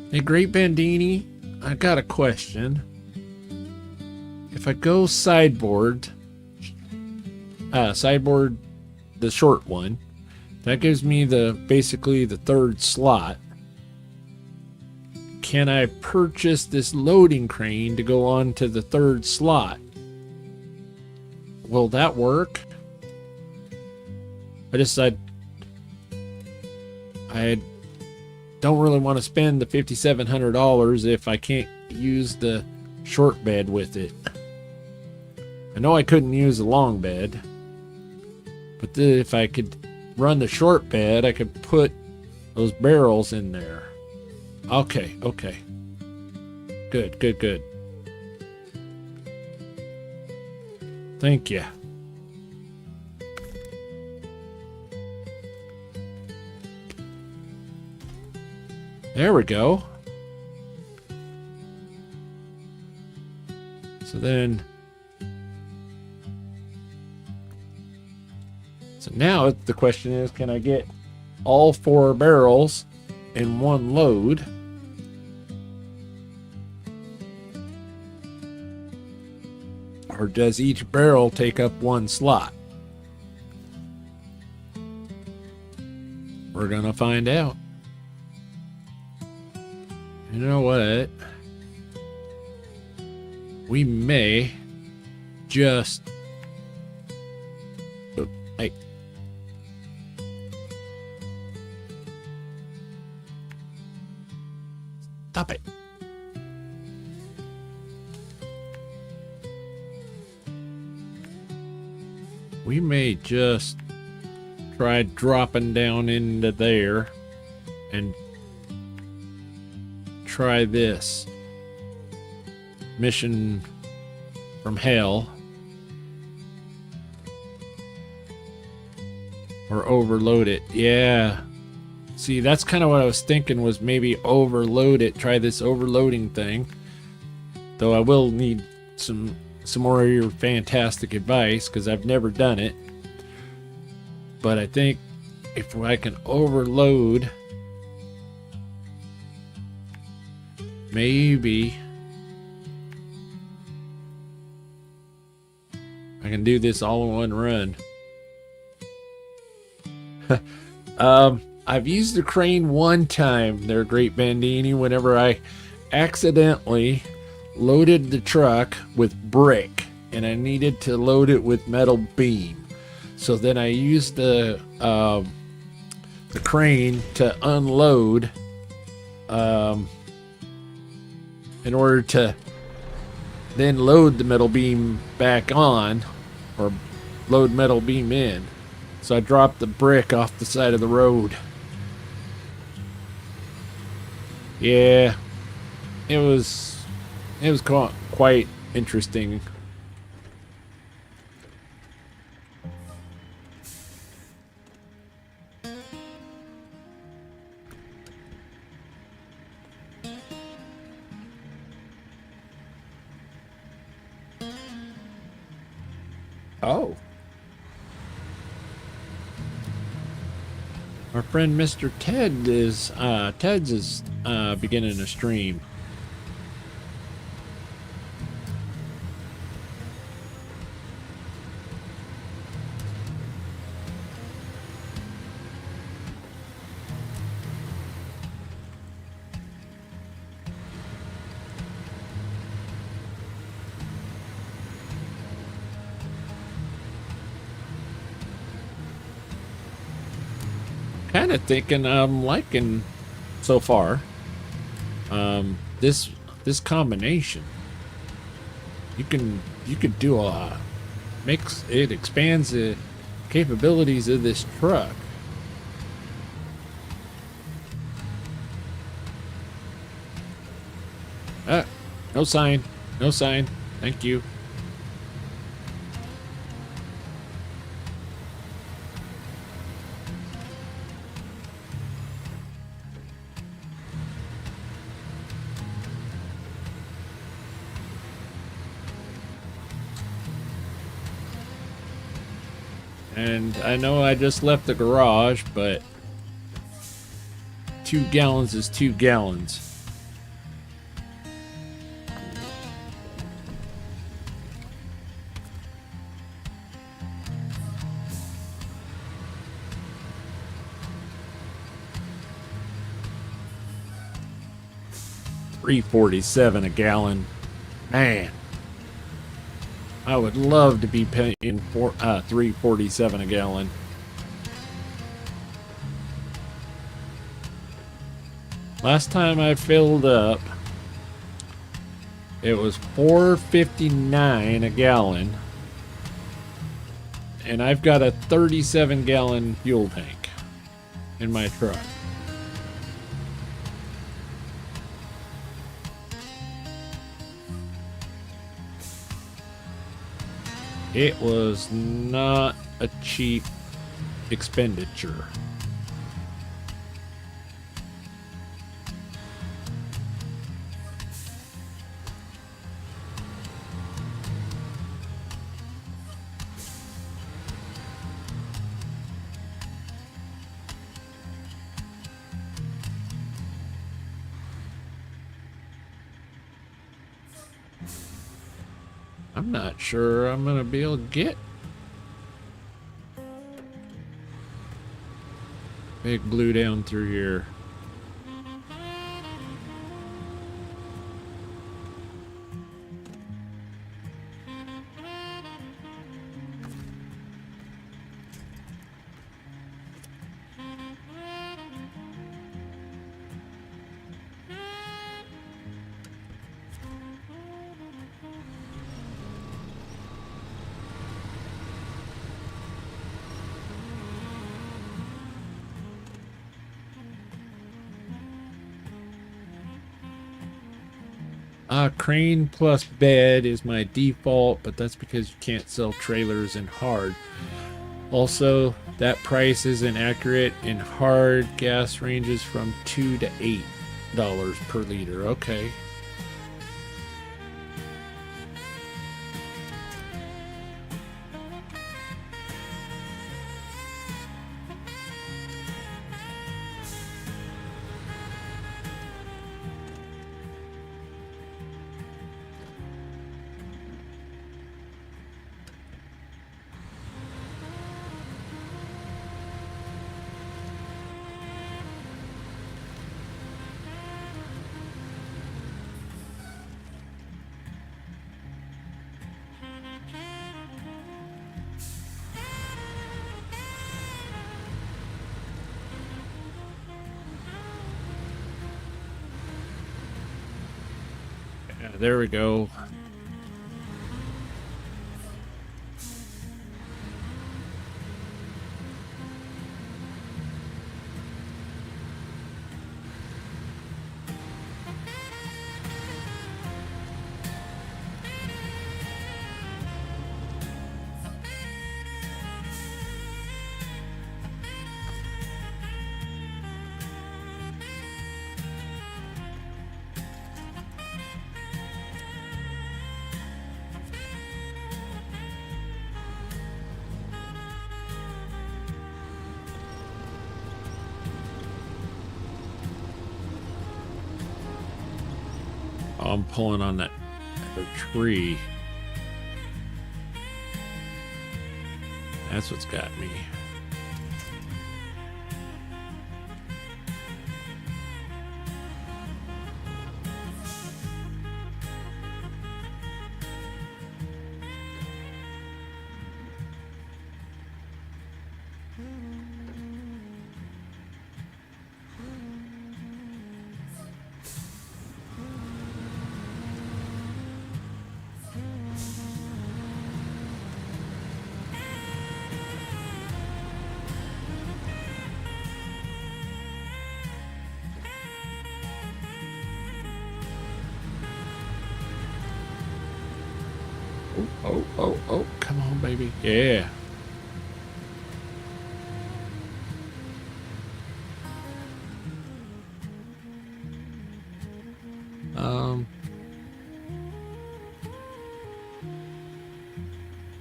Hey, Great Bandini, I got a question. If I go sideboard, the short one, that gives me basically the 3rd slot. Can I purchase this loading crane to go on to the 3rd slot? Will that work? I don't really want to spend the $5,700 if I can't use the short bed with it. I know I couldn't use the long bed, but if I could run the short bed, I could put those barrels in there. Okay. Good. Thank you. There we go. So now the question is, can I get all 4 barrels in one load. Or does each barrel take up one slot? We're gonna find out. You know what? We may just... Oh, hey. Stop it. We may just try dropping down into there and try this mission from hell, or overload it. Yeah, see, that's kind of what I was thinking, was maybe overload it, try this overloading thing, though I will need some more of your fantastic advice because I've never done it. But I think if I can overload, maybe I can do this all in one run. I've used the crane one time there, Great Bandini, whenever I accidentally loaded the truck with brick and I needed to load it with metal beam. So then I used the crane to unload in order to then load the metal beam back on, or load metal beam in. So I dropped the brick off the side of the road. Yeah, it was quite interesting. Oh. Our friend Mr. Ted is beginning a stream. Kind of thinking I'm liking so far this combination. You can do a it expands the capabilities of this truck. No sign, thank you. And I know I just left the garage, but 2 gallons is 2 gallons. $3.47 a gallon. Man. I would love to be paying $3.47 a gallon. Last time I filled up, it was $4.59 a gallon, and I've got a 37-gallon fuel tank in my truck. It was not a cheap expenditure. I'm not sure I'm gonna be able to get Big Blue down through here. Crane plus bed is my default, but that's because you can't sell trailers in hard. Also, that price isn't accurate. In hard, gas ranges from $2 to $8 per liter. Okay. Yeah, there we go. Oh, I'm pulling on that tree. That's what's got me. Oh, come on, baby. Yeah.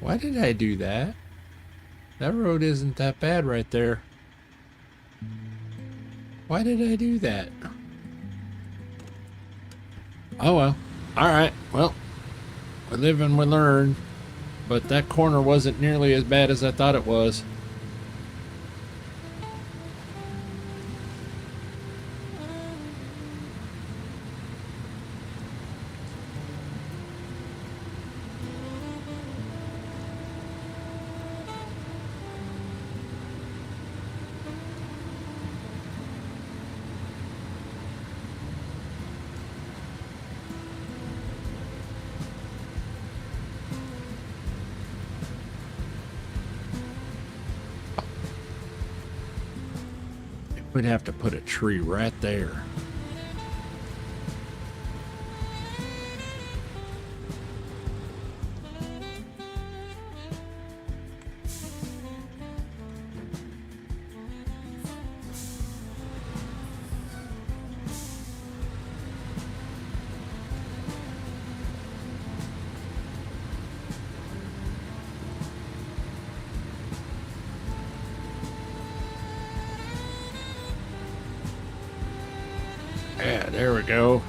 Why did I do that? That road isn't that bad right there. Why did I do that? Oh well. Alright, well. We live and we learn. But that corner wasn't nearly as bad as I thought it was. We'd have to put a tree right there. Yeah, there we go.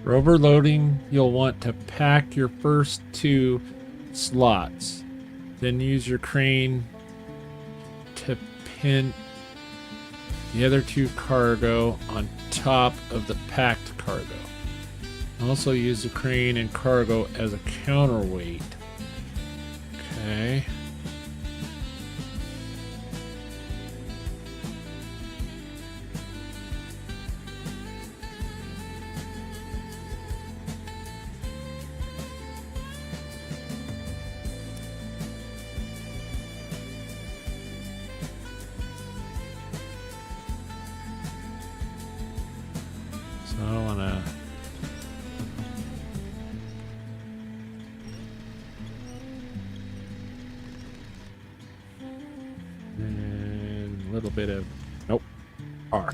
For overloading, you'll want to pack your first 2 slots. Then use your crane to pin the other 2 cargo on top of the packed cargo. Also use the crane and cargo as a counterweight. Okay. So I don't want to... And a little bit of... Nope. R.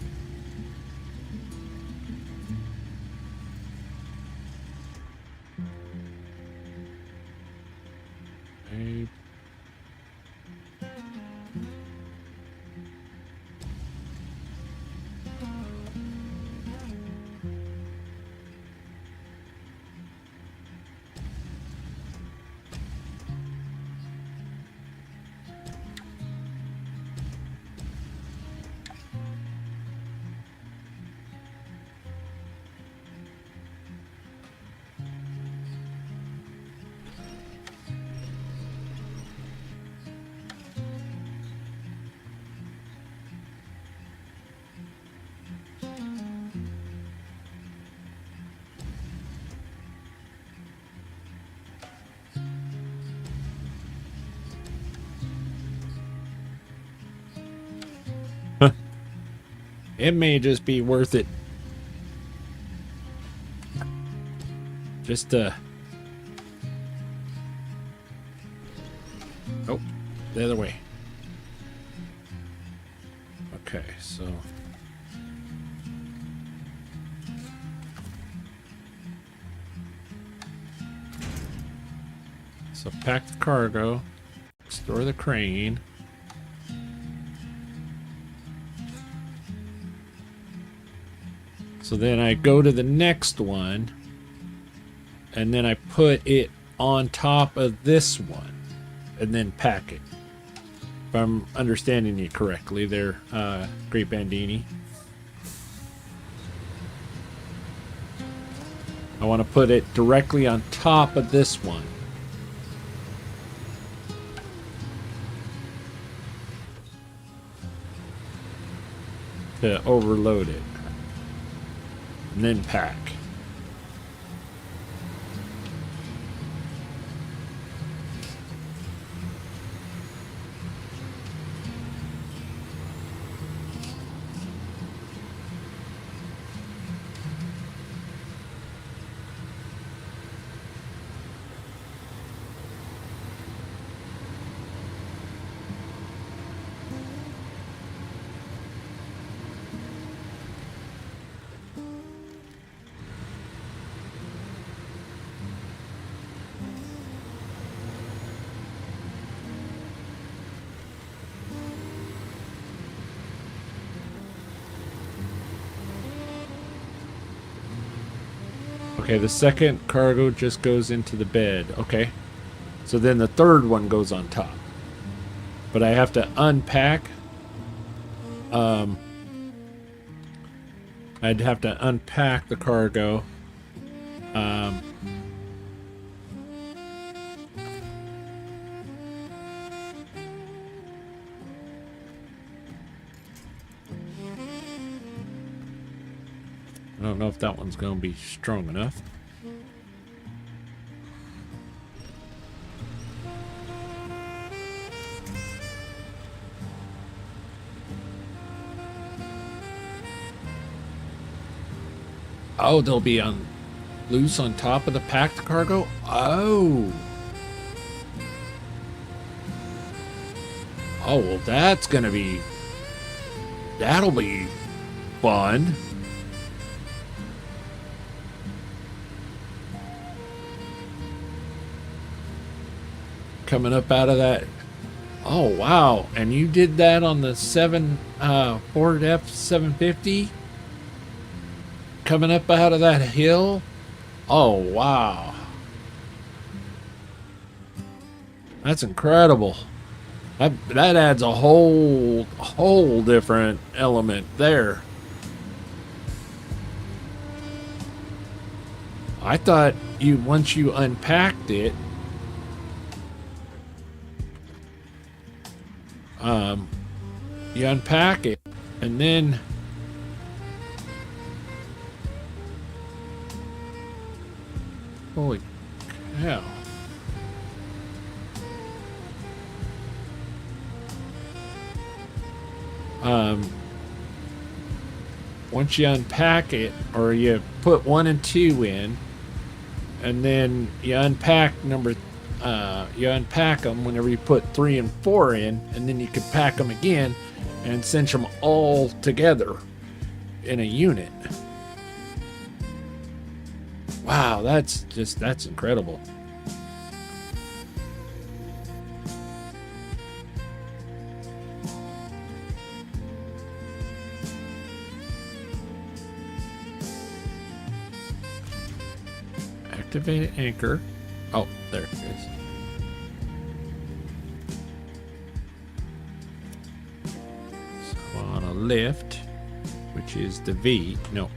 Okay. It may just be worth it. Just oh, the other way. Okay, so pack the cargo, store the crane. So then I go to the next one, and then I put it on top of this one, and then pack it. If I'm understanding you correctly there, Great Bandini. I want to put it directly on top of this one. To overload it. And then pack. Okay, the second cargo just goes into the bed. Okay. So then the third one goes on top. But I have to unpack. I'd have to unpack the cargo. I don't know if that one's going to be strong enough. Oh, they'll be on loose on top of the packed cargo? Oh. Oh, well, that's going to be... That'll be fun. coming up out of that. Oh wow! And you did that on the Ford F-750, coming up out of that hill. Oh wow! That's incredible. That adds a whole different element there. I thought once you unpacked it, you unpack it and then holy cow. Once you unpack it, or you put 1 and 2 in, and then you unpack you unpack them whenever you put 3 and 4 in, and then you can pack them again and cinch them all together in a unit. Wow, that's incredible. Activate anchor. Oh, there it is. So on a lift, which is the V. No.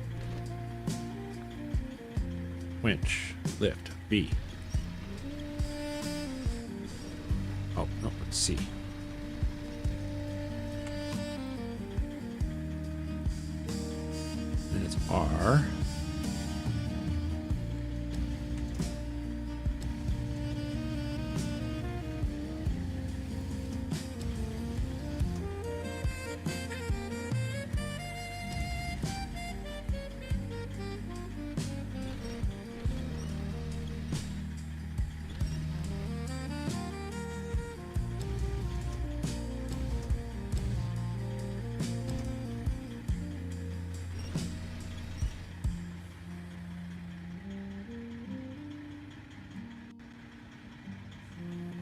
Winch. Lift. V. Oh, no, let's see. Then it's R.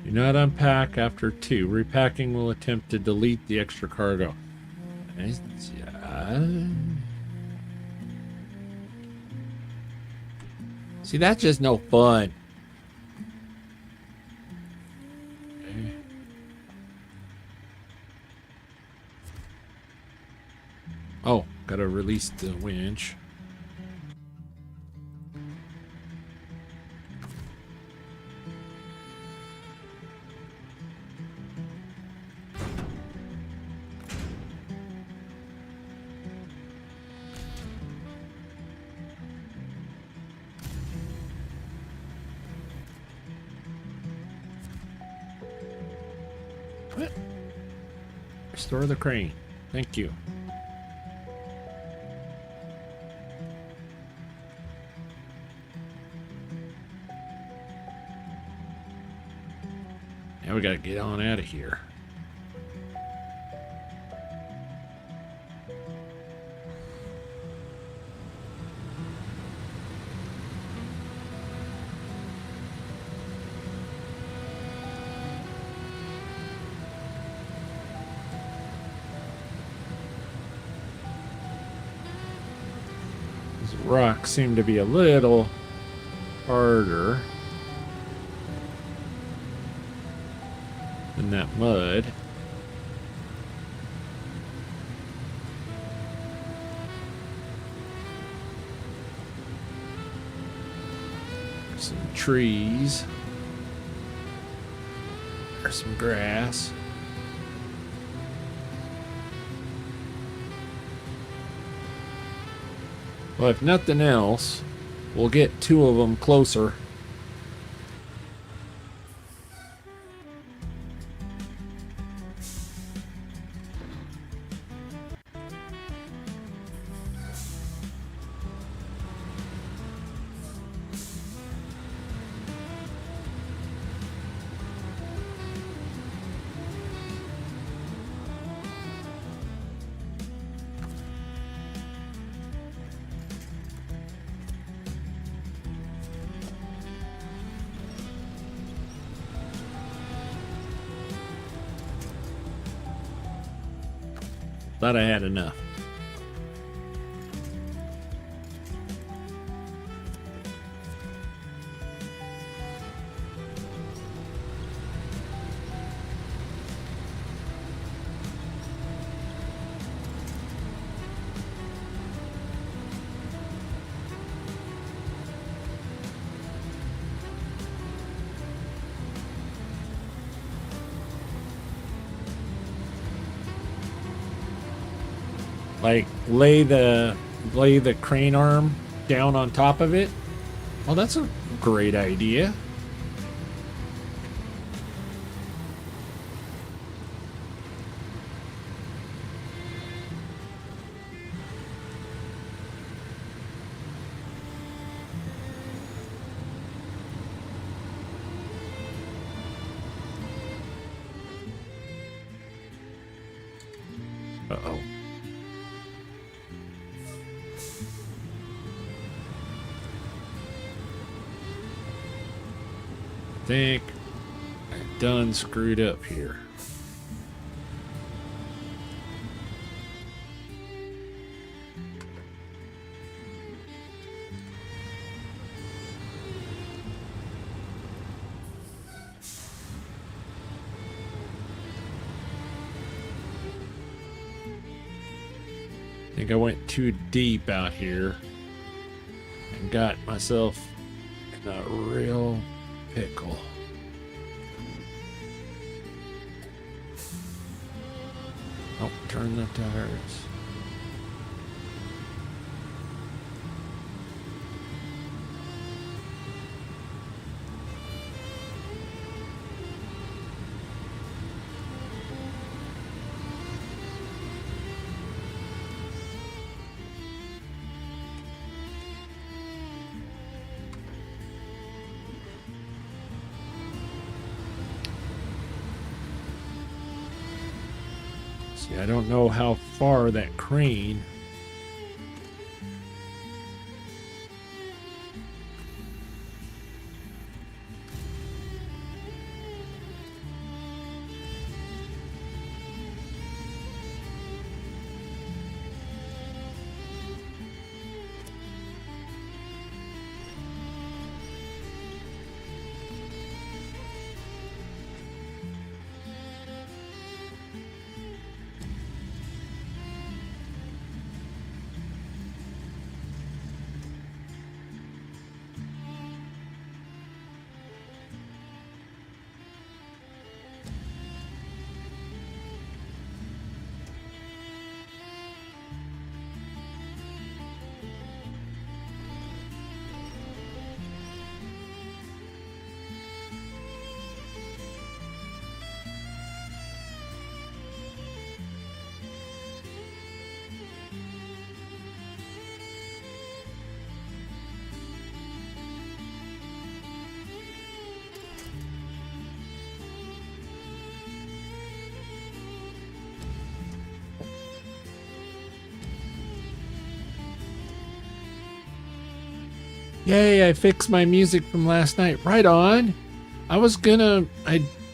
Do not unpack after 2. Repacking will attempt to delete the extra cargo. See, that's just no fun. Okay. Oh, gotta release the winch. What? Restore the crane. Thank you. Now we gotta get on out of here. These rocks seem to be a little harder than that mud. Some trees. There's some grass. Well, if nothing else, we'll get 2 of them closer. Thought I had enough. Like lay the crane arm down on top of it. Well, that's a great idea. Uh-oh. Think I done screwed up here. I think I went too deep out here and got myself in a real pickle. Oh, turn the tires. See, I don't know how far that crane. Yay, I fixed my music from last night. Right on. I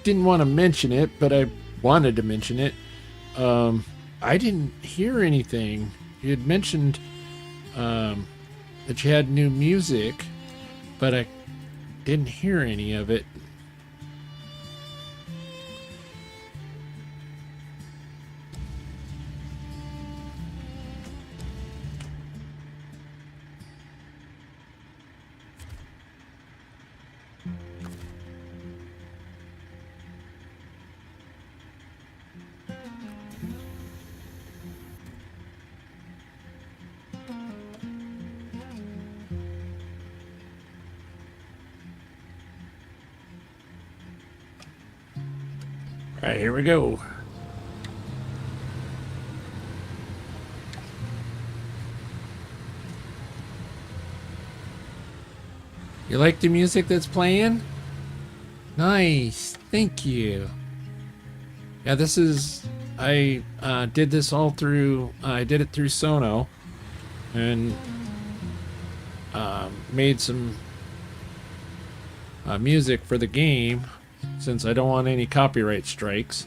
didn't want to mention it, but I wanted to mention it. I didn't hear anything. You had mentioned that you had new music, but I didn't hear any of it. All right, here we go. You like the music that's playing? Nice, thank you. Yeah, this is, I did this all through, I did it through Sono, and made some music for the game, since I don't want any copyright strikes.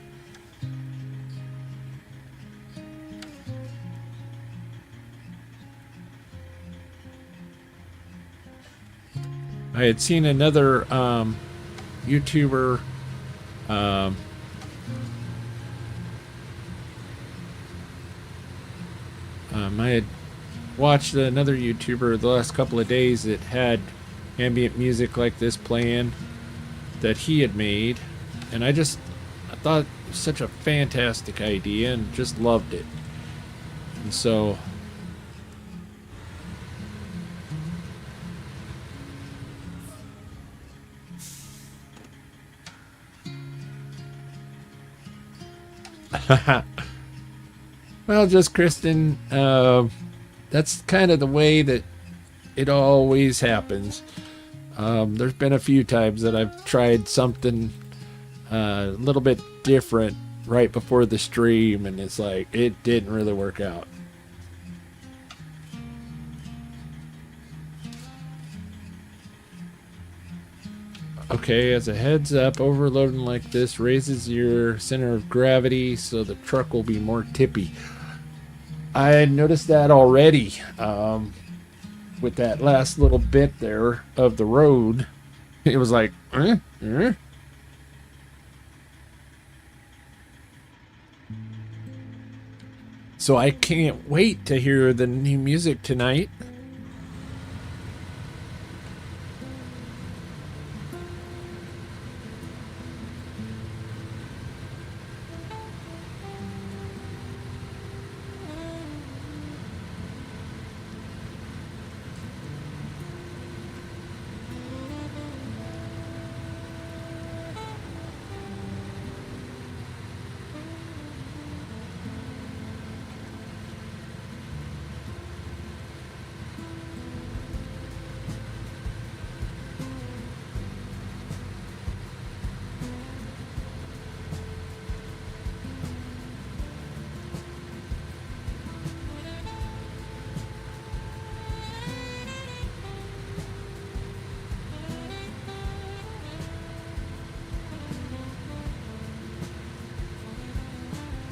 I had seen another YouTuber. I had watched another YouTuber the last couple of days that had ambient music like this playing that he had made, and I thought it was such a fantastic idea and just loved it. And so well, just Kristen, that's kind of the way that it always happens. There's been a few times that I've tried something a little bit different right before the stream, and it's like it didn't really work out. Okay, as a heads up, overloading like this raises your center of gravity, so the truck will be more tippy. I noticed that already with that last little bit there of the road. It was like, So I can't wait to hear the new music tonight.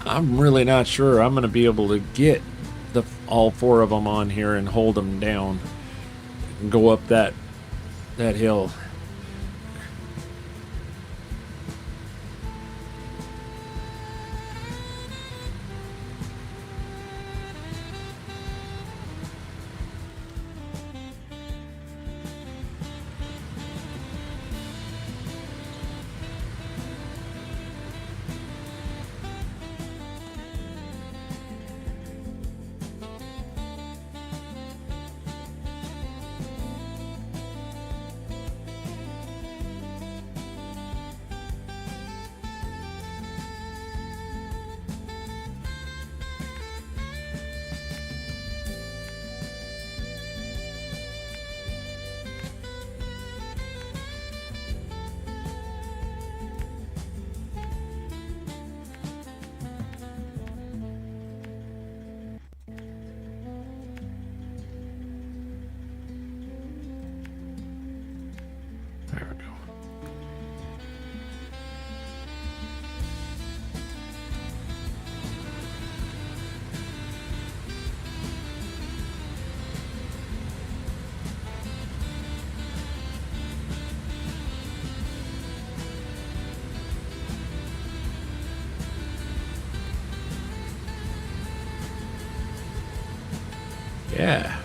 I'm really not sure I'm going to be able to get all four of them on here and hold them down and go up that hill. There we go. Yeah.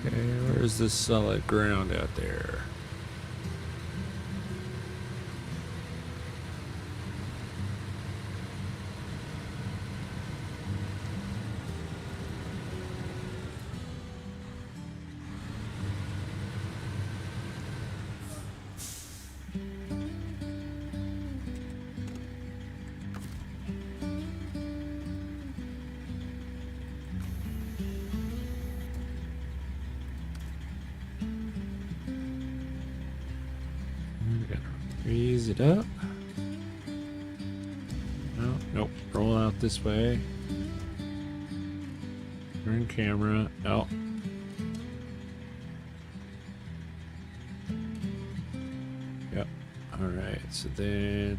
Okay, where's the solid ground out there? We gotta freeze it up. this way. Turn camera. Oh. Yep. Alright, so then...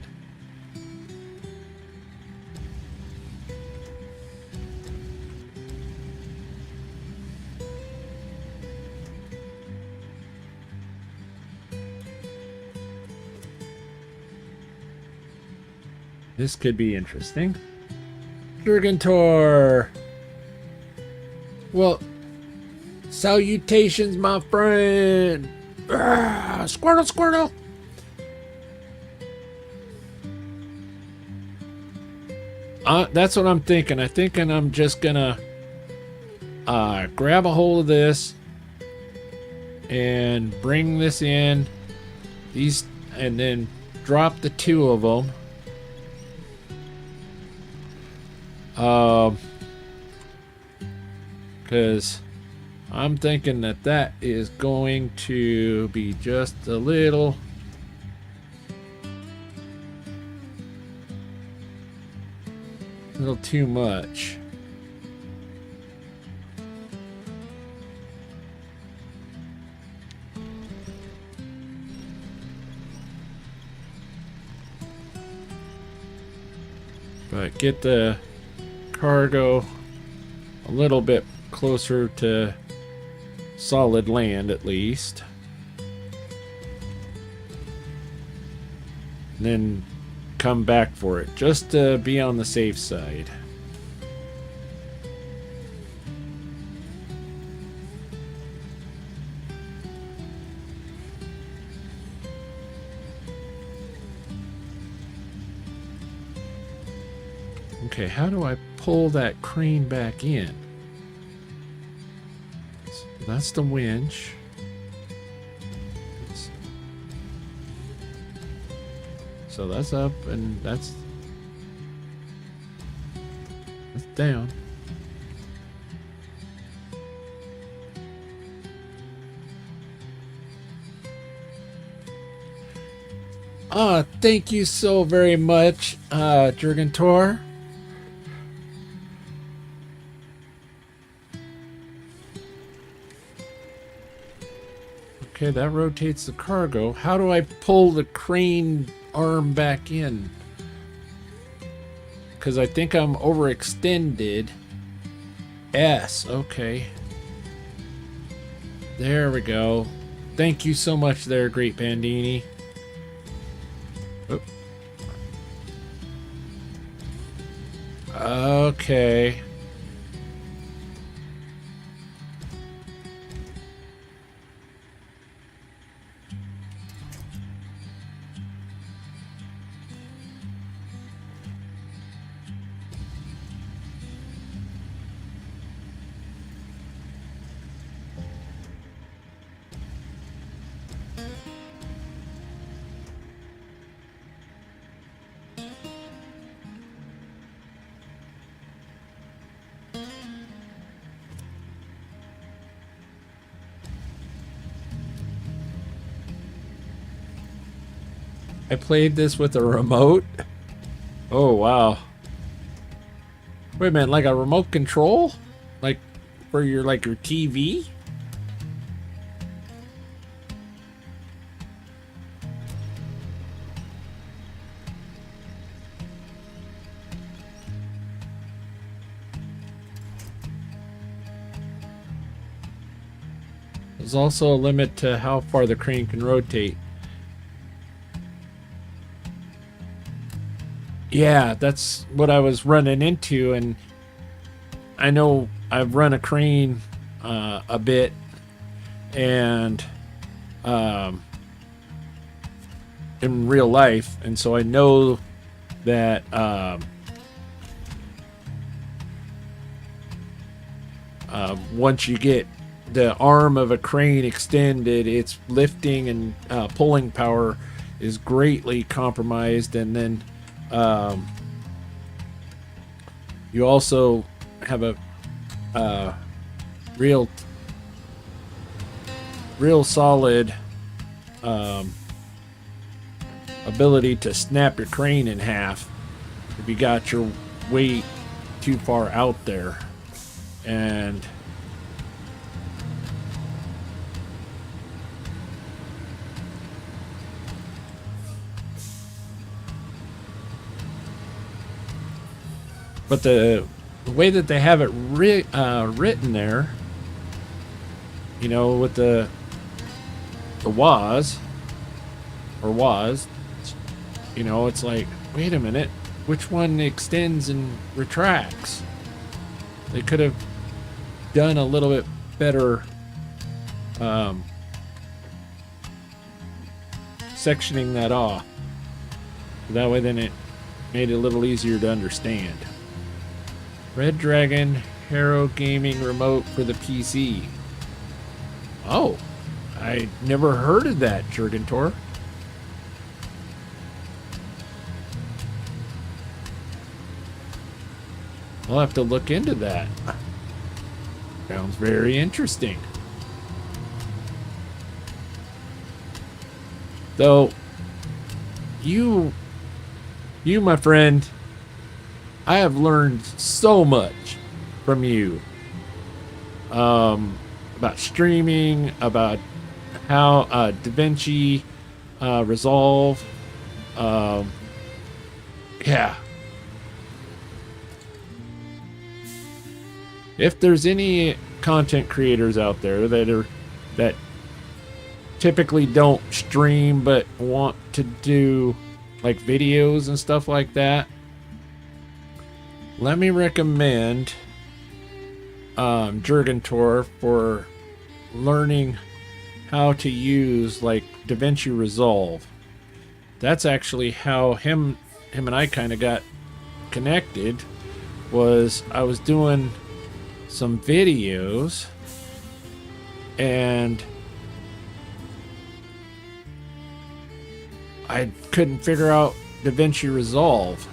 this could be interesting. Jurgentor! Well, salutations, my friend! Squirtle, Squirtle! That's what I'm thinking. I'm thinking I'm just gonna grab a hold of this and bring this in. And then drop the two of them. Because I'm thinking that is going to be just a little too much. But get the cargo a little bit closer to solid land at least. And then come back for it just to be on the safe side. Okay, how do I pull that crane back in? So that's the winch. So that's up and that's down. Thank you so very much, Jurgentor. Okay, that rotates the cargo. How do I pull the crane arm back in? Because I think I'm overextended. S, okay. There we go. Thank you so much there, Great Bandini. Oh. Okay. I played this with a remote. Oh, wow. Wait a minute, like a remote control? Like for your TV? There's also a limit to how far the crane can rotate. Yeah, that's what I was running into, and I know I've run a crane a bit, and in real life, and so I know that once you get the arm of a crane extended, its lifting and pulling power is greatly compromised, and then you also have a real solid ability to snap your crane in half if you got your weight too far out there. And but the way that they have it written there, you know, with the was, you know, it's like, wait a minute, which one extends and retracts? They could have done a little bit better sectioning that off. That way then it made it a little easier to understand. Red Dragon Hero Gaming Remote for the PC. Oh, I never heard of that, Jurgentor. I'll have to look into that. Sounds very interesting. Though, you, my friend, I have learned so much from you. About streaming, about how DaVinci Resolve. Yeah. If there's any content creators out there that typically don't stream but want to do like videos and stuff like that, let me recommend Jurgentor for learning how to use like DaVinci Resolve. That's actually how him and I kind of got connected. Was I was doing some videos and I couldn't figure out DaVinci Resolve,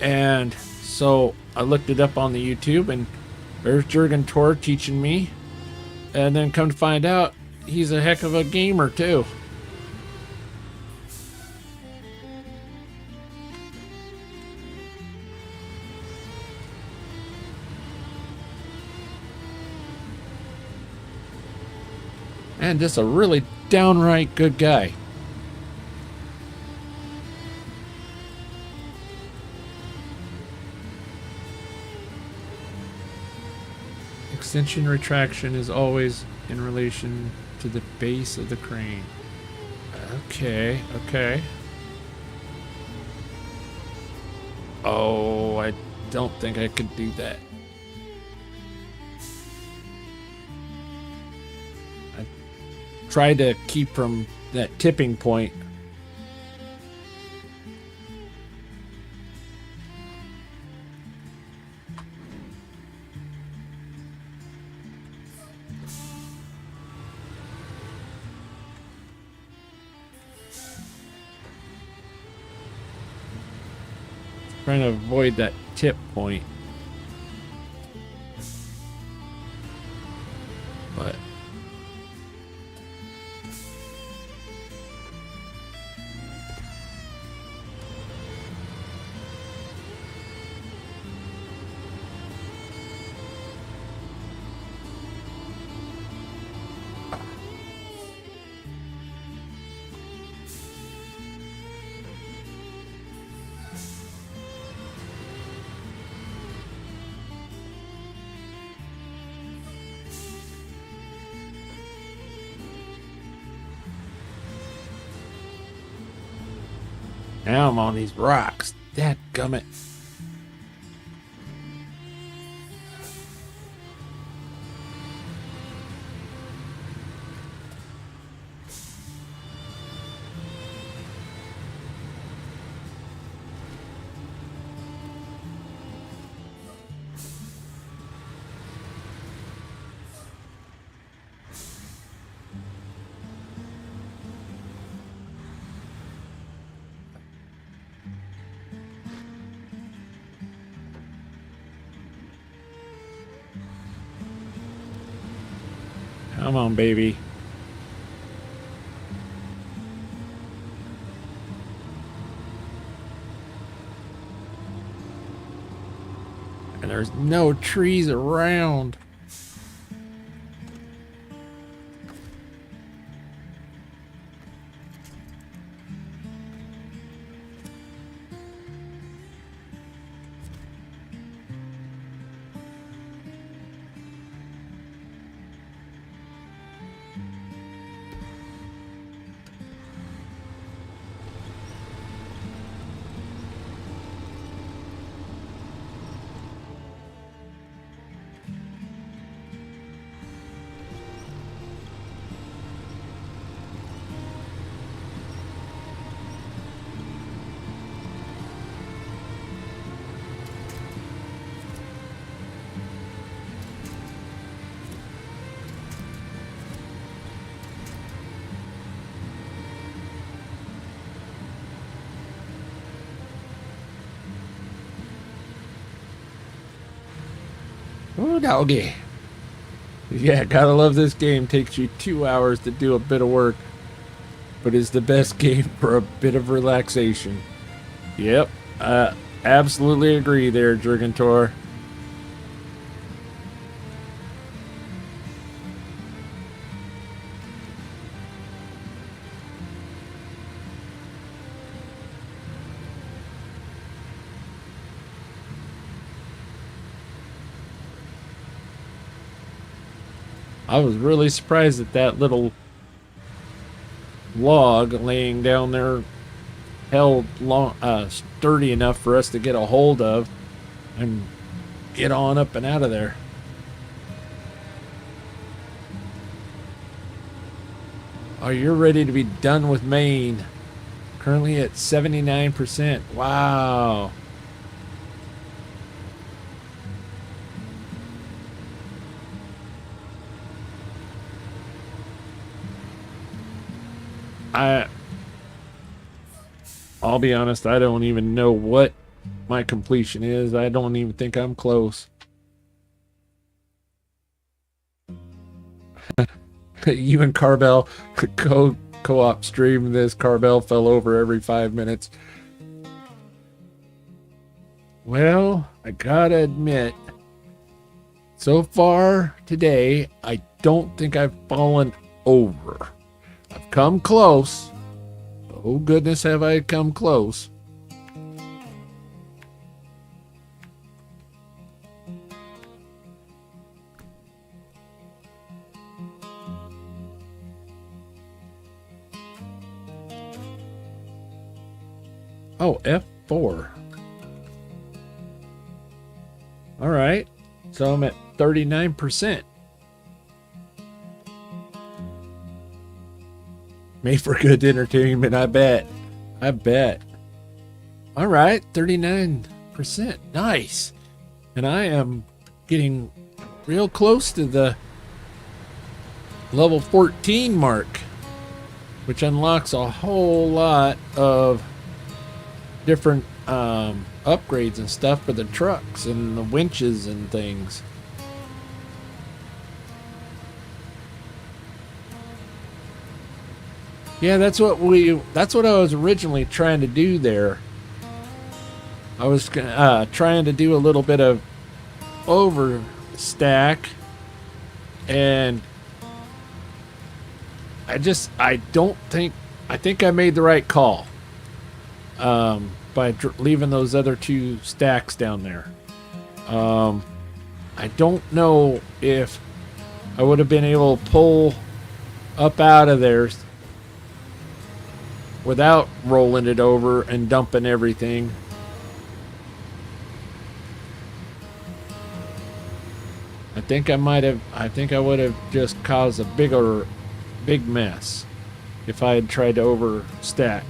and so I looked it up on the YouTube, and there's Jurgentor teaching me, and then come to find out he's a heck of a gamer too. And just a really downright good guy. Extension retraction is always in relation to the base of the crane. Okay, okay. Oh, I don't think I could do that. Try to keep from that tipping point. Trying to avoid that tip point. But now I'm on these rocks. Dadgummit. Come on, baby. And there's no trees around. Oh, doggy. Yeah, gotta love this game. Takes you 2 hours to do a bit of work, but it's the best game for a bit of relaxation. Yep, absolutely agree there, Drigantor. I was really surprised that that little log laying down there held long, sturdy enough for us to get a hold of and get on up and out of there. Oh, you're ready to be done with Maine. Currently at 79%. Wow. I'll be honest, I don't even know what my completion is. I don't even think I'm close. You and Carbell co-op stream this. Carbell fell over every 5 minutes. Well, I gotta admit, so far today, I don't think I've fallen over. I've come close. Oh goodness, have I come close. Oh, F4. All right. So I'm at 39%. Made for good entertainment, I bet. I bet. All right, 39%. Nice. And I am getting real close to the level 14 mark, which unlocks a whole lot of different upgrades and stuff for the trucks and the winches and things. Yeah, that's what I was originally trying to do there. I was trying to do a little bit of overstack, and I think I made the right call by leaving those other two stacks down there. I don't know if I would have been able to pull up out of there without rolling it over and dumping everything. I think I would have just caused a big mess if I had tried to overstack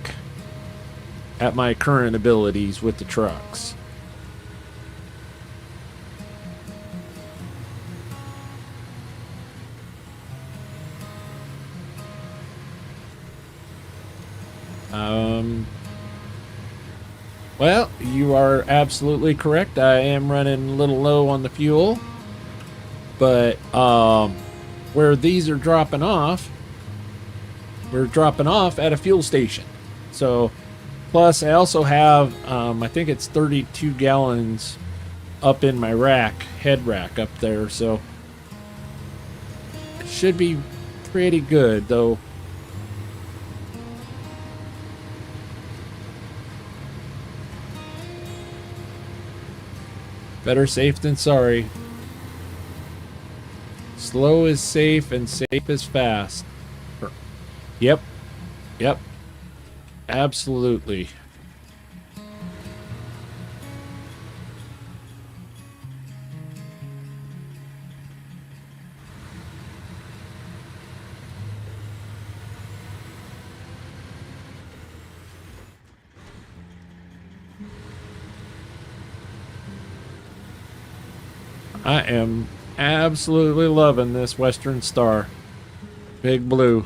at my current abilities with the trucks. Well, you are absolutely correct. I am running a little low on the fuel, but where these are dropping off, we're dropping off at a fuel station. So plus I also have I think it's 32 gallons up in my rack, head rack up there, so it should be pretty good, though. Better safe than sorry. Slow is safe and safe is fast. Yep. Yep. Absolutely. I am absolutely loving this Western Star. Big Blue.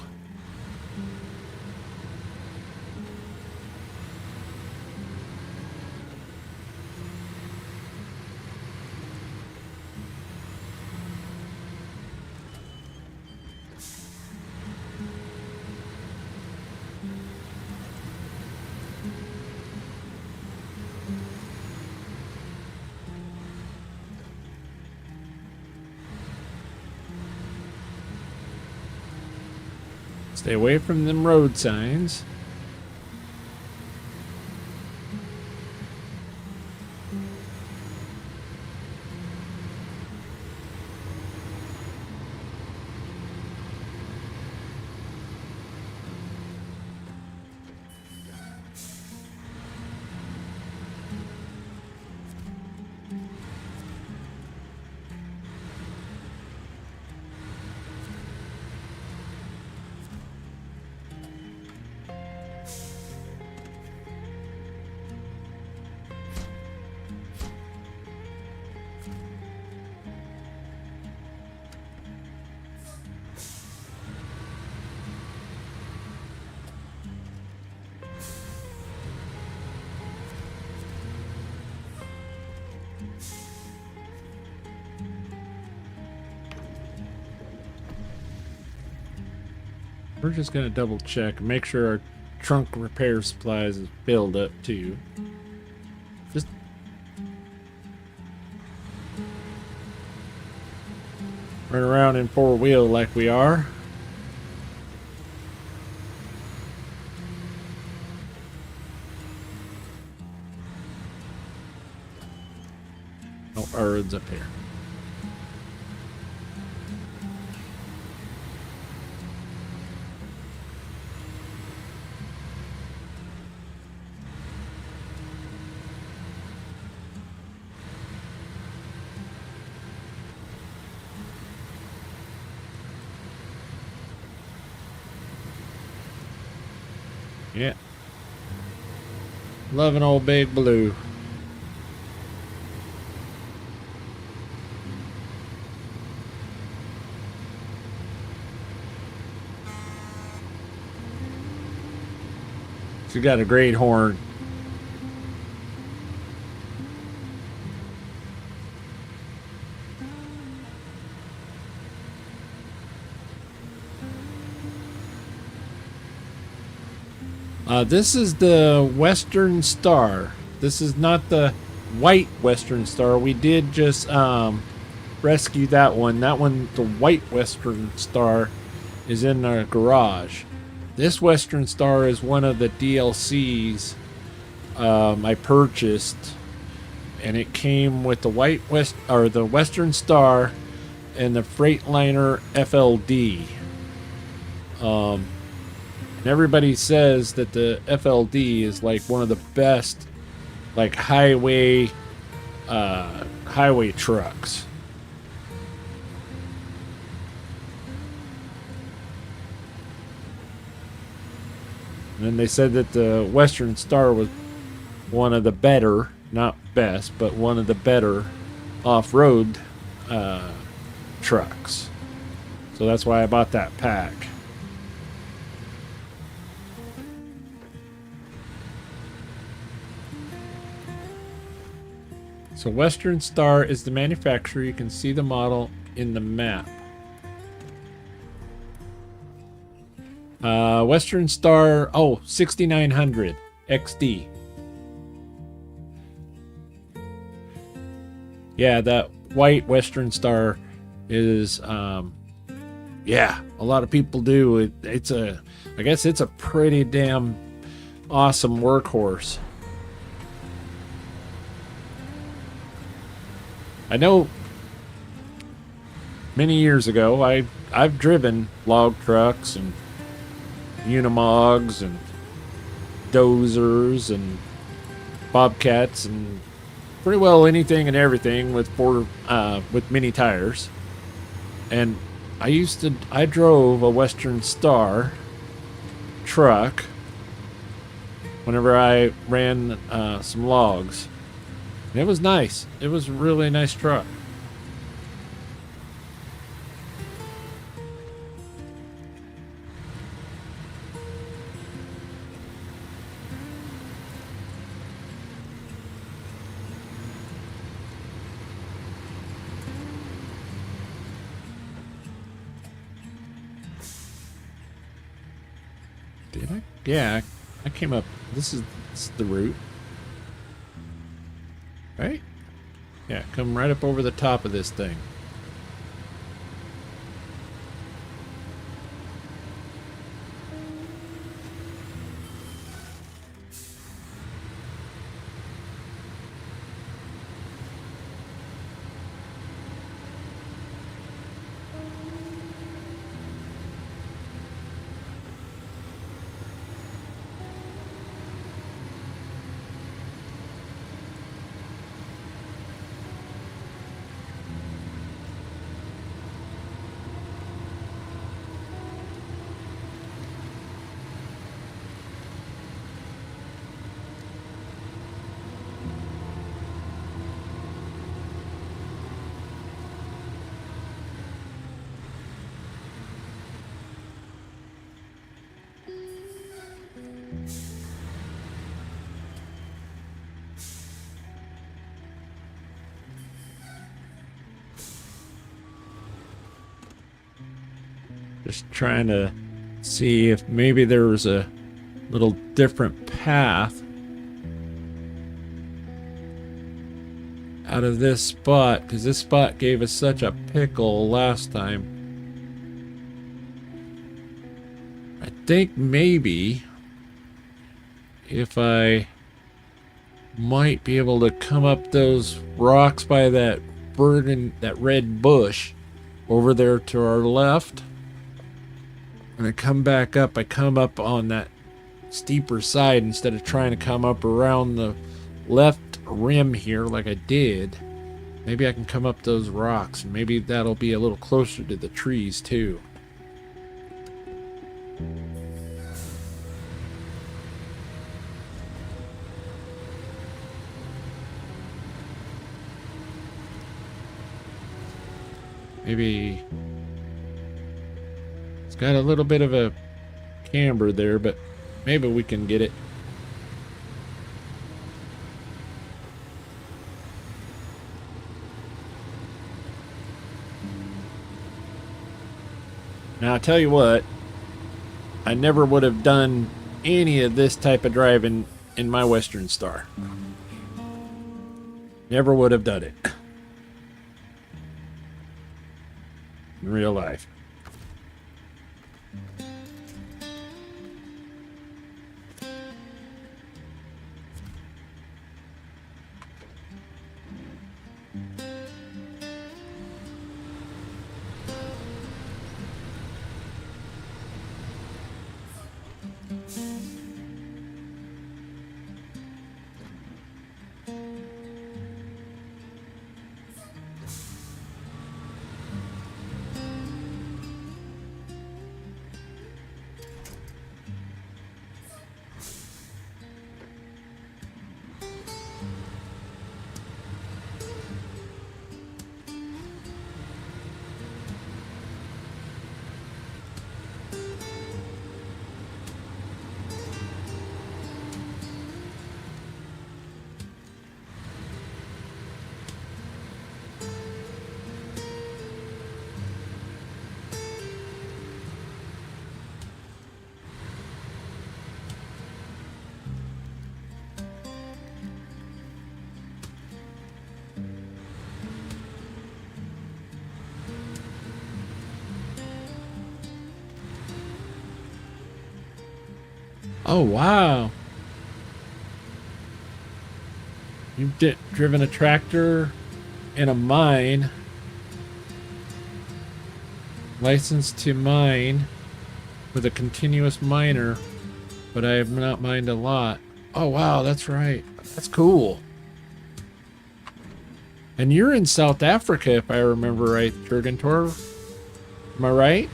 Stay away from them road signs. We're just gonna double check and make sure our trunk repair supplies is filled up too. Just run around in four-wheel like we are. Oh, our road's up here. Yeah. Loving old Big Blue. She's got a great horn. This is the Western Star. This is not the white Western Star. We did just rescue that one. That one, the white Western Star, is in our garage. This Western Star is one of the DLCs I purchased, and it came with the the Western Star and the Freightliner FLD. And everybody says that the FLD is like one of the best, like highway trucks. And then they said that the Western Star was one of the better, not best, but one of the better off-road trucks. So that's why I bought that pack. So Western Star is the manufacturer. You can see the model in the map. Western Star, 6900 XD. yeah, that white Western Star is, yeah, a lot of people do. I guess it's a pretty damn awesome workhorse. I know many years ago, I've driven log trucks and Unimogs and dozers and bobcats and pretty well anything and everything with with mini tires. And I drove a Western Star truck whenever I ran some logs. And it was nice. It was a really nice truck. Did I? Yeah, I came up. This is the route. Right? Yeah, come right up over the top of this thing. Just trying to see if maybe there was a little different path out of this spot, because this spot gave us such a pickle last time. I think maybe if I might be able to come up those rocks by that red bush over there to our left. And I come back up, I come up on that steeper side instead of trying to come up around the left rim here like I did. Maybe I can come up those rocks, and maybe that'll be a little closer to the trees too. Maybe it's got a little bit of a camber there, but maybe we can get it. Now, I'll tell you what, I never would have done any of this type of driving in my Western Star. Never would have done it in real life. Oh, wow. You've driven a tractor in a mine. Licensed to mine with a continuous miner, but I have not mined a lot. Oh, wow, that's right. That's cool. And you're in South Africa, if I remember right, Jurgentor. Am I right?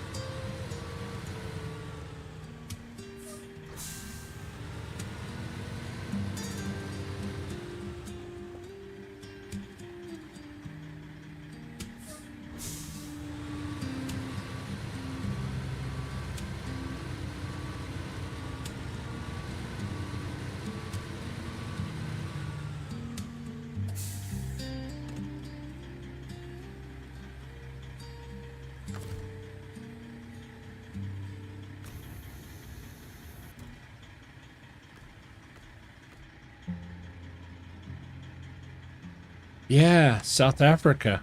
Yeah, South Africa.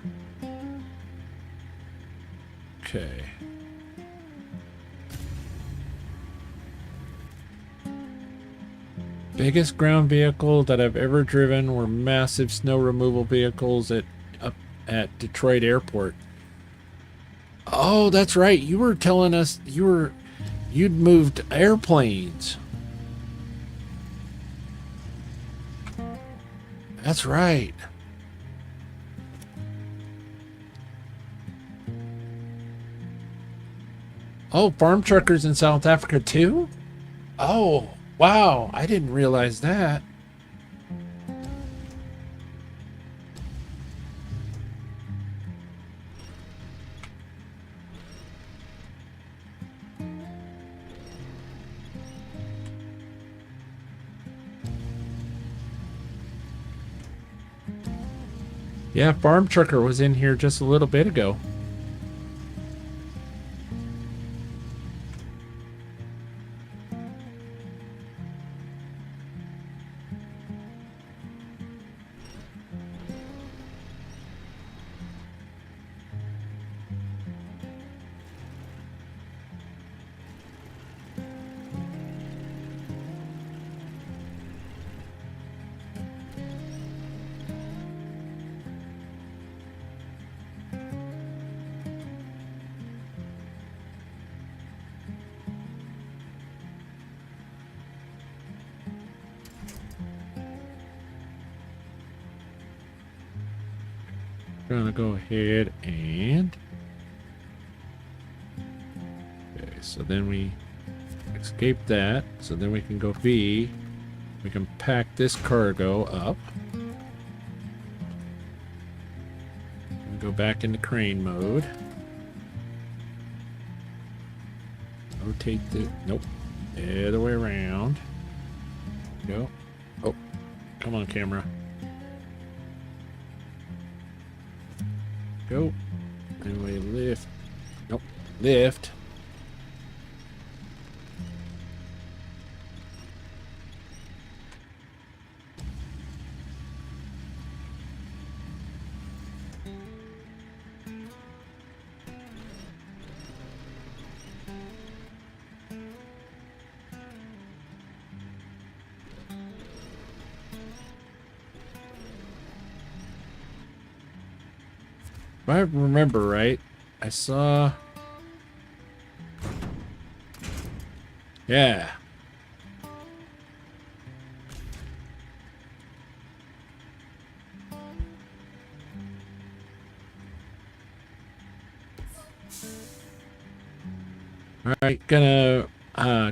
Okay. Biggest ground vehicle that I've ever driven were massive snow removal vehicles up at Detroit Airport. Oh, that's right. You were telling us you'd moved airplanes. That's right. Oh, farm truckers in South Africa too? Oh, wow. I didn't realize that. Yeah, farm trucker was in here just a little bit ago. Gonna go ahead and okay, so then we escape that, so then we can go B. We can pack this cargo up and go back into crane mode. Rotate the nope, the other way around. Go. Oh, come on, camera. Go. And we lift. Nope. Lift. If I remember right, I saw... Yeah. Alright, gonna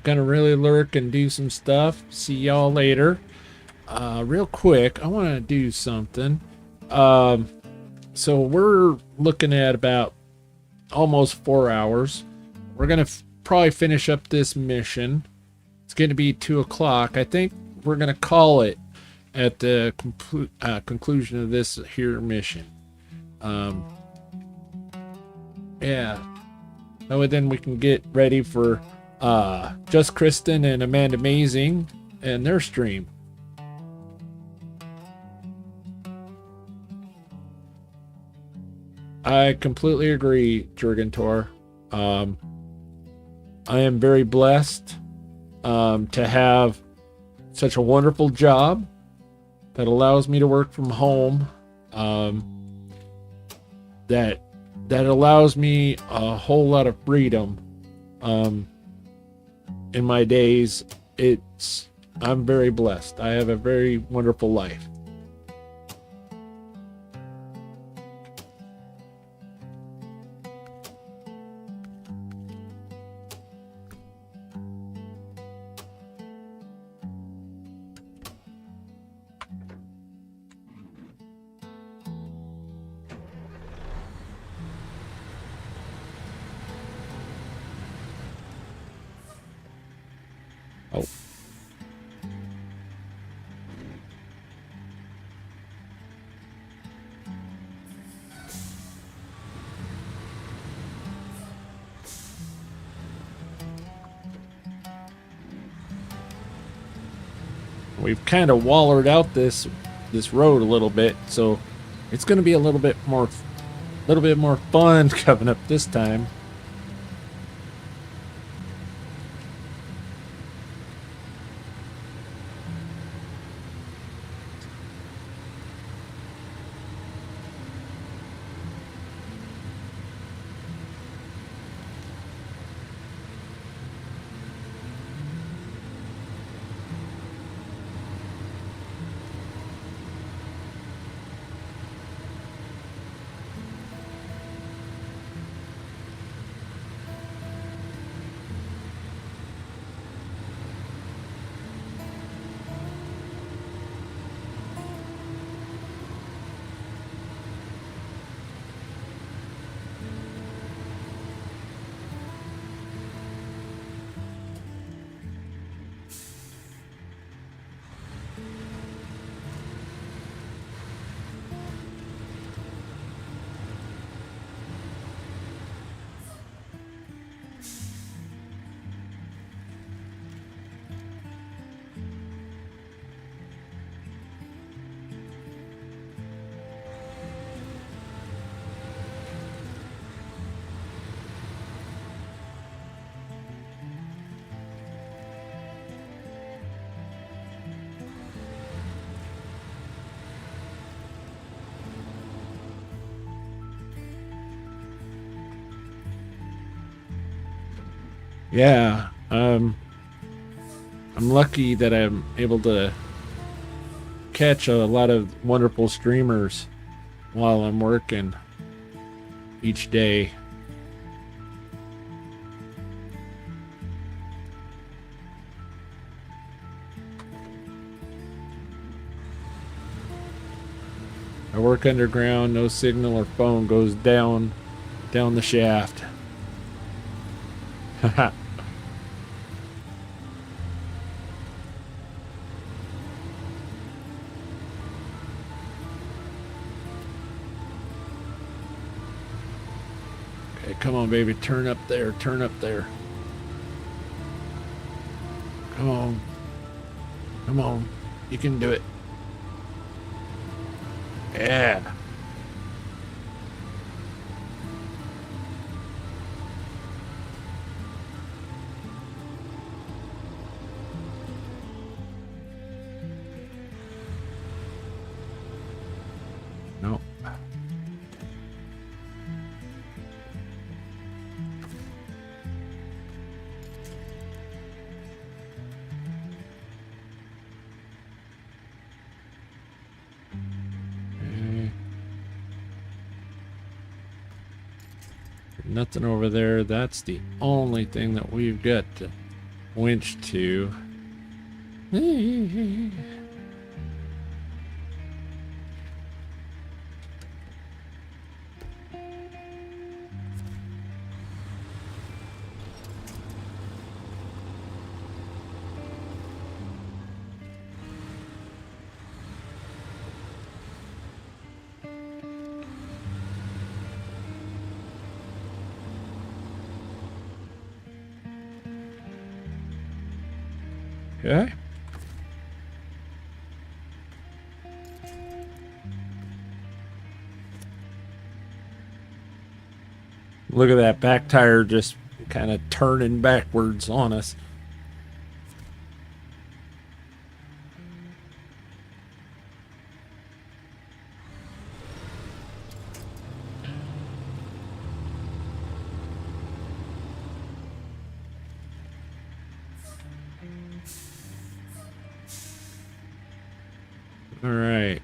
really lurk and do some stuff. See y'all later. Real quick, I want to do something. So we're looking at about almost 4 hours. We're gonna probably finish up this mission. It's going to be 2 o'clock. I think we're gonna call it at the conclusion of this here mission. Yeah. So then we can get ready for Just Kristen and Amanda Amazing and their stream. I completely agree, Jurgentor. I am very blessed to have such a wonderful job that allows me to work from home. That allows me a whole lot of freedom in my days. I'm very blessed. I have a very wonderful life. Oh. We've kind of wallered out this road a little bit, so it's going to be a little bit more fun coming up this time. Yeah, I'm lucky that I'm able to catch a lot of wonderful streamers while I'm working each day. I work underground, no signal or phone goes down the shaft. Haha. Okay, come on, baby. Turn up there. Turn up there. Come on. Come on. You can do it. Yeah. No. Nothing over there. That's the only thing that we've got to winch to. Okay. Look at that back tire just kind of turning backwards on us. All right.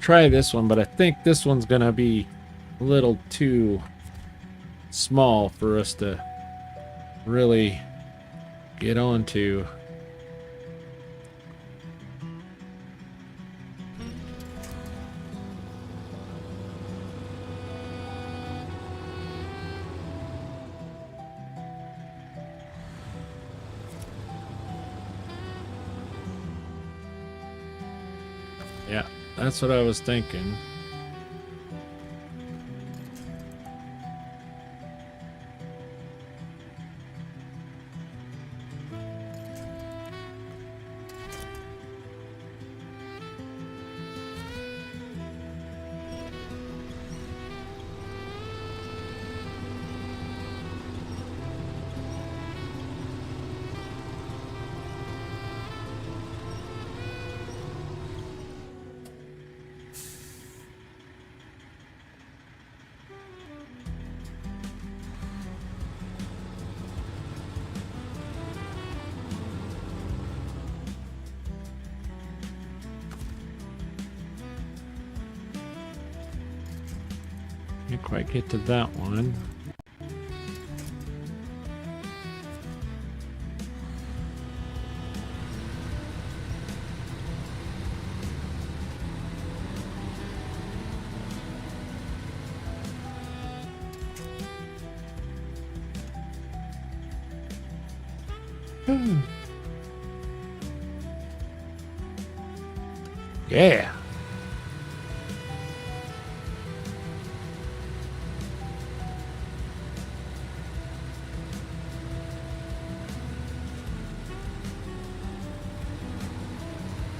Try this one, but I think this one's gonna be a little too small for us to really get onto. Yeah, that's what I was thinking. Can't quite get to that one. Yeah.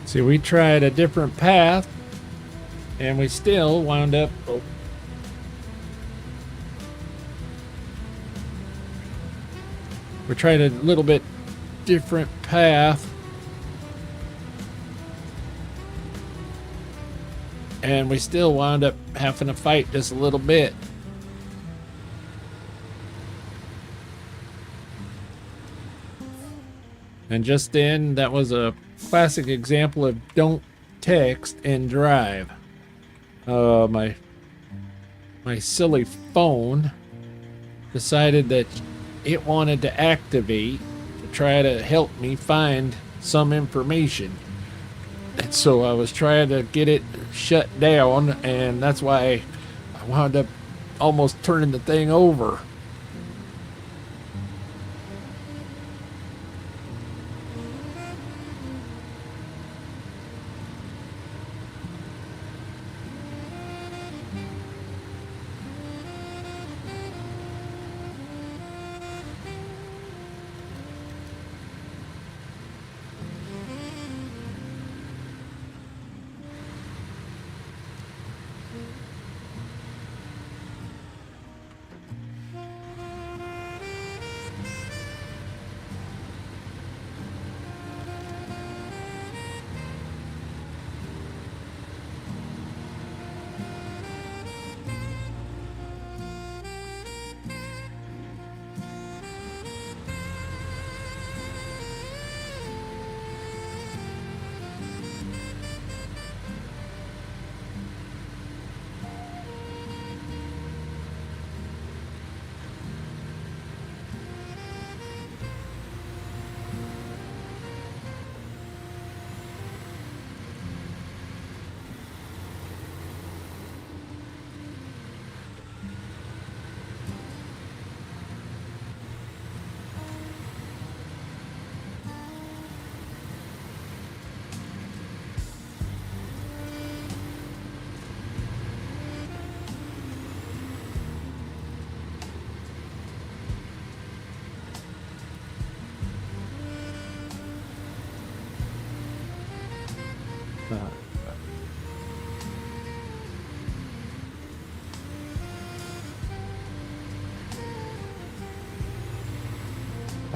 See, we tried a different path, and we still wound up. Oh. We tried a little bit different path, and we still wound up having to fight just a little bit. And just then, that was a classic example of don't text and drive. My silly phone decided that it wanted to activate to try to help me find some information. And so I was trying to get it shut down, and that's why I wound up almost turning the thing over.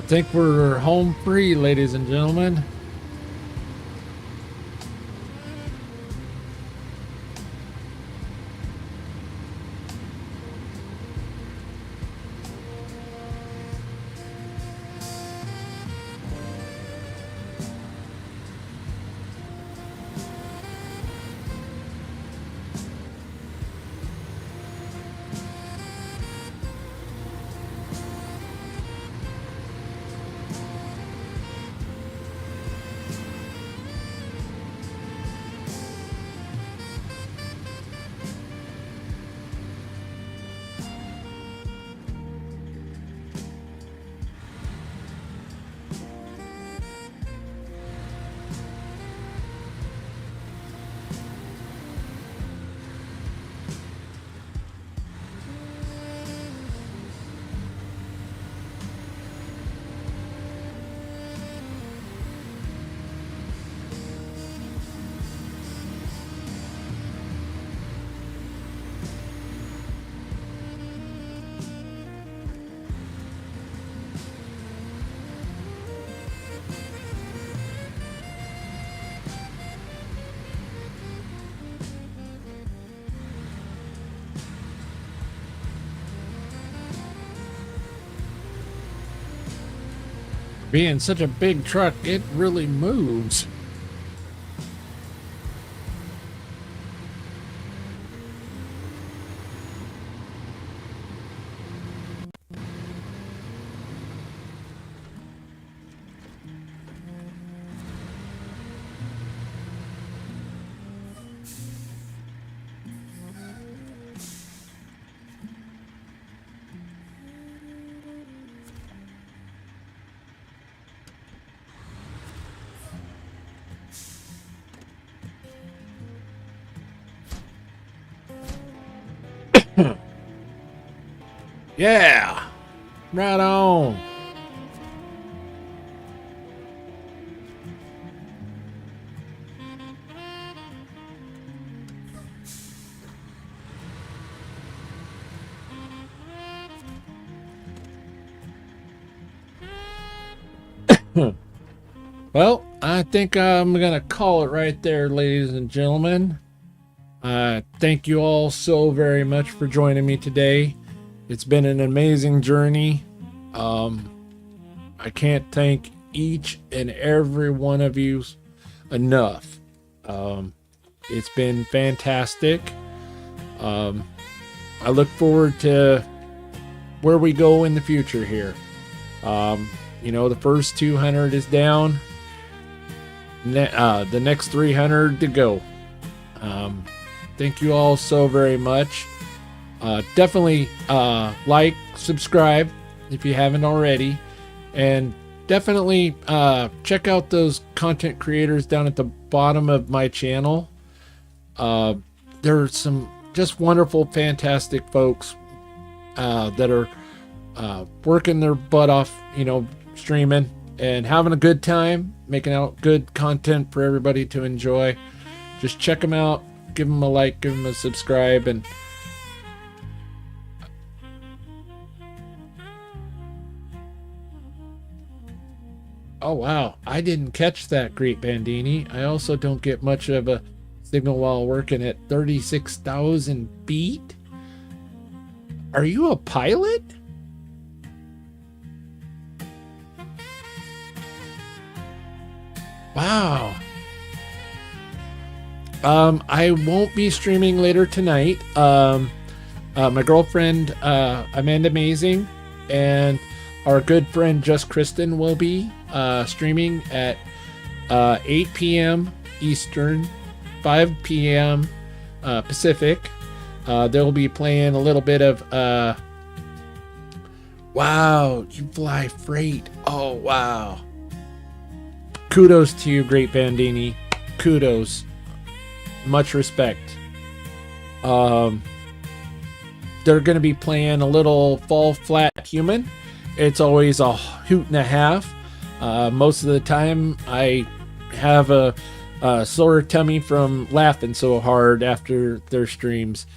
think we're home free, ladies and gentlemen. Being such a big truck, it really moves. Yeah, right on. Well, I think I'm gonna call it right there, ladies and gentlemen. Thank you all so very much for joining me today. It's been an amazing journey. I can't thank each and every one of you enough. It's been fantastic. I look forward to where we go in the future here. You know, the first 200 is down. The next 300 to go. Thank you all so very much. Definitely like, subscribe if you haven't already, and definitely check out those content creators down at the bottom of my channel. There are some just wonderful, fantastic folks that are working their butt off, you know, streaming and having a good time, making out good content for everybody to enjoy. Just check them out, give them a like, give them a subscribe, and oh wow, I didn't catch that, Great Bandini. I also don't get much of a signal while working at 36,000 feet. Are you a pilot? Wow. I won't be streaming later tonight. My girlfriend, Amanda Amazing, and our good friend Just Kristen will be streaming at 8 p.m. Eastern, 5 p.m. Pacific. They'll be playing a little bit of wow, you fly freight. Oh wow. Kudos to you, Great Bandini. Kudos. Much respect. They're going to be playing a little Fall Flat Human. It's always a hoot and a half. Most of the time, I have a sore tummy from laughing so hard after their streams.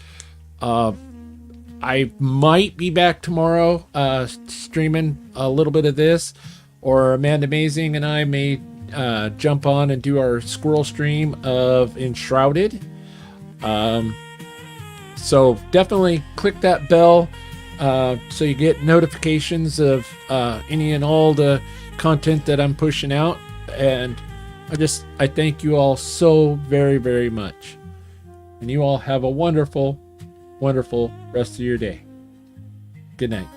I might be back tomorrow streaming a little bit of this. or Amanda Amazing and I may jump on and do our squirrel stream of Enshrouded. So definitely click that bell so you get notifications of any and all the content that I'm pushing out. And I thank you all so very, very much. And you all have a wonderful, wonderful rest of your day. Good night.